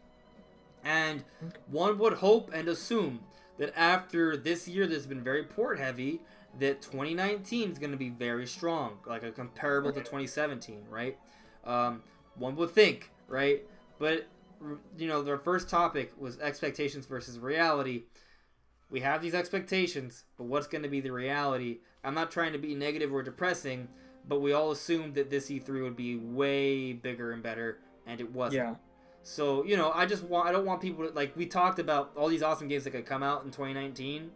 Speaker 1: And one would hope and assume that after this year that's been very port heavy, that 2019 is going to be very strong, like a comparable to 2017, right? One would think, right? But, their first topic was expectations versus reality. We have these expectations, but what's going to be the reality? I'm not trying to be negative or depressing, but we all assumed that this E3 would be way bigger and better, and it wasn't.
Speaker 2: Yeah.
Speaker 1: So, I don't want people to, like, we talked about all these awesome games that could come out in 2019.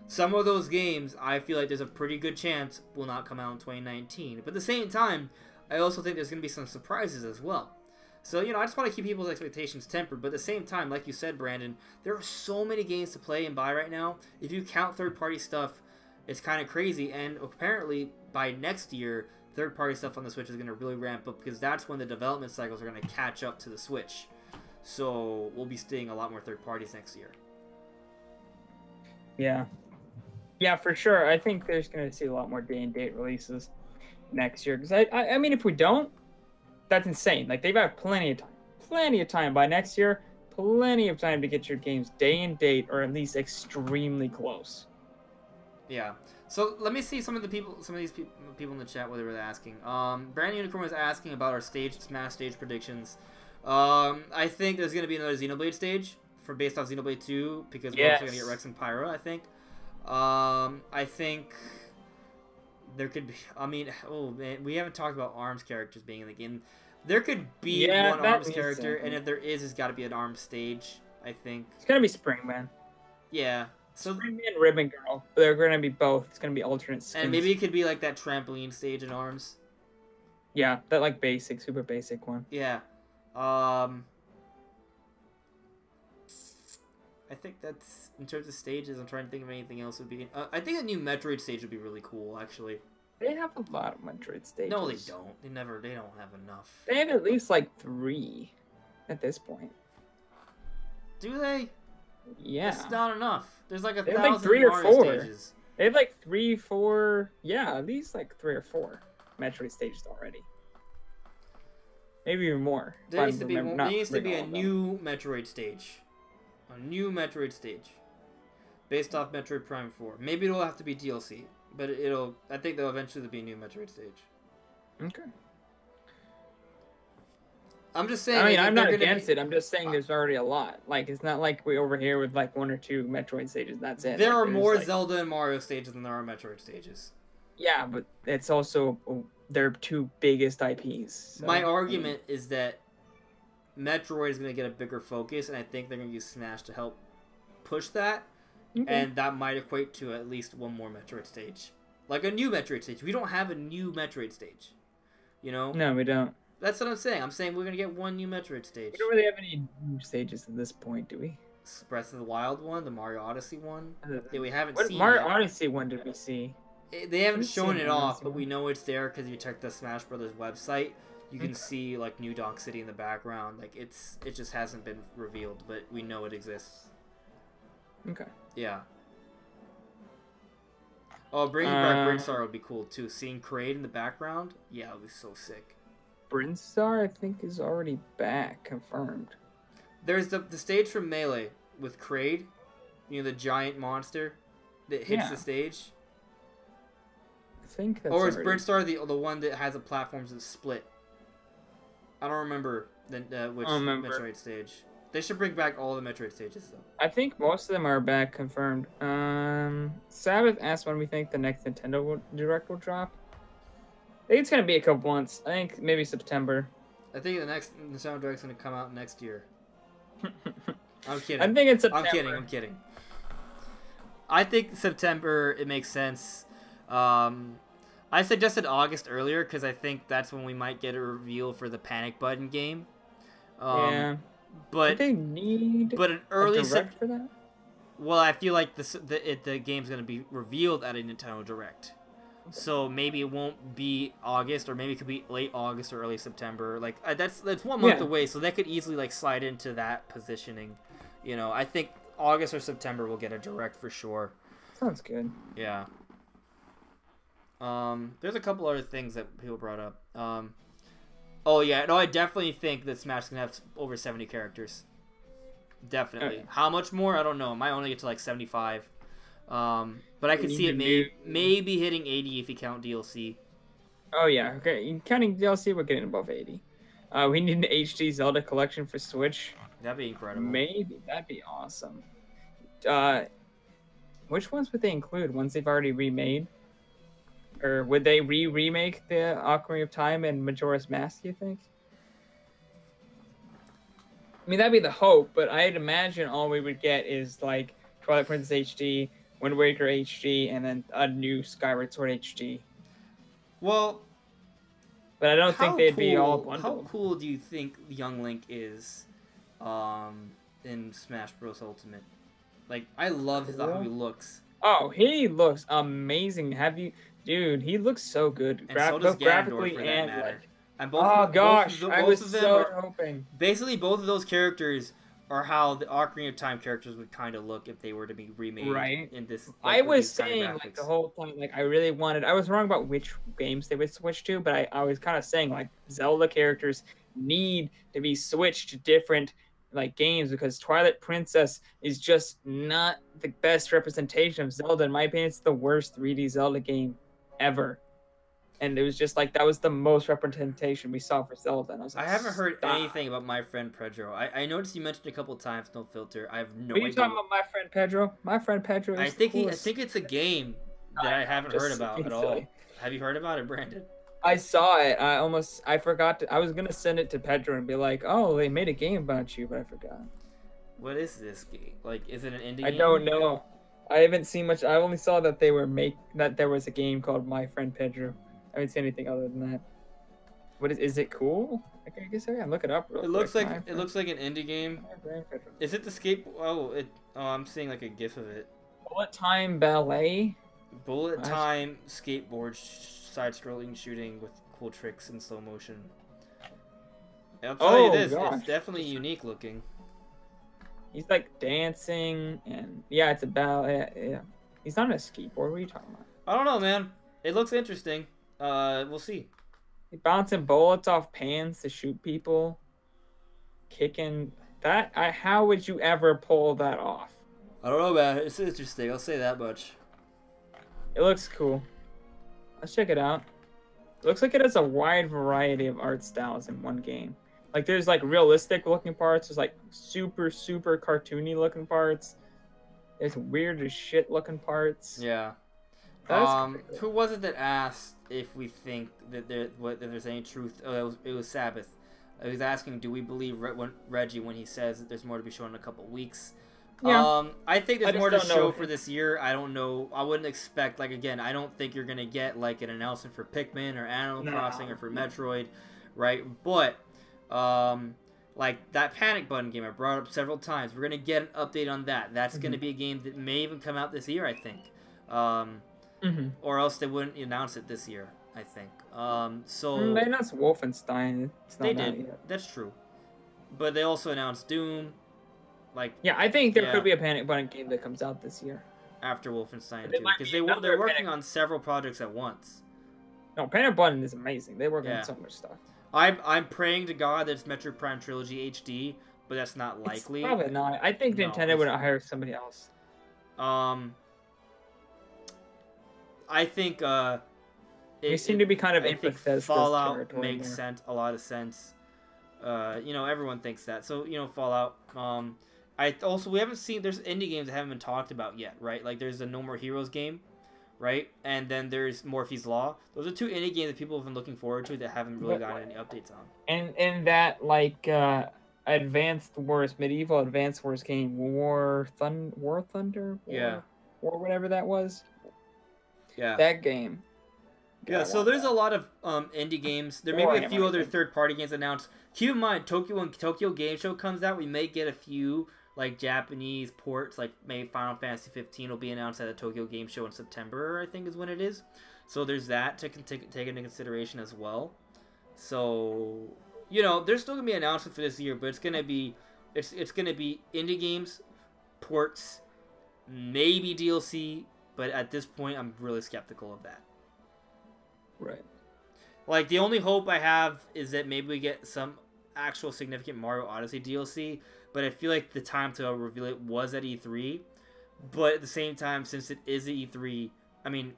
Speaker 1: Some of those games, I feel like there's a pretty good chance will not come out in 2019. But at the same time, I also think there's going to be some surprises as well. So, I just want to keep people's expectations tempered. But at the same time, like you said, Brandon, there are so many games to play and buy right now. If you count third-party stuff, it's kind of crazy. And apparently, by next year, third-party stuff on the Switch is going to really ramp up because that's when the development cycles are going to catch up to the Switch. So, we'll be seeing a lot more third parties next year.
Speaker 2: Yeah. Yeah, for sure. I think there's going to see a lot more day and date releases next year. Because I mean, if we don't, that's insane. Like, they've got plenty of time. Plenty of time by next year. Plenty of time to get your games day and date, or at least extremely close.
Speaker 1: Yeah. So let me see some of these people in the chat what they were asking. Brandon Unicorn was asking about our Smash stage predictions. I think there's gonna be another Xenoblade stage based off Xenoblade 2 because we're also gonna get Rex and Pyra. I think. I think there could be. I mean, oh man, we haven't talked about ARMS characters being in the game. There could be one ARMS character, and if there is, it's got to be an ARMS stage. I think
Speaker 2: it's gonna be Springman.
Speaker 1: Yeah. So
Speaker 2: Springman and Ribbon Girl. They're gonna be both. It's gonna be alternate skins.
Speaker 1: And maybe it could be like that trampoline stage in ARMS.
Speaker 2: Yeah, that like basic, super basic one.
Speaker 1: Yeah. I think that's in terms of stages. I'm trying to think of anything else would be. I think a new Metroid stage would be really cool, actually.
Speaker 2: They have a lot of Metroid stages.
Speaker 1: No, they don't. They don't have enough.
Speaker 2: They have at least like 3 at this point.
Speaker 1: Do they?
Speaker 2: Yeah.
Speaker 1: It's not enough. There's like 1,000
Speaker 2: like 3 or
Speaker 1: Mario
Speaker 2: 4
Speaker 1: stages.
Speaker 2: They have like 3, 4. Yeah, at least like 3 or 4 Metroid stages already. Maybe even more.
Speaker 1: There needs to be a new Metroid stage. A new Metroid stage. Based off Metroid Prime 4. Maybe it'll have to be DLC. But I think there'll eventually be a new Metroid stage.
Speaker 2: Okay.
Speaker 1: I'm just saying.
Speaker 2: I mean,
Speaker 1: like,
Speaker 2: I'm not
Speaker 1: they're
Speaker 2: against it. I'm just saying there's already a lot. Like, it's not like we over here with like 1 or 2 Metroid stages. That's it.
Speaker 1: There
Speaker 2: like,
Speaker 1: are more
Speaker 2: like,
Speaker 1: Zelda and Mario stages than there are Metroid stages.
Speaker 2: Yeah, but it's also their 2 biggest IPs. So,
Speaker 1: My argument is that Metroid is going to get a bigger focus, and I think they're going to use Smash to help push that.
Speaker 2: Okay.
Speaker 1: And that might equate to at least 1 more Metroid stage. Like a new Metroid stage. We don't have a new Metroid stage. You know?
Speaker 2: No, we don't.
Speaker 1: That's what I'm saying. I'm saying we're going to get 1 new Metroid stage.
Speaker 2: We don't really have any new stages at this point, do we?
Speaker 1: Breath of the Wild one, the Mario Odyssey one. Yeah, we haven't
Speaker 2: What
Speaker 1: seen
Speaker 2: Mario
Speaker 1: yet.
Speaker 2: Odyssey one did we see?
Speaker 1: They haven't
Speaker 2: We've
Speaker 1: shown
Speaker 2: seen
Speaker 1: it
Speaker 2: Mario
Speaker 1: off,
Speaker 2: Odyssey
Speaker 1: but
Speaker 2: one.
Speaker 1: we know it's there because you check the Smash Brothers website. You can
Speaker 2: Okay.
Speaker 1: see like New Donk City in the background. Like it just hasn't been revealed, but we know it exists.
Speaker 2: Okay.
Speaker 1: Yeah. Oh, bringing back Brinstar would be cool too. Seeing Kraid in the background, yeah, it would be so sick.
Speaker 2: Brinstar, I think, is already back, confirmed.
Speaker 1: There's the stage from Melee with Kraid, you know, the giant monster that hits the stage.
Speaker 2: I think that's
Speaker 1: Or is
Speaker 2: already...
Speaker 1: Brinstar the one that has the platforms that split? I don't remember which Metroid stage. They should bring back all the Metroid stages though.
Speaker 2: I think most of them are back, confirmed. Sabbath asked when we think the next Nintendo Direct will drop. I think it's gonna be a couple months. I think maybe September.
Speaker 1: I think the next Nintendo Direct's gonna come out next year. I'm kidding.
Speaker 2: I think it's September.
Speaker 1: I'm kidding. I think September, it makes sense. I suggested August earlier because I think that's when we might get a reveal for the Panic Button game.
Speaker 2: Yeah.
Speaker 1: But
Speaker 2: they need
Speaker 1: an early
Speaker 2: Direct for that?
Speaker 1: Well, I feel like the game's gonna be revealed at a Nintendo Direct. Okay. So maybe it won't be August, or maybe it could be late August or early September. Like that's 1 month away, so they could easily like slide into that positioning. You know, I think August or September we'll get a Direct for sure.
Speaker 2: Sounds good.
Speaker 1: Yeah. There's a couple other things that people brought up. Oh yeah, no, I definitely think that Smash is gonna have over 70 characters. Definitely.
Speaker 2: Okay.
Speaker 1: How much more? I don't know. It might only get to like 75. But I could see it maybe hitting 80 if you count DLC.
Speaker 2: Oh yeah, okay. Counting DLC, we're getting above 80. We need an HD Zelda collection for Switch.
Speaker 1: That'd be incredible.
Speaker 2: Maybe that'd be awesome. Which ones would they include? Ones they've already remade, or would they remake the Ocarina of Time and Majora's Mask? You think? I mean, that'd be the hope, but I'd imagine all we would get is like Twilight Princess HD, Wind Waker HD, and then a new Skyward Sword HD.
Speaker 1: Well,
Speaker 2: but I don't think they'd be all bundled.
Speaker 1: How cool do you think Young Link is in Smash Bros. Ultimate? Like, I love how he looks.
Speaker 2: Oh, he looks amazing. Dude, he looks so good.
Speaker 1: And so does Ganondorf, for that matter. And
Speaker 2: I was so hoping.
Speaker 1: Basically, both of those characters are how the Ocarina of Time characters would kind of look if they were to be remade in this. Like,
Speaker 2: I was saying like the whole time, like I really wanted. I was wrong about which games they would switch to, but I was kind of saying like Zelda characters need to be switched to different like games because Twilight Princess is just not the best representation of Zelda. In my opinion, it's the worst 3D Zelda game ever. And it was just like that was the most representation we saw for Zelda. And I was like,
Speaker 1: I haven't heard anything about My Friend Pedro. I noticed you mentioned a couple of times No Filter. I have no idea.
Speaker 2: Are you talking about My Friend Pedro? My Friend Pedro is
Speaker 1: I think it's a game that I haven't heard about at all.
Speaker 2: Silly.
Speaker 1: Have you heard about it, Brandon?
Speaker 2: I saw it. I forgot I was gonna send it to Pedro and be like, oh, they made a game about you, but I forgot.
Speaker 1: What is this game? Like, is it an indie game?
Speaker 2: I don't know. I haven't seen much. I only saw that that there was a game called My Friend Pedro. I haven't seen anything other than that. What is it cool? I guess I can look it up.
Speaker 1: It looks like an indie game. Is it the skate? Oh, I'm seeing like a GIF of it.
Speaker 2: Bullet Time Ballet.
Speaker 1: Bullet Time skateboard side-scrolling shooting with cool tricks in slow motion. I'll tell you this, it's definitely unique looking.
Speaker 2: He's like dancing and yeah, it's a ballet. Yeah, he's not on a skateboard. What are you talking about?
Speaker 1: I don't know, man. It looks interesting. We'll see.
Speaker 2: He's bouncing bullets off pans to shoot people. Kicking that. How would you ever pull that off?
Speaker 1: I don't know, man. It's interesting. I'll say that much.
Speaker 2: It looks cool. Let's check it out. It looks like it has a wide variety of art styles in one game. Like there's like realistic looking parts. There's like super cartoony looking parts. There's weird as shit looking parts.
Speaker 1: Yeah.
Speaker 2: That's
Speaker 1: who was it that asked if we think that there's any truth? Oh, it was Sabbath. He was asking, do we believe Reggie when he says that there's more to be shown in a couple weeks?
Speaker 2: Yeah.
Speaker 1: I think there's more to show for this year. I don't know. I wouldn't expect, like, again, I don't think you're going to get, like, an announcement for Pikmin or Animal Crossing or for Metroid, right? But, like, that Panic Button game I brought up several times, we're going to get an update on that. That's going to be a game that may even come out this year, I think. Or else they wouldn't announce it this year, I think. So
Speaker 2: they announced Wolfenstein.
Speaker 1: They did. That's true. But they also announced Doom. Like,
Speaker 2: yeah, I think there could be a Panic Button game that comes out this year
Speaker 1: after Wolfenstein 2, because they're working on several projects at once.
Speaker 2: No, Panic Button is amazing. They work on so much stuff.
Speaker 1: I'm praying to God that it's Metroid Prime Trilogy HD, but that's not likely.
Speaker 2: It's probably not. I think Nintendo would hire somebody else.
Speaker 1: I think
Speaker 2: they seem to be kind of
Speaker 1: I think Fallout makes a lot of sense. You know, everyone thinks that. So, you know, Fallout. We haven't seen, there's indie games that haven't been talked about yet, right? Like, there's a No More Heroes game, right? And then there's Morphe's Law. Those are two indie games that people have been looking forward to that haven't really gotten any updates on.
Speaker 2: And that, like, medieval Advanced Wars game, War Thunder? Or whatever that was.
Speaker 1: Yeah.
Speaker 2: That game.
Speaker 1: Yeah, so there's a lot of indie games. There may be a few other third-party games announced. Keep in mind, when Tokyo Game Show comes out, we may get a few like Japanese ports, like maybe Final Fantasy 15 will be announced at the Tokyo Game Show in September, I think is when it is. So there's that to take into consideration as well. So, you know, there's still gonna be an announcement for this year, but it's gonna be indie games, ports, maybe DLC, but at this point, I'm really skeptical of that.
Speaker 2: Right.
Speaker 1: Like, the only hope I have is that maybe we get some actual significant Mario Odyssey DLC, but I feel like the time to reveal it was at E3. But at the same time, since it is at E3,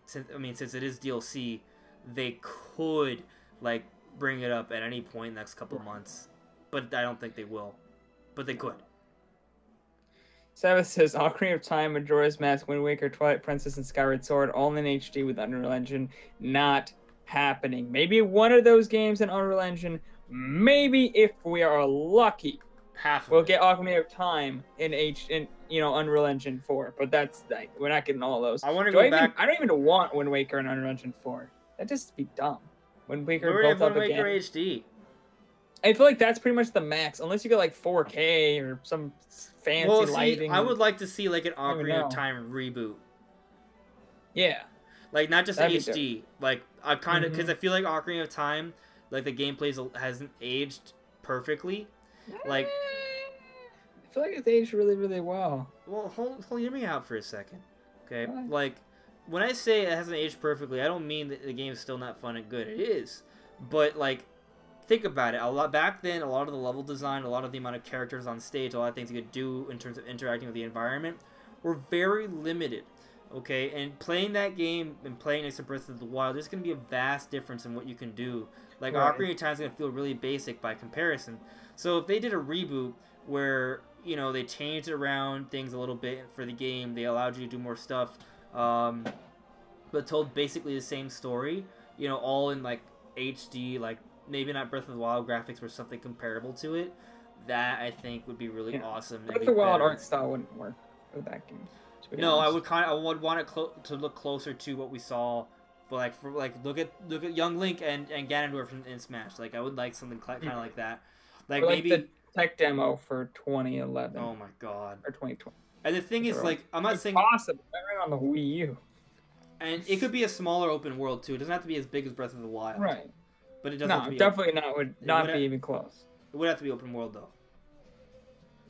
Speaker 1: since it is DLC, they could, like, bring it up at any point in the next couple of months. But I don't think they will. But they could.
Speaker 2: Sabbath says, Ocarina of Time, Majora's Mask, Wind Waker, Twilight Princess, and Skyward Sword, all in HD with Unreal Engine. Not happening. Maybe one of those games in Unreal Engine. Maybe if we are lucky, we'll get Ocarina of Time in Unreal Engine 4. But that's like, we're not getting all those.
Speaker 1: I want to go back.
Speaker 2: I don't even want Wind Waker in Unreal Engine 4. That'd just be dumb. Wind Waker built up again.
Speaker 1: Wind Waker HD.
Speaker 2: I feel like that's pretty much the max, unless you get like 4K or some fancy lighting.
Speaker 1: I would like to see like an Ocarina of Time reboot.
Speaker 2: Yeah.
Speaker 1: Like, not just HD. Like, I kind of, because I feel like Ocarina of Time, like, the gameplay hasn't aged perfectly. Like,
Speaker 2: I feel like it's aged really, really well.
Speaker 1: Well, hear me out for a second. Okay? What? Like, when I say it hasn't aged perfectly, I don't mean that the game's still not fun and good. It is. But, like, think about it. Back then, a lot of the level design, a lot of the amount of characters on stage, a lot of things you could do in terms of interacting with the environment were very limited. Okay, and playing that game and playing next to Breath of the Wild, there's going to be a vast difference in what you can do. Like, Ocarina of Time is going to feel really basic by comparison. So if they did a reboot where, you know, they changed around things a little bit for the game, they allowed you to do more stuff, but told basically the same story, you know, all in, like, HD, like, maybe not Breath of the Wild graphics, but something comparable to it, that, I think, would be really awesome.
Speaker 2: Breath of the Wild art style wouldn't work for that game.
Speaker 1: No, I would want it to look closer to what we saw, but look at young Link and Ganondorf in Smash. Like, I would like something kind of like that. Like maybe
Speaker 2: the tech demo for 2011.
Speaker 1: Oh my god.
Speaker 2: Or 2020.
Speaker 1: And the thing is, like, I'm not saying
Speaker 2: possible. I ran on the Wii U.
Speaker 1: And it could be a smaller open world too. It doesn't have to be as big as Breath of the Wild.
Speaker 2: Right.
Speaker 1: But it doesn't have to be
Speaker 2: definitely not. Would not be even close.
Speaker 1: It would have to be open world though.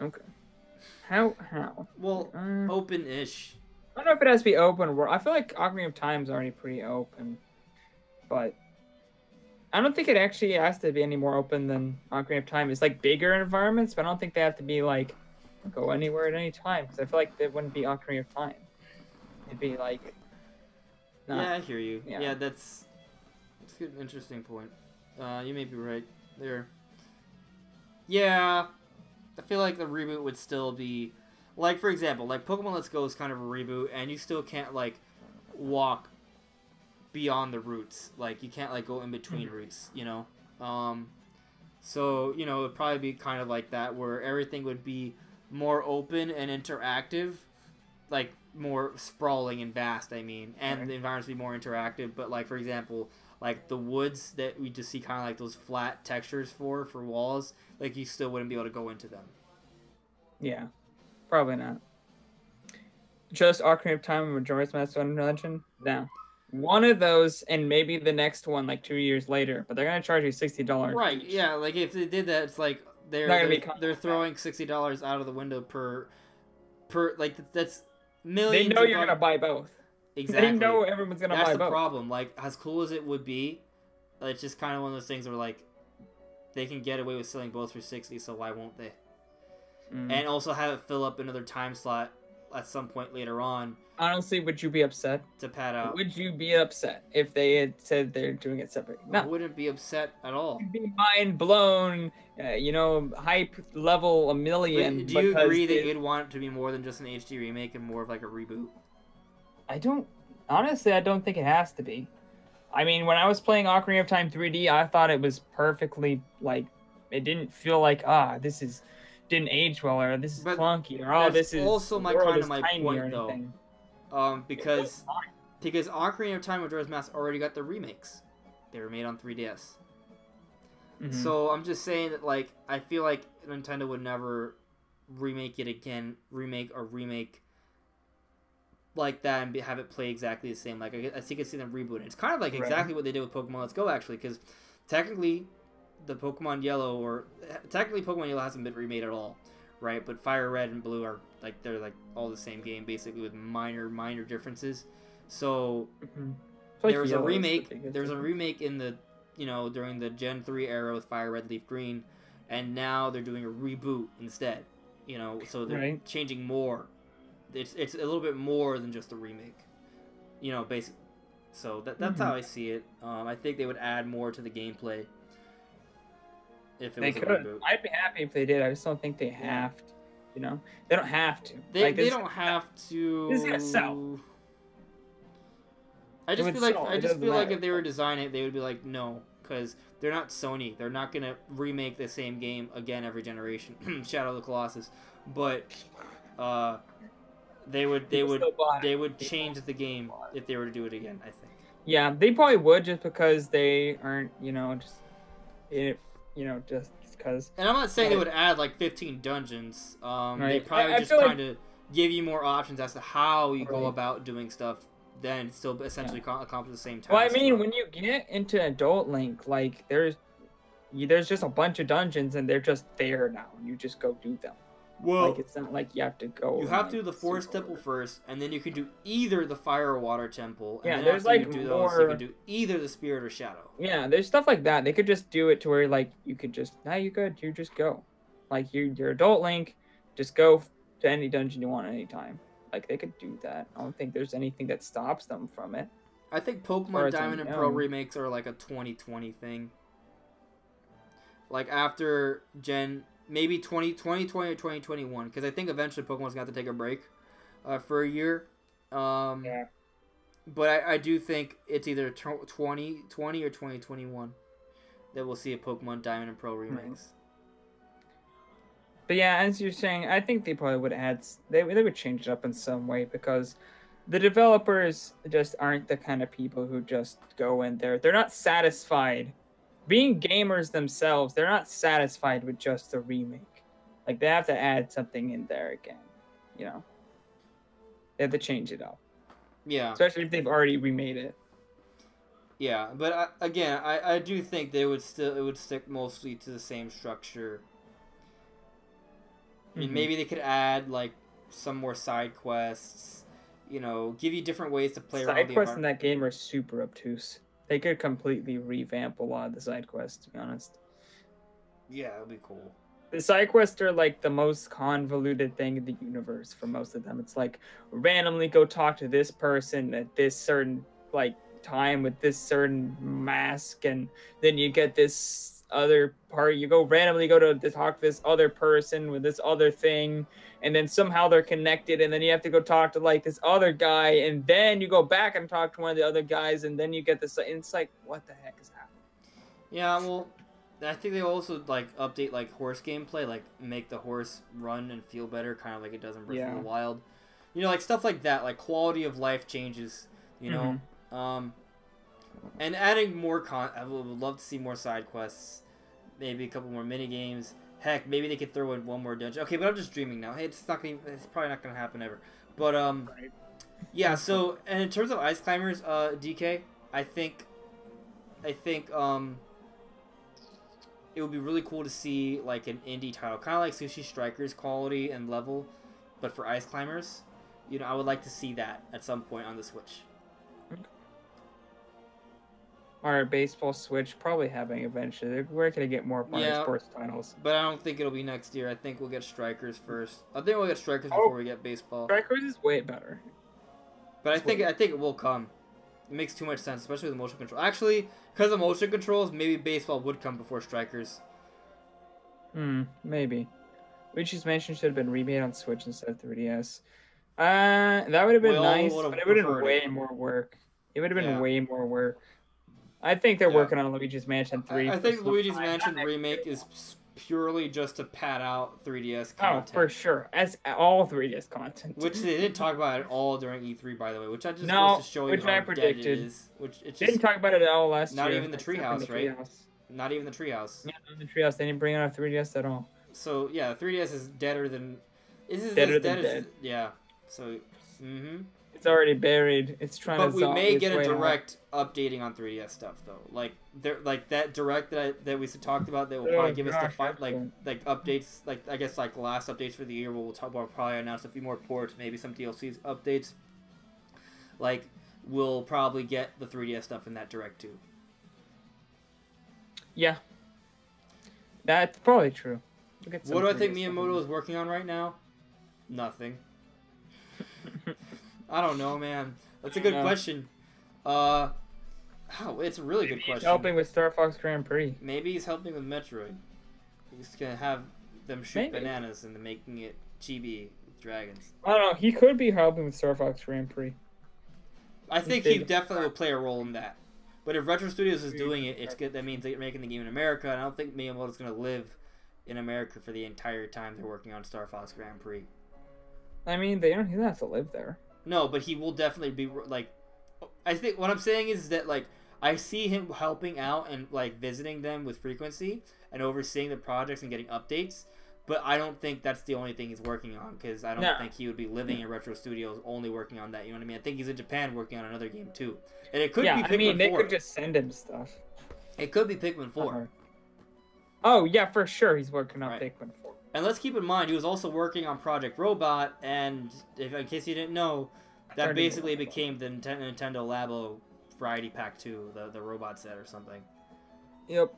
Speaker 2: Okay. How?
Speaker 1: Well, open-ish.
Speaker 2: I don't know if it has to be open world. I feel like Ocarina of Time is already pretty open, but I don't think it actually has to be any more open than Ocarina of Time. It's like bigger environments, but I don't think they have to be like go anywhere at any time, because I feel like it wouldn't be Ocarina of Time. It'd be like.
Speaker 1: Yeah, I hear you. Yeah, that's an interesting point. You may be right there. Yeah, I feel like the reboot would still be, like, for example, like Pokemon Let's Go is kind of a reboot, and you still can't like walk beyond the routes. Like you can't like go in between routes, you know. So you know it'd probably be kind of like that, where everything would be more open and interactive, like more sprawling and vast. I mean, and the environments would be more interactive. But like for example, like the woods that we just see kind of like those flat textures for walls, like you still wouldn't be able to go into them.
Speaker 2: Yeah, probably not. Just Ocarina of Time and Majora's Mask Legend? No. One of those, and maybe the next one like 2 years later, but they're gonna charge you $60.
Speaker 1: Right?
Speaker 2: Each.
Speaker 1: Yeah. Like if they did that, it's like they're throwing $60 out of the window per like that's millions.
Speaker 2: They know you're gonna buy both.
Speaker 1: Exactly.
Speaker 2: They know everyone's gonna buy both. That's
Speaker 1: the problem. Like as cool as it would be, it's just kind of one of those things where like they can get away with selling both for 60, so why won't they? And also have it fill up another time slot at some point later on.
Speaker 2: Honestly, would you be upset?
Speaker 1: To pad out.
Speaker 2: Would you be upset if they had said they're doing it separate? No.
Speaker 1: I wouldn't be upset at all.
Speaker 2: You'd be mind blown, you know, hype level a million.
Speaker 1: But do you agree that you'd want it to be more than just an HD remake and more of like a reboot?
Speaker 2: Honestly, I don't think it has to be. I mean, when I was playing Ocarina of Time 3D, I thought it was perfectly, like, it didn't feel like, didn't age well, or this is clunky, or this is
Speaker 1: also my point though, because Ocarina of Time and Majora's Mask already got the remakes. They were made on 3DS. So I'm just saying that like I feel like Nintendo would never remake it again, remake like that and have it play exactly the same. Like I think I see them reboot it. It's kind of like exactly what they did with Pokemon Let's Go actually, because technically Pokemon Yellow hasn't been remade at all, right? But Fire Red and Blue are like they're like all the same game basically with minor differences. So there was a remake. There was a remake in the during the Gen 3 era with Fire Red, Leaf Green, and now they're doing a reboot instead. So they're changing more. It's a little bit more than just a remake. Basically. So that's how I see it. I think they would add more to the gameplay. If it was a reboot.
Speaker 2: I'd be happy if they did. I just don't think they have to. They don't have to.
Speaker 1: They don't have to.
Speaker 2: It's gonna sell.
Speaker 1: I just feel like if they were designing it, they would be like, no, because they're not Sony. They're not gonna remake the same game again every generation. Shadow of the Colossus, but they would change the game if they were to do it again. I think.
Speaker 2: Yeah, they probably would just because they aren't, just because. And
Speaker 1: I'm not saying they would add like 15 dungeons. They probably just kind of give you more options as to how you go about doing stuff. Then still essentially accomplish the same task.
Speaker 2: Well, I mean, when you get into Adult Link, like there's just a bunch of dungeons and they're just there now, and you just go do them. Well, like it's not like you have to go.
Speaker 1: You have to do the Forest Temple first, and then you can do either the Fire or Water Temple. And
Speaker 2: yeah,
Speaker 1: then
Speaker 2: there's
Speaker 1: after
Speaker 2: like
Speaker 1: you do
Speaker 2: more.
Speaker 1: Those, you can do either the Spirit or Shadow.
Speaker 2: Yeah, there's stuff like that. They could just do it to where like you could just you just go, like you're Adult Link, just go to any dungeon you want at any time. Like, they could do that. I don't think there's anything that stops them from it.
Speaker 1: I think Pokemon Diamond and Pearl remakes are like a 2020 thing. Like, after maybe 2020 or 2021. Because I think eventually Pokemon's going to have to take a break for a year.
Speaker 2: Yeah.
Speaker 1: But I do think it's either 2020 or 2021 that we'll see a Pokemon Diamond and Pearl remakes.
Speaker 2: But yeah, as you're saying, I think they probably would add. They would change it up in some way because the developers just aren't the kind of people who just go in there. They're not satisfied. Being gamers themselves, they're not satisfied with just a remake. Like, they have to add something in there again. They have to change it up.
Speaker 1: Yeah.
Speaker 2: Especially if they've already remade it.
Speaker 1: Yeah, but I do think it would stick mostly to the same structure. I mean, maybe they could add like some more side quests, give you different ways to play around the environment.
Speaker 2: Side quests in that game are super obtuse. They could completely revamp a lot of the side quests, to be honest.
Speaker 1: Yeah, that'd be cool.
Speaker 2: The side quests are like the most convoluted thing in the universe for most of them. It's like randomly go talk to this person at this certain time with this certain mask, and then you get this other part. You go randomly go to talk to this other person with this other thing, and then somehow they're connected, and then you have to go talk to like this other guy, and then you go back and talk to one of the other guys, and then you get this. And it's like, what the heck is happening?
Speaker 1: Yeah, well, I think they also like update like horse gameplay, like make the horse run and feel better, kind of like it does in Breath of the Wild. You know, like stuff like that, like quality of life changes. You know, and adding more I would love to see more side quests, maybe a couple more mini games. Heck, maybe they could throw in one more dungeon. Okay, but I'm just dreaming now. Hey, it's probably not gonna happen ever. But yeah. So, and in terms of Ice Climbers, DK, I think it would be really cool to see like an indie title, kind of like Sushi Strikers quality and level, but for Ice Climbers. You know, I would like to see that at some point on the Switch.
Speaker 2: Our baseball Switch probably happening eventually. We're gonna get more sports titles,
Speaker 1: but I don't think it'll be next year. I think we'll get Strikers first. I think we'll get Strikers before we get baseball.
Speaker 2: Strikers is way better.
Speaker 1: But I think it will come. It makes too much sense, especially with motion control. Actually, because of motion controls, maybe baseball would come before Strikers.
Speaker 2: Maybe. Luigi's Mansion should have been remade on Switch instead of 3DS. That would have been nice, but it would have been way more work. It would have been way more work. I think they're working on Luigi's Mansion 3.
Speaker 1: I think Luigi's Mansion remake is purely just to pad out 3DS content.
Speaker 2: Oh, for sure. As all 3DS content.
Speaker 1: Which they didn't talk about at all during E3, by the way. Which I just goes to show you how dead it is. Which it just,
Speaker 2: didn't talk about it at all last year.
Speaker 1: Not even the Treehouse, right? Not even the Treehouse.
Speaker 2: Yeah, not the Treehouse. They didn't bring it on 3DS at all.
Speaker 1: So, yeah, 3DS is deader than...
Speaker 2: Deader than dead.
Speaker 1: Yeah. So,
Speaker 2: It's already buried. It's trying to.
Speaker 1: But we may get a direct updating on 3DS stuff though. Like that direct that we talked about that will probably give us the like updates. Like I guess like last updates for the year. We'll probably announce a few more ports, maybe some DLC updates. Like we'll probably get the 3DS stuff in that direct too.
Speaker 2: Yeah, that's probably true.
Speaker 1: What do I think Miyamoto is working on right now? Nothing. I don't know, man. That's a good question. It's a really good question.
Speaker 2: He's helping with Star Fox Grand Prix.
Speaker 1: Maybe he's helping with Metroid. He's gonna have them shoot bananas and making it chibi with dragons.
Speaker 2: I don't know. He could be helping with Star Fox Grand Prix.
Speaker 1: I think he definitely will play a role in that. But if Retro Studios is doing it, it's good. That means they're making the game in America, and I don't think Miyamoto's gonna live in America for the entire time they're working on Star Fox Grand Prix.
Speaker 2: I mean, he doesn't have to live there.
Speaker 1: No, but he will definitely be like. I think what I'm saying is that like I see him helping out and like visiting them with frequency and overseeing the projects and getting updates. But I don't think that's the only thing he's working on because I don't think he would be living in Retro Studios only working on that. You know what I mean? I think he's in Japan working on another game too, and it could be Pikmin 4.
Speaker 2: I mean, they could just send him stuff.
Speaker 1: It could be Pikmin 4.
Speaker 2: Oh yeah, for sure he's working on Pikmin 4.
Speaker 1: And let's keep in mind, he was also working on Project Robot, and in case you didn't know, that basically became the Nintendo Labo Variety Pack 2, the robot set or something.
Speaker 2: Yep.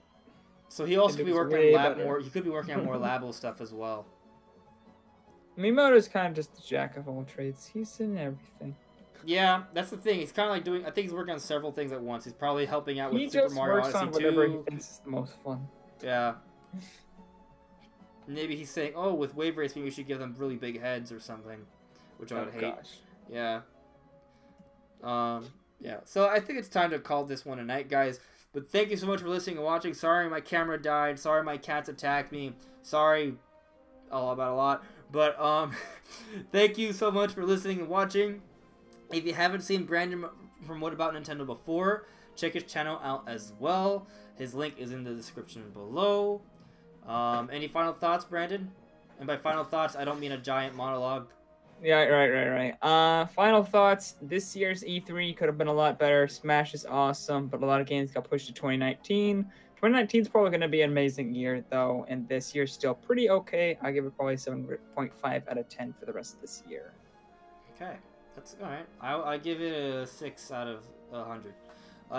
Speaker 1: So he also could be working on more. He could be working on more Labo stuff as well.
Speaker 2: Miyamoto's kind of just a jack of all trades. He's in everything.
Speaker 1: Yeah, that's the thing. He's kind of like doing. I think he's working on several things at once. He's probably helping out with Super Mario Odyssey 2.
Speaker 2: He just works on whatever he thinks is the most fun.
Speaker 1: Yeah. Maybe he's saying, "Oh, with Wave Race, maybe we should give them really big heads or something," which I would hate. Gosh. Yeah. Yeah. So I think it's time to call this one a night, guys. But thank you so much for listening and watching. Sorry my camera died. Sorry my cats attacked me. Sorry about a lot. But thank you so much for listening and watching. If you haven't seen Brandon from What About Nintendo before, check his channel out as well. His link is in the description below. Any final thoughts, Brandon? And by final thoughts, I don't mean a giant monologue.
Speaker 2: Yeah, right. Final thoughts. This year's E3 could have been a lot better. Smash is awesome, but a lot of games got pushed to 2019. 2019 is probably going to be an amazing year, though, and this year's still pretty okay. I give it probably 7.5 out of 10 for the rest of this year.
Speaker 1: Okay, that's all right. I give it a 6 out of 100.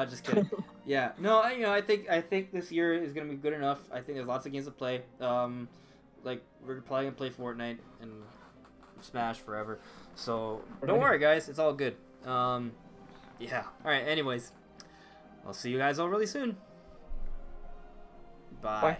Speaker 1: Just kidding. Yeah, no, I think this year is gonna be good enough. I think there's lots of games to play. Like we're probably gonna play Fortnite and Smash forever. So don't worry, guys. It's all good. Yeah. All right. Anyways, I'll see you guys all really soon. Bye.
Speaker 2: Bye.